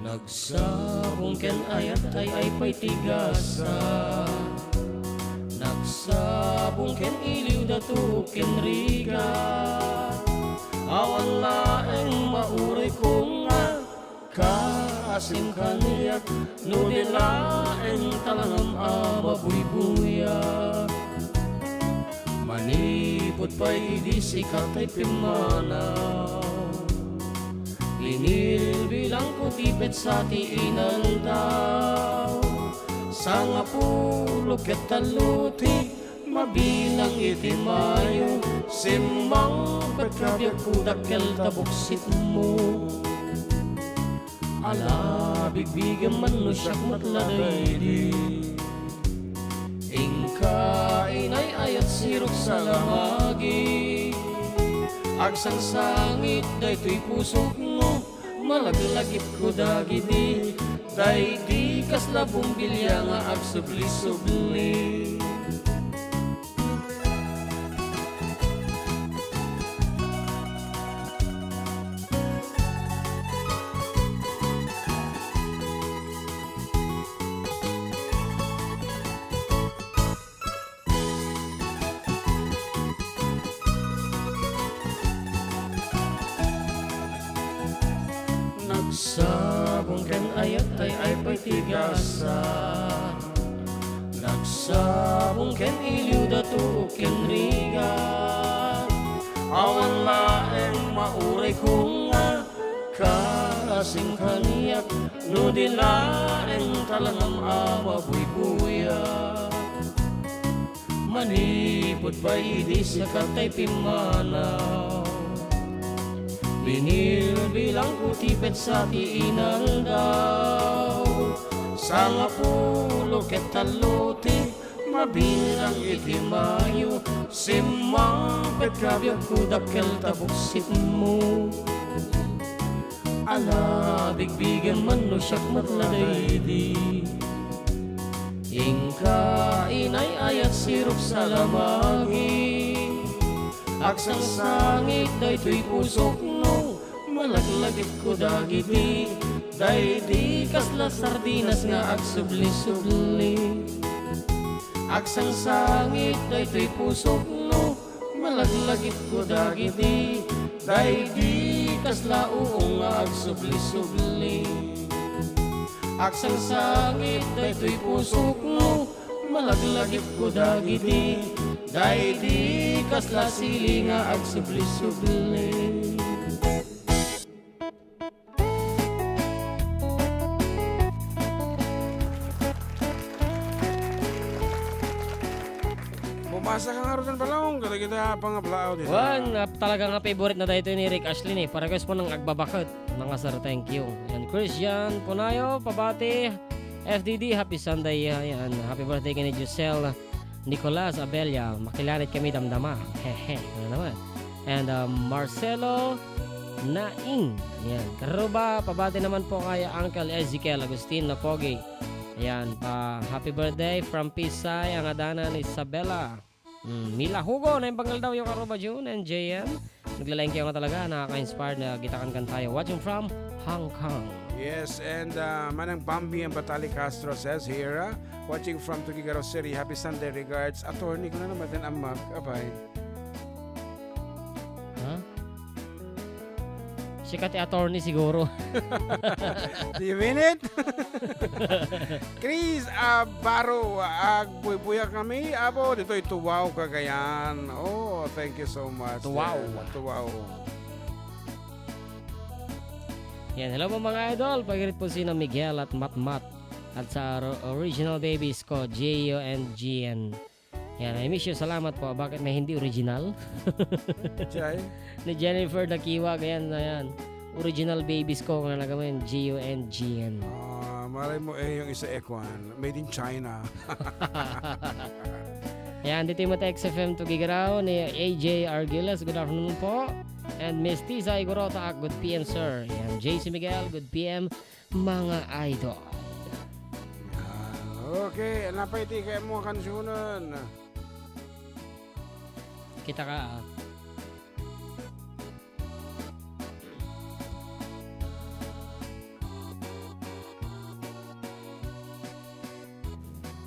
Nagsabong ken ayat ay pay tigasa, nagsabong ken iliw datu ken riga, awan laeng mauray kong nga kasim kaniyak, no dilaeng talangam mabuy-buyak. Manipot pa'y di sikat ay pimanaw. Linil bilang kutipet sa tiinan daw. Sa nga pulok at taluti, mabilang itimayo. Simbang pagkabiyag kudakkel tabuksit mo. Ala, bigbigan man no siyak matladay di. Ingka inay ayat sirok sa lamagi. Agsang sangit daytoy pusok mo. Malaglagip ko dagiti. Day di kas labong bilya nga agsubli-subli. Nagsabong ken ayat ay patigasa. Nagsabong ken iliw dato ken rigat. Awan laeng mauray ko nga kasing kaniyak. No di laeng talangam awabuy-buya. Manipot pa'y di siya katay pimanaw. Binil bilang kutipet sa tiinal daw. Sa nga pulok at taluti, mabilang itimayo. Simang petkabiyag kudakkel tabuksit mo. Ala, bigbigan man no siyak matladay di. Ingka inay ayat sirok sa lamagi. Aksang sangit daytoy pusok no. Malaglagit ko dagiti. Day di kasla sardinas nga agsubli-subli. Aksang sangit daytoy pusok no. Malaglagit ko dagiti. Day di kasla uong nga agsubli-subli. Aksang sangit daytoy pusok no. Malaglagit ko dagiti. Day di kasla sili nga agsubli-subli. Bumasa ka nga rin balong, kita pangablao dito. Wan, talaga nga favorite na dito ni Rick Ashley eh. Para guys po ng agbabakot. Mga sir, thank you. Yan, Christian Punayo, pabati. FDD, happy Sunday. Yan, happy birthday kay ni Giselle Nicolas Abelia. Makilanit kami damdama. Hehe, ano naman. And Marcelo Naing. Yan, Karuba, pabati naman po kay Uncle Ezekiel Agustin Napogi. Ayan, happy birthday from Pisay, ang adana ni Isabella. Mila Hugo, na yung bangal daw yung Karuba June and JM. Naglalaing kayo nga talaga, nakaka-inspired na gitakan tayo. Watching from Hong Kong. Yes, and Manang Bambi and Batali Castro says here, watching from Tuguegarao City, happy Sunday regards. Attorney ko na naman din ang mag, abay. Huh? Sikat attorney siguro. Do you mean it? Chris Baro, agbuy-buya kami. Abo, dito Tuwaw, Cagayan. Oh, thank you so much. Tuwaw. Tuwaw. Yan, hello po mga idol. Pagirit po si na Miguel at Matmat. At sa original babies ko, Gio and Gian. Yan, I miss you. Salamat po. Bakit may hindi original? Chay? Ni Jennifer Dakiwa, ganyan na yan. Original babies ko nga nagamin, Gio and Gian. Malay mo yung isa Ekwan. Made in China. Yan, dito yung XFM Tuguegarao ni AJ Arguilas. Good afternoon po. And Miss Tiza Igorota, good PM sir. Yan, JC Miguel, good PM mga idol. Okay, napay kayo mo kansunan. Kita ka.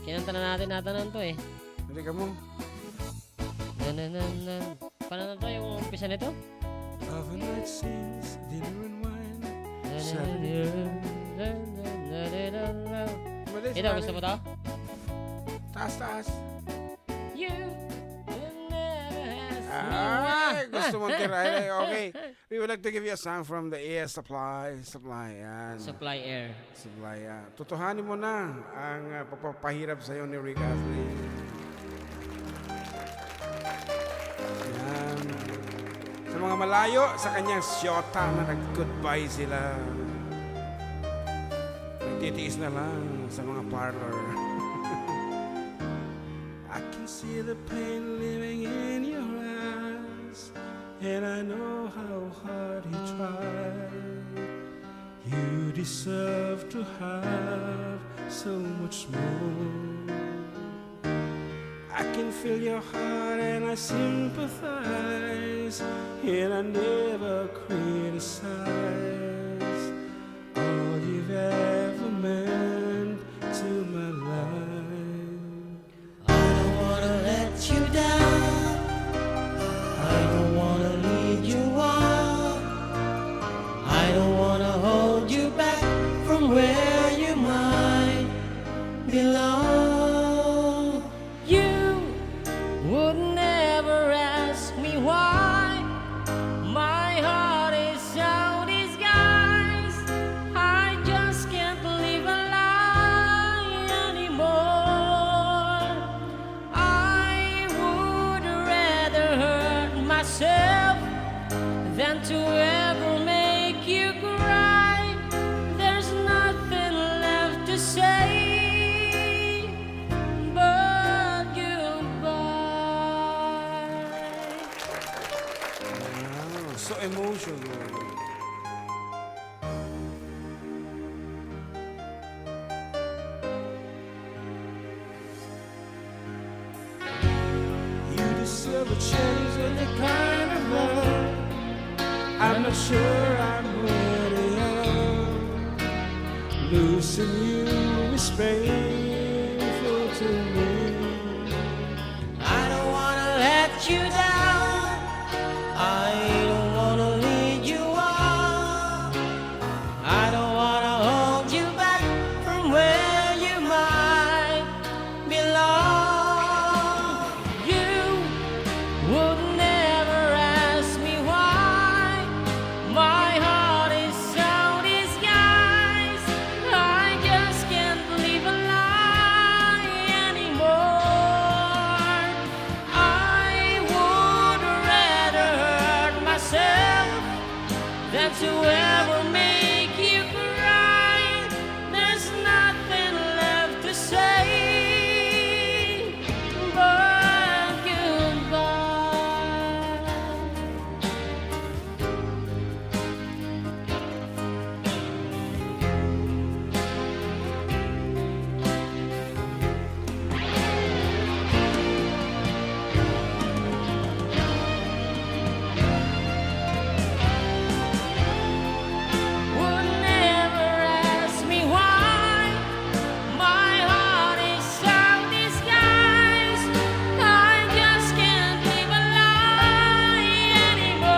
Kinanta na natin to eh. Hindi ka mo. Paano na to yung umpisa nito? Overnight scenes, dinner and wine. Ito, gusto mo to? Taas. You and Gusto mong tirahin. Okay. We would like to give you a song from the air supply. Supply. Yan. Supply air. Supply. Tutuhanin mo na ang papapahirap sa'yo ni Rick Astley. Yan. Sa mga malayo, sa kanyang siyota na nag-goodbye sila. Nagtitiis na lang sa mga parlor. I can see the pain living in your eyes, and I know how hard you tried. You deserve to have so much more. I can feel your heart and I sympathize, and I never criticize all you've ever meant to my life. You down. I don't wanna lead you on. I don't wanna hold you back from where you might belong. You would never ask me why. My heart is so disguised. I just can't live a lie anymore. Than to ever make you cry. There's nothing left to say but goodbye. Wow, so emotional. You deserve a chance at the kind of love I'm not sure I'm ready of. Losing you is painful to me. I don't wanna let you down. I don't wanna lead you on. I don't wanna hold you back from where you might belong. You would never ask me why. My heart is so disguised. I just can't live a lie anymore. I would rather hurt myself than to ever make you cry. There's nothing left to say but goodbye. Would never ask me why. My heart is so disguised. I just can't live a lie anymore.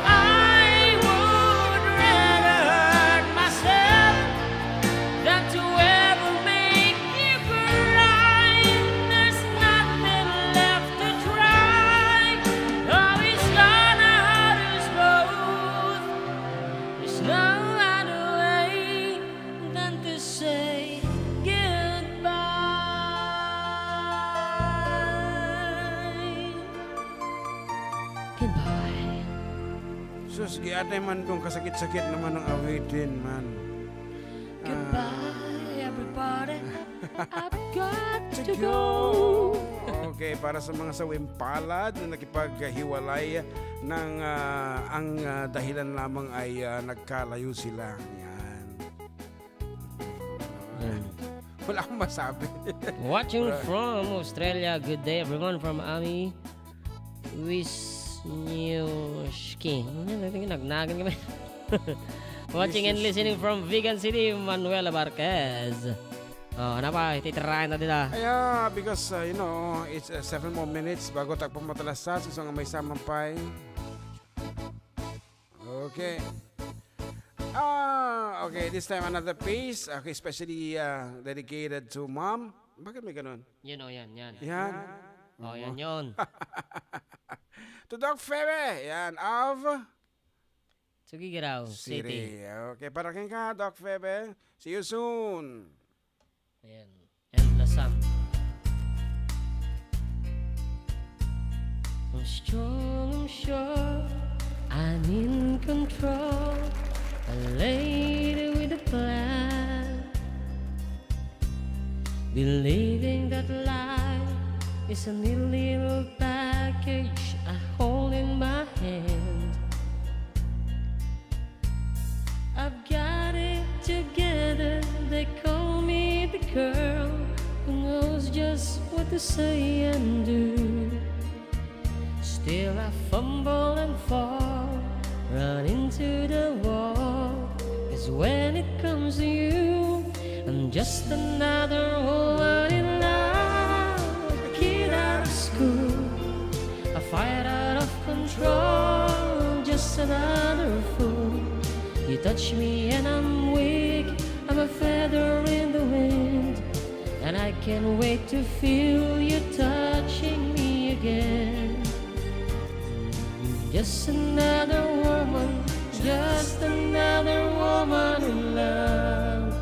I would rather hurt myself than to ever make you cry. There's nothing left to try. Oh, it's gonna hurt us both. There's no other way than to say goodbye. Goodbye. Sus, giatay man kung kasakit-sakit naman ang awitin, man. Goodbye, everybody. I've got to go. Okay, para sa mga sawimpalad na nakipaghiwalay ng ang dahilan lamang ay nagkalayo sila. Yan. Wala akong masabi. Watching from Australia, good day everyone from Ami Wisniewski. Nagnagan kami. Watching and listening from Vegan City, Manuela Barquez. Oh, ano pa? Titirahin na nila. Because, it's 7 more minutes bago tagpo matalasas. Isang may samampay. Okay. Okay, this time another piece. Okay, especially dedicated to mom. Bakit may ganun? You know, yan. Yan. Oh, yan yun. To Doc Febe, yan, of Tuguegarao City. City. Okay, parating ka, Doc Febe. See you soon. Ayan. Endless sun. I'm strong, I'm sure I'm in control. A lady with a plan, believing that life is a neat little package I hold in my hand. I've got it together, they call me the girl who knows just what to say and do. Still I fumble and fall, run into the wall. 'Cause when it comes to you, I'm just another woman in love. A kid out of school, a fight out of control, just another fool. You touch me and I'm weak, I'm a feather in the wind, and I can't wait to feel you touching me again. Just another woman, just another woman in love.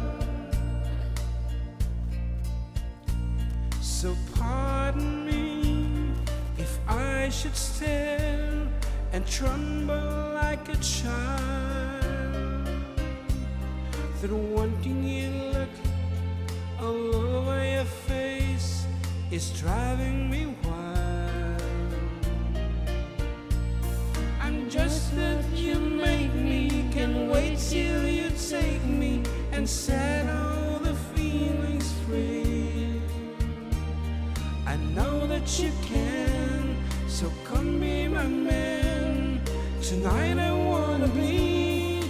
So pardon me if I should stare and tremble like a child, through wanting you look all over your face is driving me wild. I'm just that you make me, can't wait till you take me and set all the feelings free. I know that you can, so come be my man. Tonight I wanna be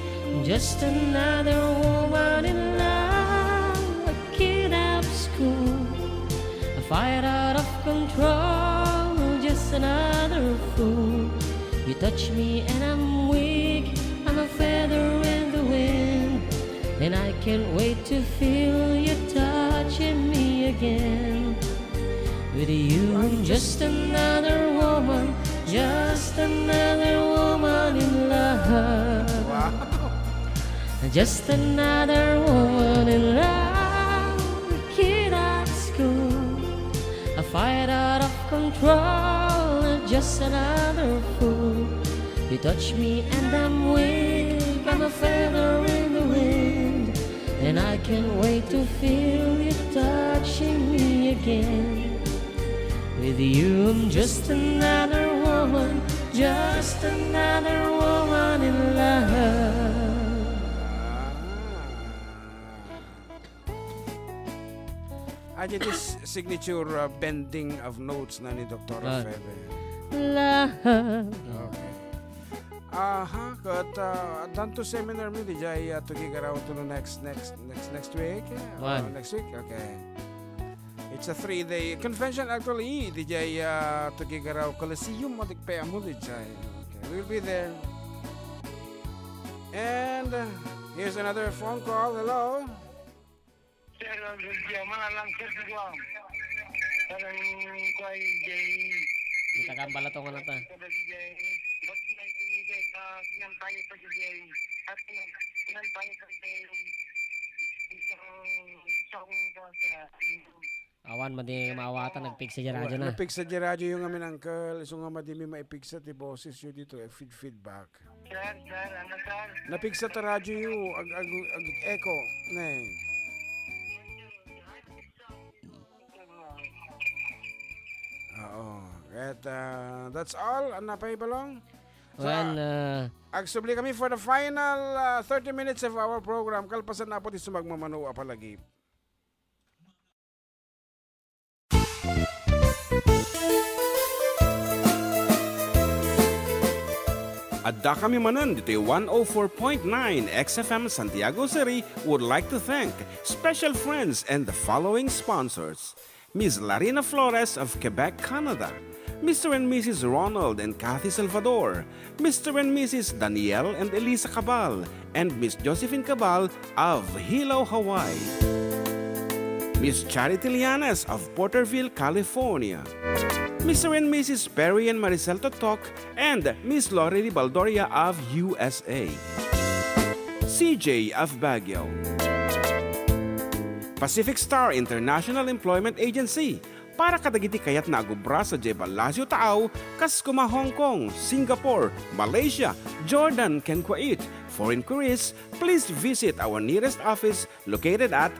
Just another woman in love, a kid out of school, a fight out of control, just another fool. You touch me and I'm weak, I'm a feather in the wind, and I can't wait to feel you touching me again. With you I'm just another woman, just another woman in love. Just another woman in love, a kid out of school, a fight out of control, just another fool. You touch me and I'm weak, I'm a feather in the wind, and I can't wait to feel you touching me again. With you I'm just another woman, just another woman in love. Aja this signature bending of notes na ni Dr. Ah. Febe. Love. Okay. Kat danto seminar mi di jay Tuguegarao to no next week. One. Next week. Okay. It's a 3-day convention actually. Di jay Tuguegarao Coliseum matikpe mo di jay. Okay. We'll be there. And here's another phone call. Hello. Sir, malalang sir ko. Parang kay Jay. Kita ka balatongan na ta. Ba't may pinigay sa sinampay pa si Jay? At sinampay pa si Jay. Isang ko sa... Awan madi maawatan nagpig sa radyo na. Napig sa radyo yung amin uncle. So nga madimi maipig sa ti boses yun dito. Feedback. Sir, ano sir? Napig sa radyo yung echo. Nay. Oo. At that's all. Ano pa ibalong? Well, Agsubli kami for the final 30 minutes of our program. Kalpasan na po ti sumagmamanuwa palagi. Adda kami Manen dito 104.9 XFM Santiago City would like to thank special friends and the following sponsors. Ms. Larina Flores of Quebec, Canada. Mr. and Mrs. Ronald and Kathy Salvador. Mr. and Mrs. Danielle and Elisa Cabal. And Miss Josephine Cabal of Hilo, Hawaii. Miss Charity Lianes of Porterville, California. Mr. and Mrs. Perry and Maricel Totok, and Miss Lori Baldoria of USA. CJ of Baguio. Pacific Star International Employment Agency, para kadagiti kayat na agubra sa Jebalasyo Taaw, Kaskuma, Hong Kong, Singapore, Malaysia, Jordan, ken Kuwait. For inquiries, please visit our nearest office located at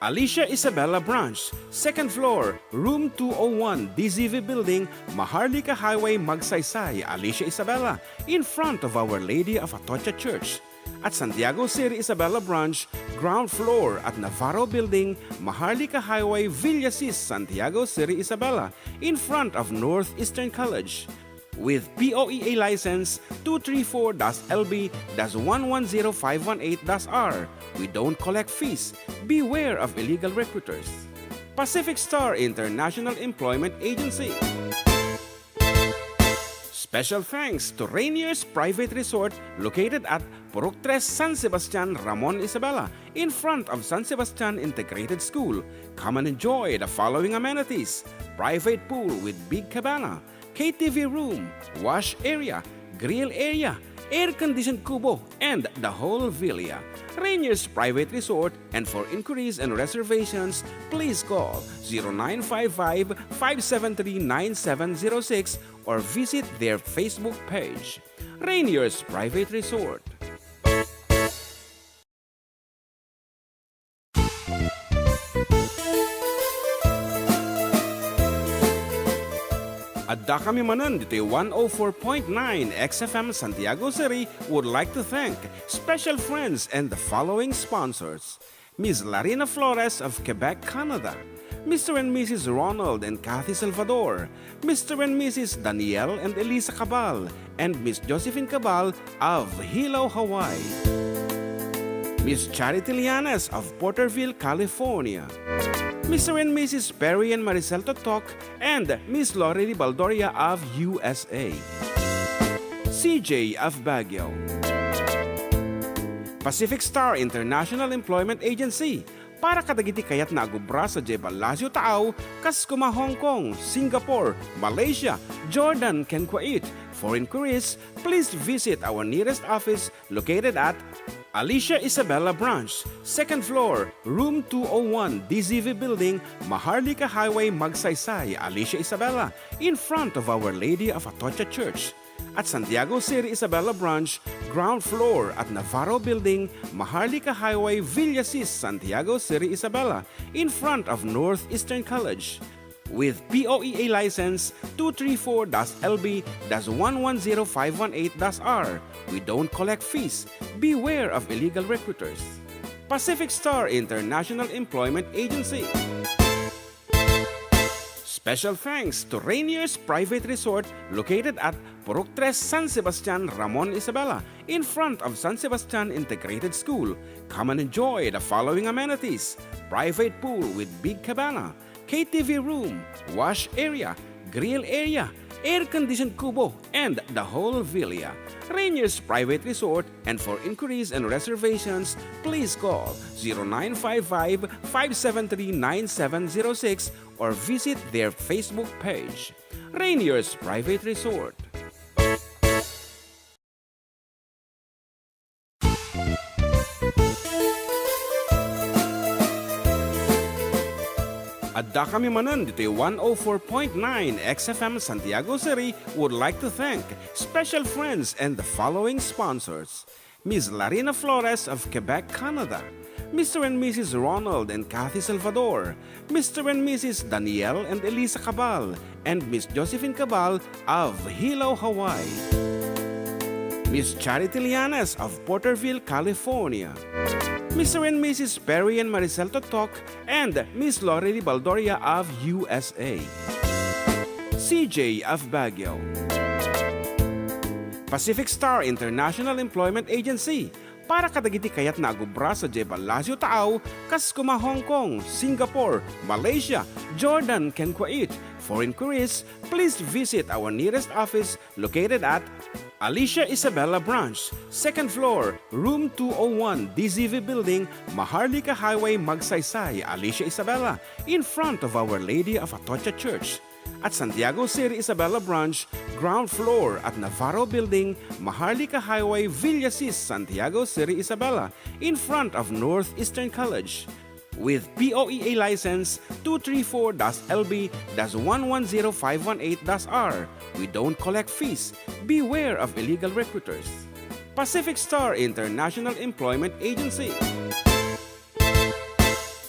Alicia Isabella Branch, 2nd floor, room 201, DZV Building, Maharlika Highway, Magsaysay, Alicia Isabella, in front of Our Lady of Atocha Church. At Santiago City Isabella Branch, ground floor at Navarro Building, Maharlika Highway, Villasis, Santiago City Isabella, in front of Northeastern College. With POEA license 234-LB-110518-R. We don't collect fees. Beware of illegal recruiters. Pacific Star International Employment Agency. Special thanks to Rainier's Private Resort located at Purok 3, San Sebastian, Ramon Isabela, in front of San Sebastian Integrated School. Come and enjoy the following amenities: private pool with big cabana, KTV room, wash area, grill area, air-conditioned kubo, and the whole villa. Rainier's Private Resort, and for inquiries and reservations, please call 0955-573-9706 or visit their Facebook page. Rainier's Private Resort. Adda kami Manen, Ditoy 104.9 XFM Santiago City would like to thank special friends and the following sponsors: Ms. Larina Flores of Quebec, Canada, Mr. and Mrs. Ronald and Kathy Salvador, Mr. and Mrs. Danielle and Elisa Cabal, and Miss Josephine Cabal of Hilo, Hawaii, Miss Charity Lianes of Porterville, California, Mr. and Mrs. Perry and Maricel Totok, and Miss Lori Baldoria of USA. CJ of Baguio. Pacific Star International Employment Agency, para kadagiti kayat na agubra sa Jebalasyo Taaw, Kaskuma, Hong Kong, Singapore, Malaysia, Jordan, ken Kuwait. For inquiries, please visit our nearest office located at Alicia Isabella Branch, 2nd floor, room 201, DZV Building, Maharlika Highway, Magsaysay, Alicia Isabella, in front of Our Lady of Atocha Church. At Santiago City Isabella Branch, ground floor at Navarro Building, Maharlika Highway, Villasis, Santiago City Isabella, in front of Northeastern College. With POEA license 234-LB-110518-R. We don't collect fees. Beware of illegal recruiters. Pacific Star International Employment Agency. Special thanks to Rainier's Private Resort located at Purok 3, San Sebastian, Ramon Isabela, in front of San Sebastian Integrated School. Come and enjoy the following amenities: private pool with big cabana, KTV room, wash area, grill area, air-conditioned kubo, and the whole villa. Rainier's Private Resort, and for inquiries and reservations, please call 0955-573-9706 or visit their Facebook page. Rainier's Private Resort. Adda kami Manen, Ditoy 104.9 XFM Santiago City would like to thank special friends and the following sponsors: Ms. Larina Flores of Quebec, Canada, Mr. and Mrs. Ronald and Kathy Salvador, Mr. and Mrs. Danielle and Elisa Cabal, and Miss Josephine Cabal of Hilo, Hawaii, Miss Charity Lianes of Porterville, California, Mr. and Mrs. Perry and Maricel Totok, and Miss Lori Baldoria of USA. CJ of Baguio. Pacific Star International Employment Agency, para kadagiti kayat na agubra sa Jebalasyo Taaw, Kaskuma, Hong Kong, Singapore, Malaysia, Jordan, ken Kuwait. For inquiries, please visit our nearest office located at Alicia Isabella Branch, 2nd floor, room 201, DZV Building, Maharlika Highway, Magsaysay, Alicia Isabella, in front of Our Lady of Atocha Church. at Santiago City, Isabela Branch, ground floor at Navarro Building, Maharlika Highway, Villasis, Santiago City, Isabela, in front of Northeastern College. With POEA license 234-LB-110518-R. We don't collect fees. Beware of illegal recruiters. Pacific Star International Employment Agency.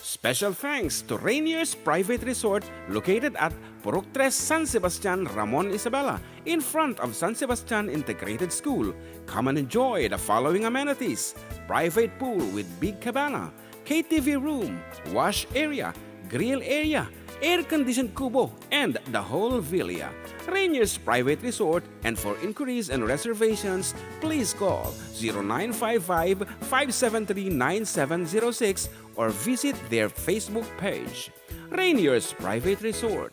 Special thanks to Rainier's Private Resort located at Purok 3, San Sebastian, Ramon, Isabela, in front of San Sebastian Integrated School. Come and enjoy the following amenities: private pool with big cabana, KTV room, wash area, grill area, air-conditioned kubo, and the whole villa. Rainier's Private Resort, and for inquiries and reservations, please call 0955-573-9706 or visit their Facebook page. Rainier's Private Resort.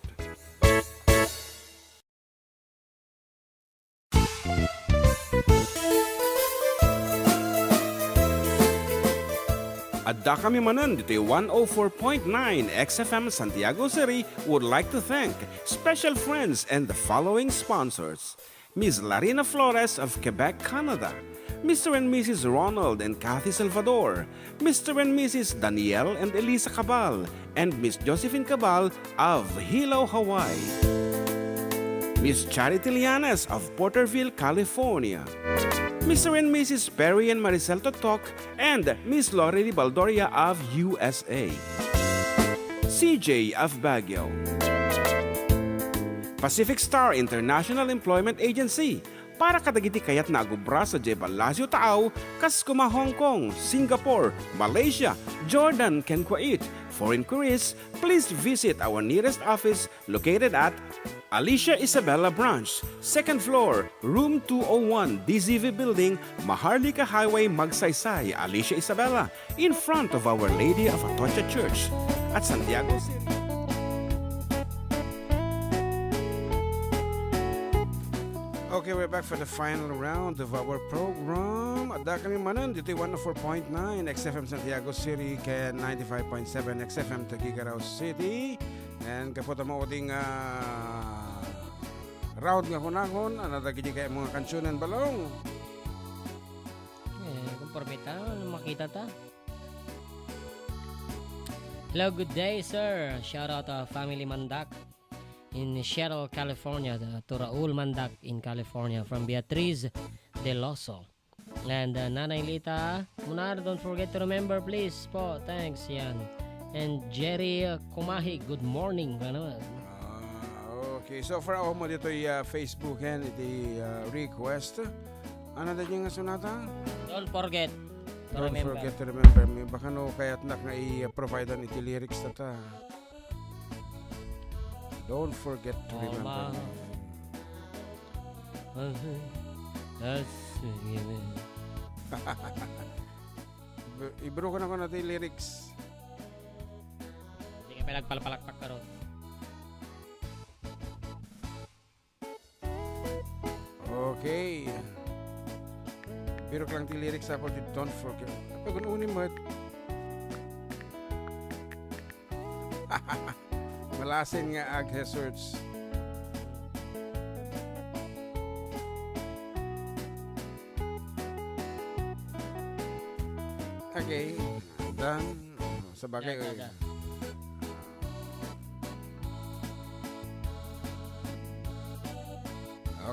Adda kami Manen, Ditoy 104.9 XFM Santiago City would like to thank special friends and the following sponsors: Ms. Larina Flores of Quebec, Canada, Mr. and Mrs. Ronald and Kathy Salvador, Mr. and Mrs. Danielle and Elisa Cabal, and Miss Josephine Cabal of Hilo, Hawaii, Miss Charity Lianes of Porterville, California, Mr. and Mrs. Perry and Maricel Totok, and Miss Lori Baldoria of USA, CJ of Baguio, Pacific Star International Employment Agency, para kadagiti kayat na agubra sa Jebalasio Tao, Kaskuma, Hong Kong, Singapore, Malaysia, Jordan, can Kuwait. For inquiries, please visit our nearest office located at Alicia Isabela Branch, 2nd floor, room 201, DZV Building, Maharlika Highway, Magsaysay, Alicia Isabela, in front of Our Lady of Atocha Church at Santiago City. Okay, we're back for the final round of our program. Adda kami Manen, Ditoy 104.9 XFM Santiago City, Ken 95.7 XFM Tuguegarao City. And kapot ang mauding round nga kunakon, anadagiti kayo mga kansyonan balong. Kumporme ta, makita ta. Hello, good day, sir. Shout out to Family Mandak in Seattle, California, to Raul Mandak in California, from Beatriz Del Oso. And Nanay Lita Munar, don't forget to remember, please po. Thanks, yan. And Jerry Kumahi, good morning. Ano? Okay, so for ako mo dito Facebook and iti request. Ano na yung sunata? Don't forget to Don't remember. forget to remember me. Baka no kaya't nak na i-provide iti lyrics na ta. Don't forget to remember me. Ibro ko na ko natin lyrics. Hindi ka pa nagpalpalakpak ka ron. Okay. Biro ko lang ti lyrics ako di don't forget. Pag unin mo. Malasin nga ag search. Okay. Done. Sa bagay. Yeah.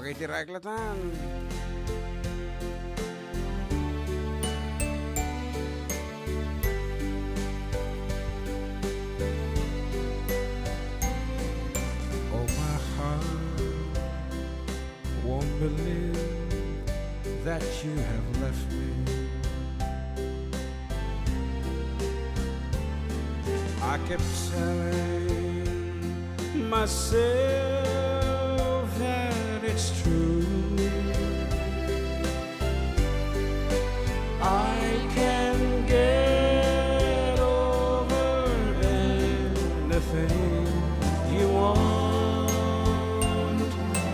Okay, tira eklatan. Oh, my heart won't believe that you have left me. I kept telling myself that it's true. I can get over anything you want,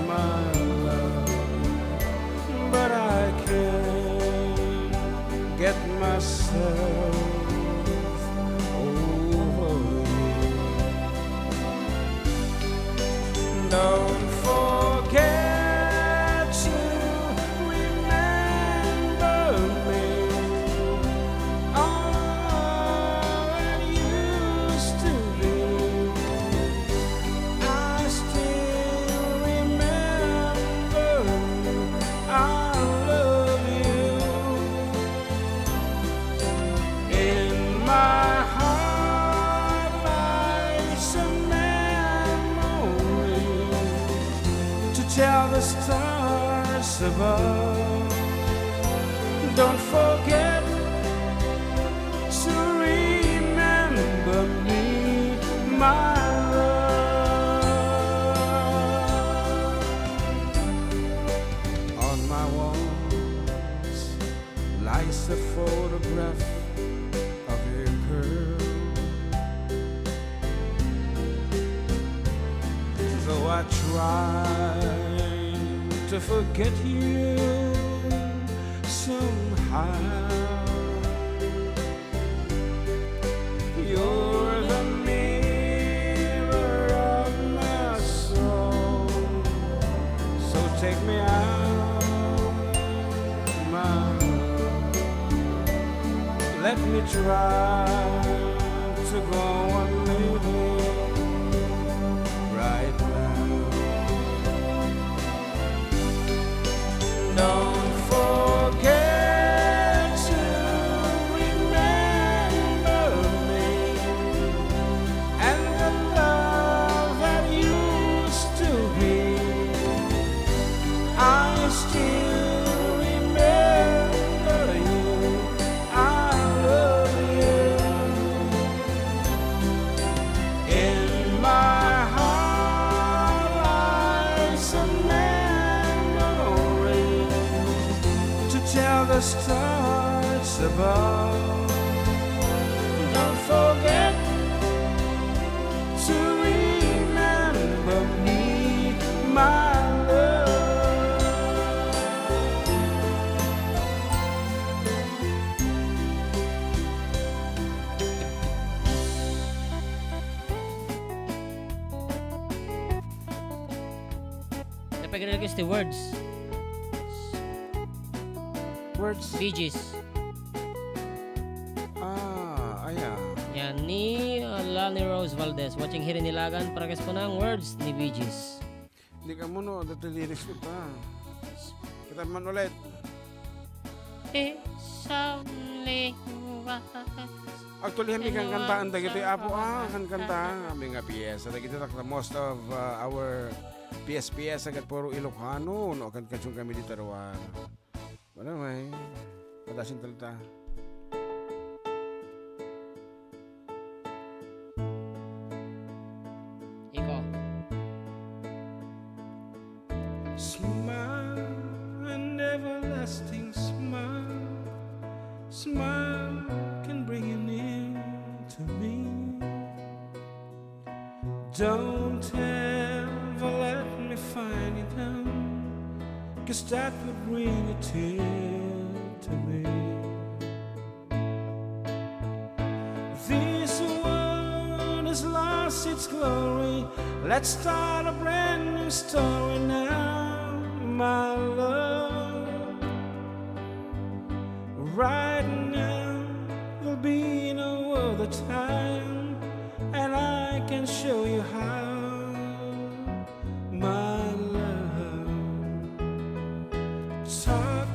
my love, but I can't get myself over you. above. Don't forget to remember me, my love. On my walls lies a photograph of a girl. Though I try to forget you somehow, you're the mirror of my soul. So take me out, my love. Let me try to go on living right now. Don't forget to remember me and the love that used to be. I still remember you. I love you. In my heart lies a memory to tell the stars above. Don't forget to remember me, my love. Napag-request the words. Words. Bee Gees. Ayan. Yan, ni Lani Rose Valdez. Watching here in Ilagan, parekas po ng words ni Bee Gees. Hindi ka muna, dati lyrics ko pa. Kita man ulit. Actually, kami kang kantaan dagiti apo kan kanta kami nga piyesa dagiti tak most of our PS agad puro Ilocano no kan kachung kami dito rawan. Wala may padasin talita. Iko. Smile, an everlasting smile. Smile can bring you near to me. Don't ever let me find you down, 'cause that would bring a tear to me. This world has lost its glory. Let's start a brand new story now, my love. Right now, there'll be no other time, and I can show you how, my love. Talk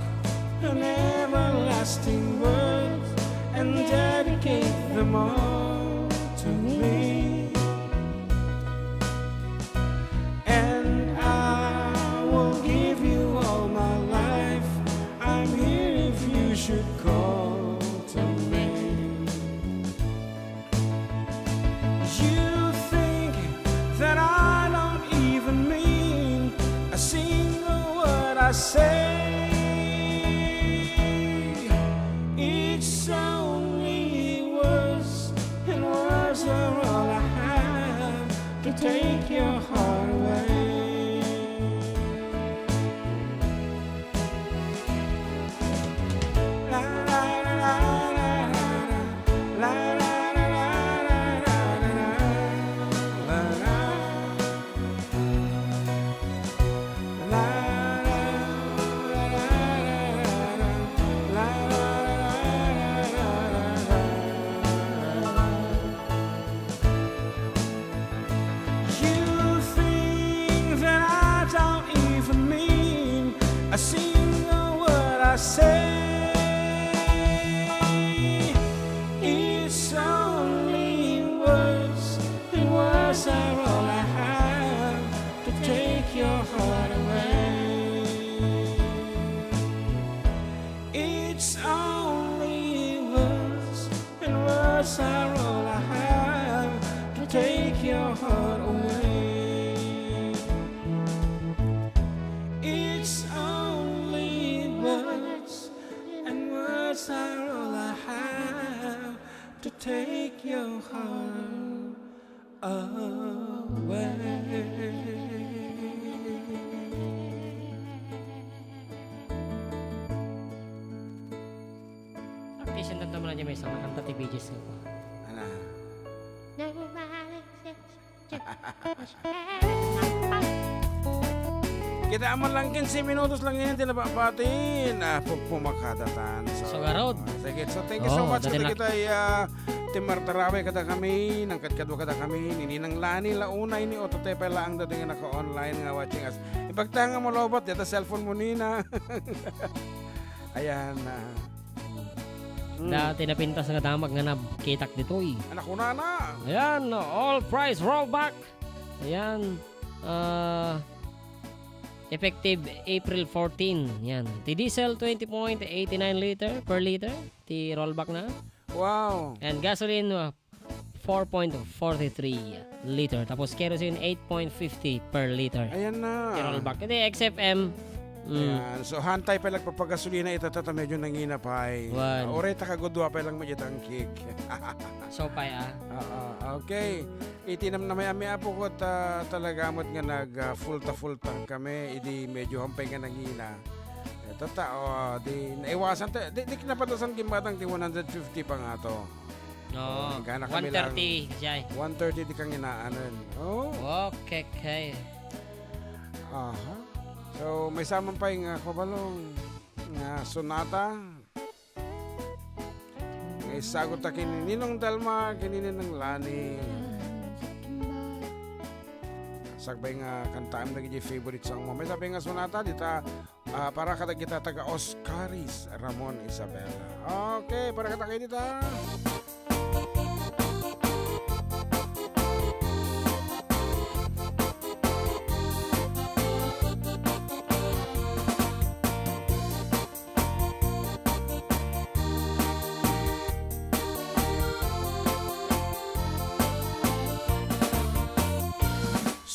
an everlasting words and dedicate them all to me. And I will give you all my life. I'm here if you should call to me. You think that I don't even mean a single word I say. It's only words, and words are all I have to take your heart away. La la la la la la la You think that I don't even mean a single word I say. It's only words, and words are all I have to take your heart away. It's only words, and words are all I have to take your heart away. It's only words, and words are all I have to take your heart away. Practice na naman niya may isang nakanta ti BGs ko. Ano? Kita aman lang 15 minutos lang yan tinapapatin. Pumakadatan. Tuguegarao. Sige, so thank you so much. dati Kada na- kita timartarawe kada kami, nangkadkadwa kada kami, nininang lani launa ini ototepe lang dating naka-online nga watching us. Ipagtanga mo lobot, dito cellphone mo nina. Ayan. Dati napintas nga damag nga nabkitak ditoy. Anak ko na. Ayan, all price rollback. Ayan. Effective April 14. Yan. Ti diesel 20.89 liter per liter. Ti rollback na. Wow. And gasoline 4.43 liter. Tapos kerosene 8.50 per liter. Ayan na. Ti rollback. Ito XFM. Ayan. So hantay pa lang papagasolina ito tata medyo nanginapay. One. Oreta kagudwa pa lang medyo tangkik. So pa Okay. Itinam na may apo ko talagamot nga nag full-ta kami. Idi medyo hampay nga nangina. Tata, di naiwasan. Di kinapatasan gimatang ti 150 pa nga to. No. Gana kami lang. 130 siya. 130 di kang inaanan. Oh. Okay. Aha. So, may samang pa yung kabalong nga sonata. Ngay sagot ta kininong Dalma, kinininong Lani. Sagbay nga kantaan na yung favorite song mo. May sabi nga sonata, dita para kada kita taga Oscaris, Ramon Isabela. Okay, para kita kayo dita.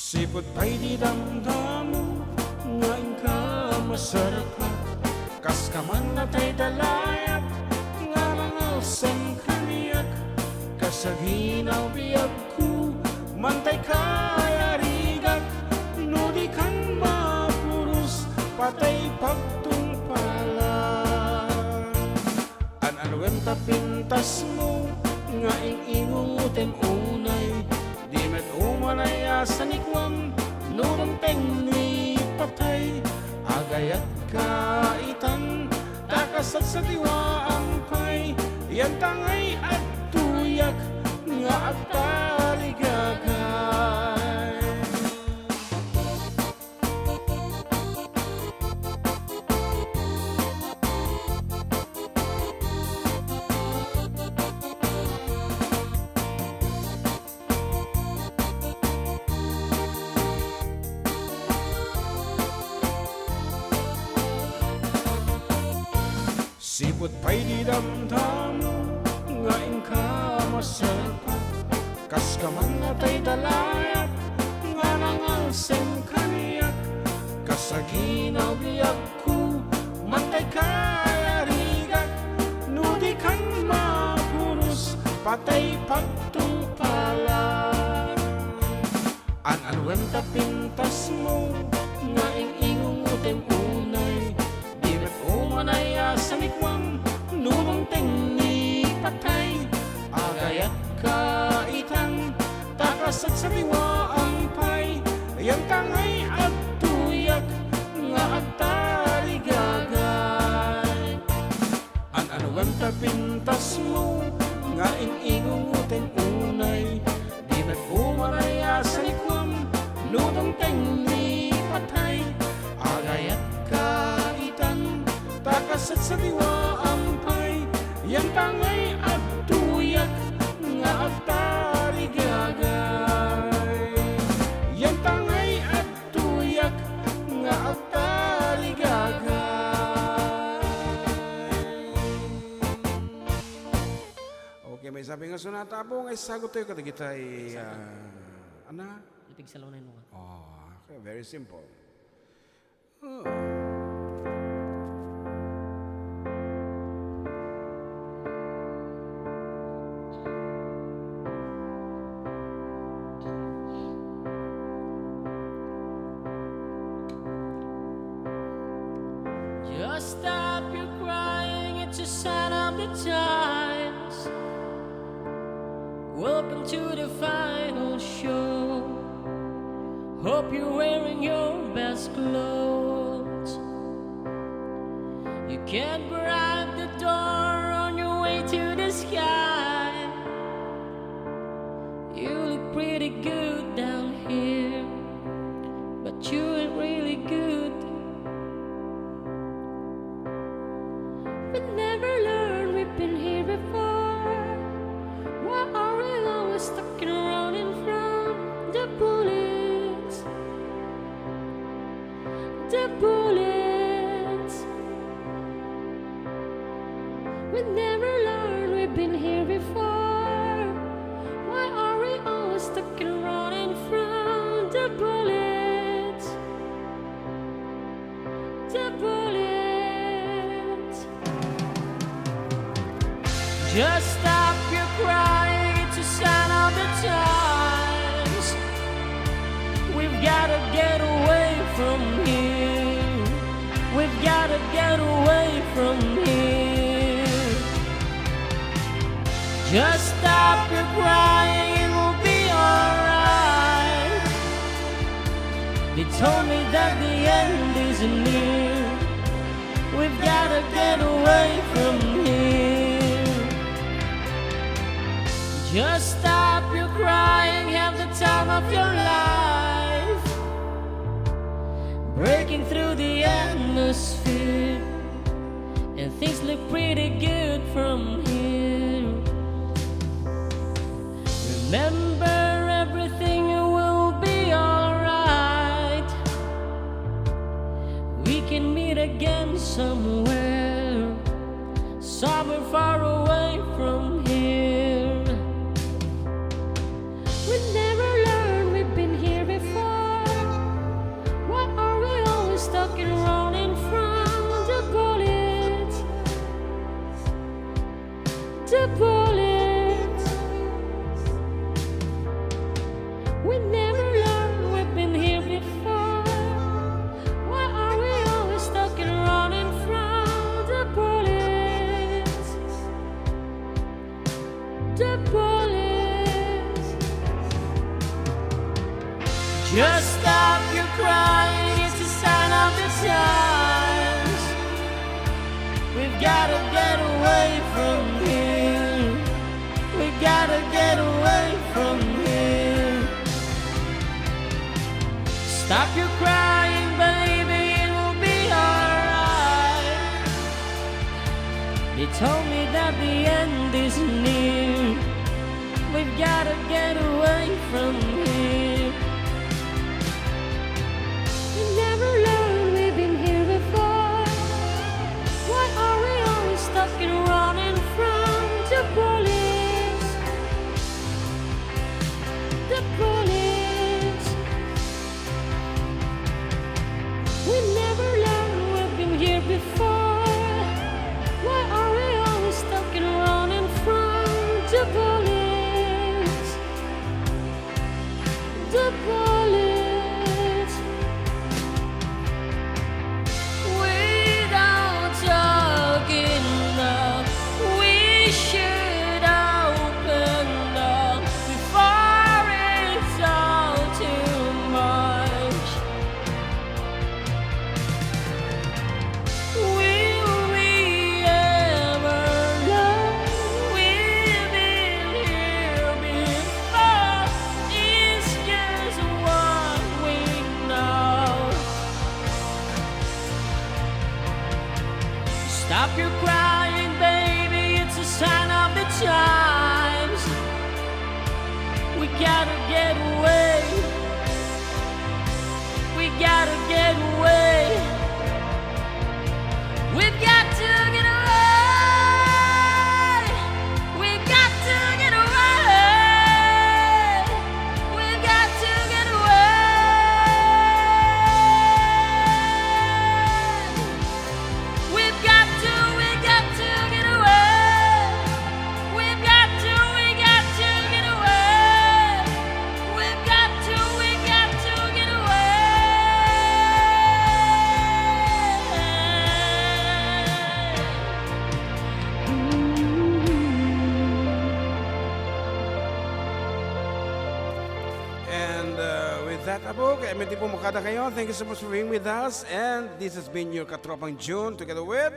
Sipot pa'y di damdamo, ngayon ka masarap ka. Kas ka man na ta'y dalayat, nga langaw sang kaniyak. Kasaginaw biyag ko, mantay kaya rigak. No di kan mapurus, patay pagtungpalan. An-anuwen tapintas mo, nga ing-ingutem unay. Di met umanaya sa nikwam, nuranteng ni patay. Agayat kaitan, takasat sa diwaang pay. Yan tangay at tuyak, nga at taligagay. Sipot pa'y di damdamo, ngayon ka masarap. Kas ka man na ta'y dalayat, nga nangang sem kaniyak. Kasaginaw biyag ko, mantay kaya rigak. Nudi kan mapurus, patay pagtungpalan. An-anuem tapintas mo, nga ing-ingungutem unay. Di met umanaya sa nikwam, nurong ni patay. Agayat kaitan, takasat sa diwaang pay. Yan tangay at tuyak, nga at taligagay. An-anuem tapintas mo, nga ing-ingungutem unay. Di met umanaya sa nikwam, nurong ni patay. Agayat kaitan, takasat sa diwaang pay. Yan tangay at tuyak, nga at taligagay. Yan tangay at tuyak, nga at taligagay. may sabi nga sunata po, ngay sagot tayo kadagitay, ana? Lipig sa launan mo nga. Oh, okay, very simple. Oh. Just stop your crying, it's a sign of the times. Welcome to the final show. Hope you're wearing your best clothes. You can't bribe the door on your way to the sky. You look pretty good down here, but you ain't really good. We never learned we've been here before. Why are we always stuck and running from the bullets? The bullets. We never learned we've been here before. Why are we always stuck and running from the bullets? The bullets. Just stop your crying, it's a sign of the times. We've gotta get away from here. We've gotta get away from here. Just stop your crying, it will be alright. They told me that the end is near. We've gotta get away from here. Just stop your crying, have the time of your life. Breaking through the atmosphere, and things look pretty good from here. Remember, everything will be alright. We can meet again somewhere, somewhere far away from here. We never learned we've been here before. Why are we always stuck and running from the bullets? The bullets. We never learned we've been here before. Why are we always stuck and running from the bullets? The bullets. Just stop your crying, it's a sign of the times. We've gotta get away from here. We gotta get away from here. Stop your crying, baby, it will be alright. They told me that the end is near. We've gotta get away from here. We never learned we've been here before. Why are we always stuck and running from the bullets? The bullets. We never learned we've been here before. Why are we always stuck and running from the bullets? The bullets. Without talking now, we should open up before it's all too much. Will we ever learn we've been here before? It's just what we know. Stop your crying, baby, it's a sign of the times. We gotta get away. We gotta get away. We've got to get away. We've got to that, Apo. Kaya medyo po makada kayo. Thank you so much for being with us. And this has been your Katropang June together with...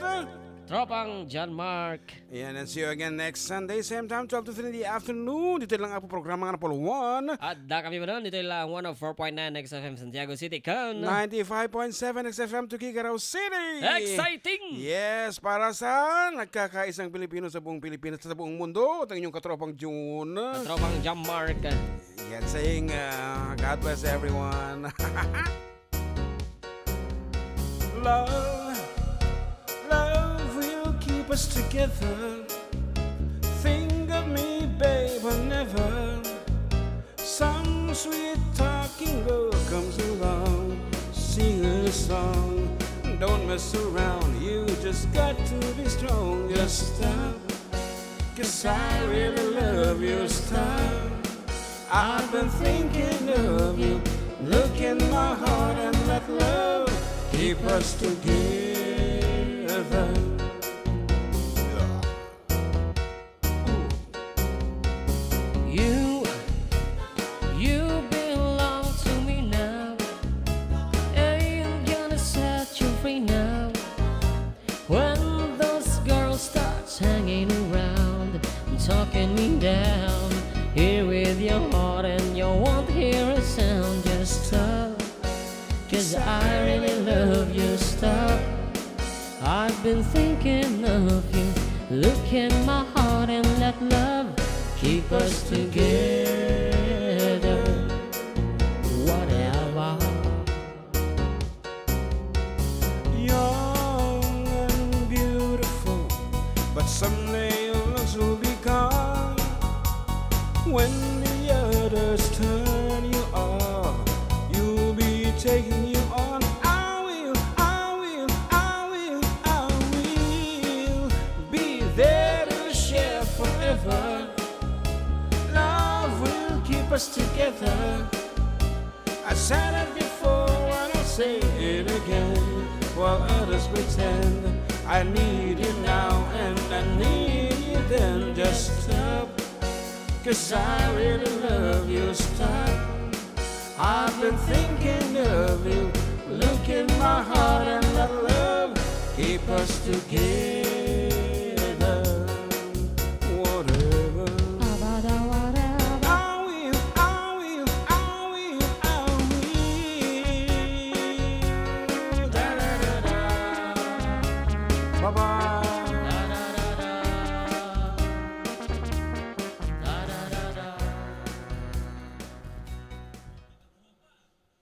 Tropang John Mark. Yan, and see you again next Sunday, same time, 12 to 3 in the afternoon. Dito lang po programa nga na Polo 1. Adda kami ba nun? Dito lang 104.9 XFM Santiago City kan 95.7 XFM Tuguegarao City. Exciting! Yes, para sa nagkakaisang Pilipino sa buong Pilipinas sa buong mundo. Ito ang inyong Katropang June. Tropang John Mark. Yan, saying, God bless everyone. Love will keep us together. Think of me, babe, whenever some sweet talking girl comes along. Sing a song, don't mess around. You just got to be strong. Just stop, 'cause I really love you. Stop, I've been thinking of you. Look in my heart and let love keep us together. You belong to me now. Ain't gonna set you free now. When those girls start hanging around and talking me down, here with your heart and you won't hear a sound. Just stop, 'cause I really love you. Stop, I've been thinking of you. Look in my heart and let love keep us together. Whatever. Young and beautiful, but someday your looks will be gone. When the others turn you off, you'll be taking you on. I will be there to share forever. Love will keep us together. I said it before and I'll say it again. While others pretend I need you now and I need you then. Just stop, 'cause I really love you. Stop, I've been thinking of you. Look in my heart and let love keep us together. Whatever. Bye-bye.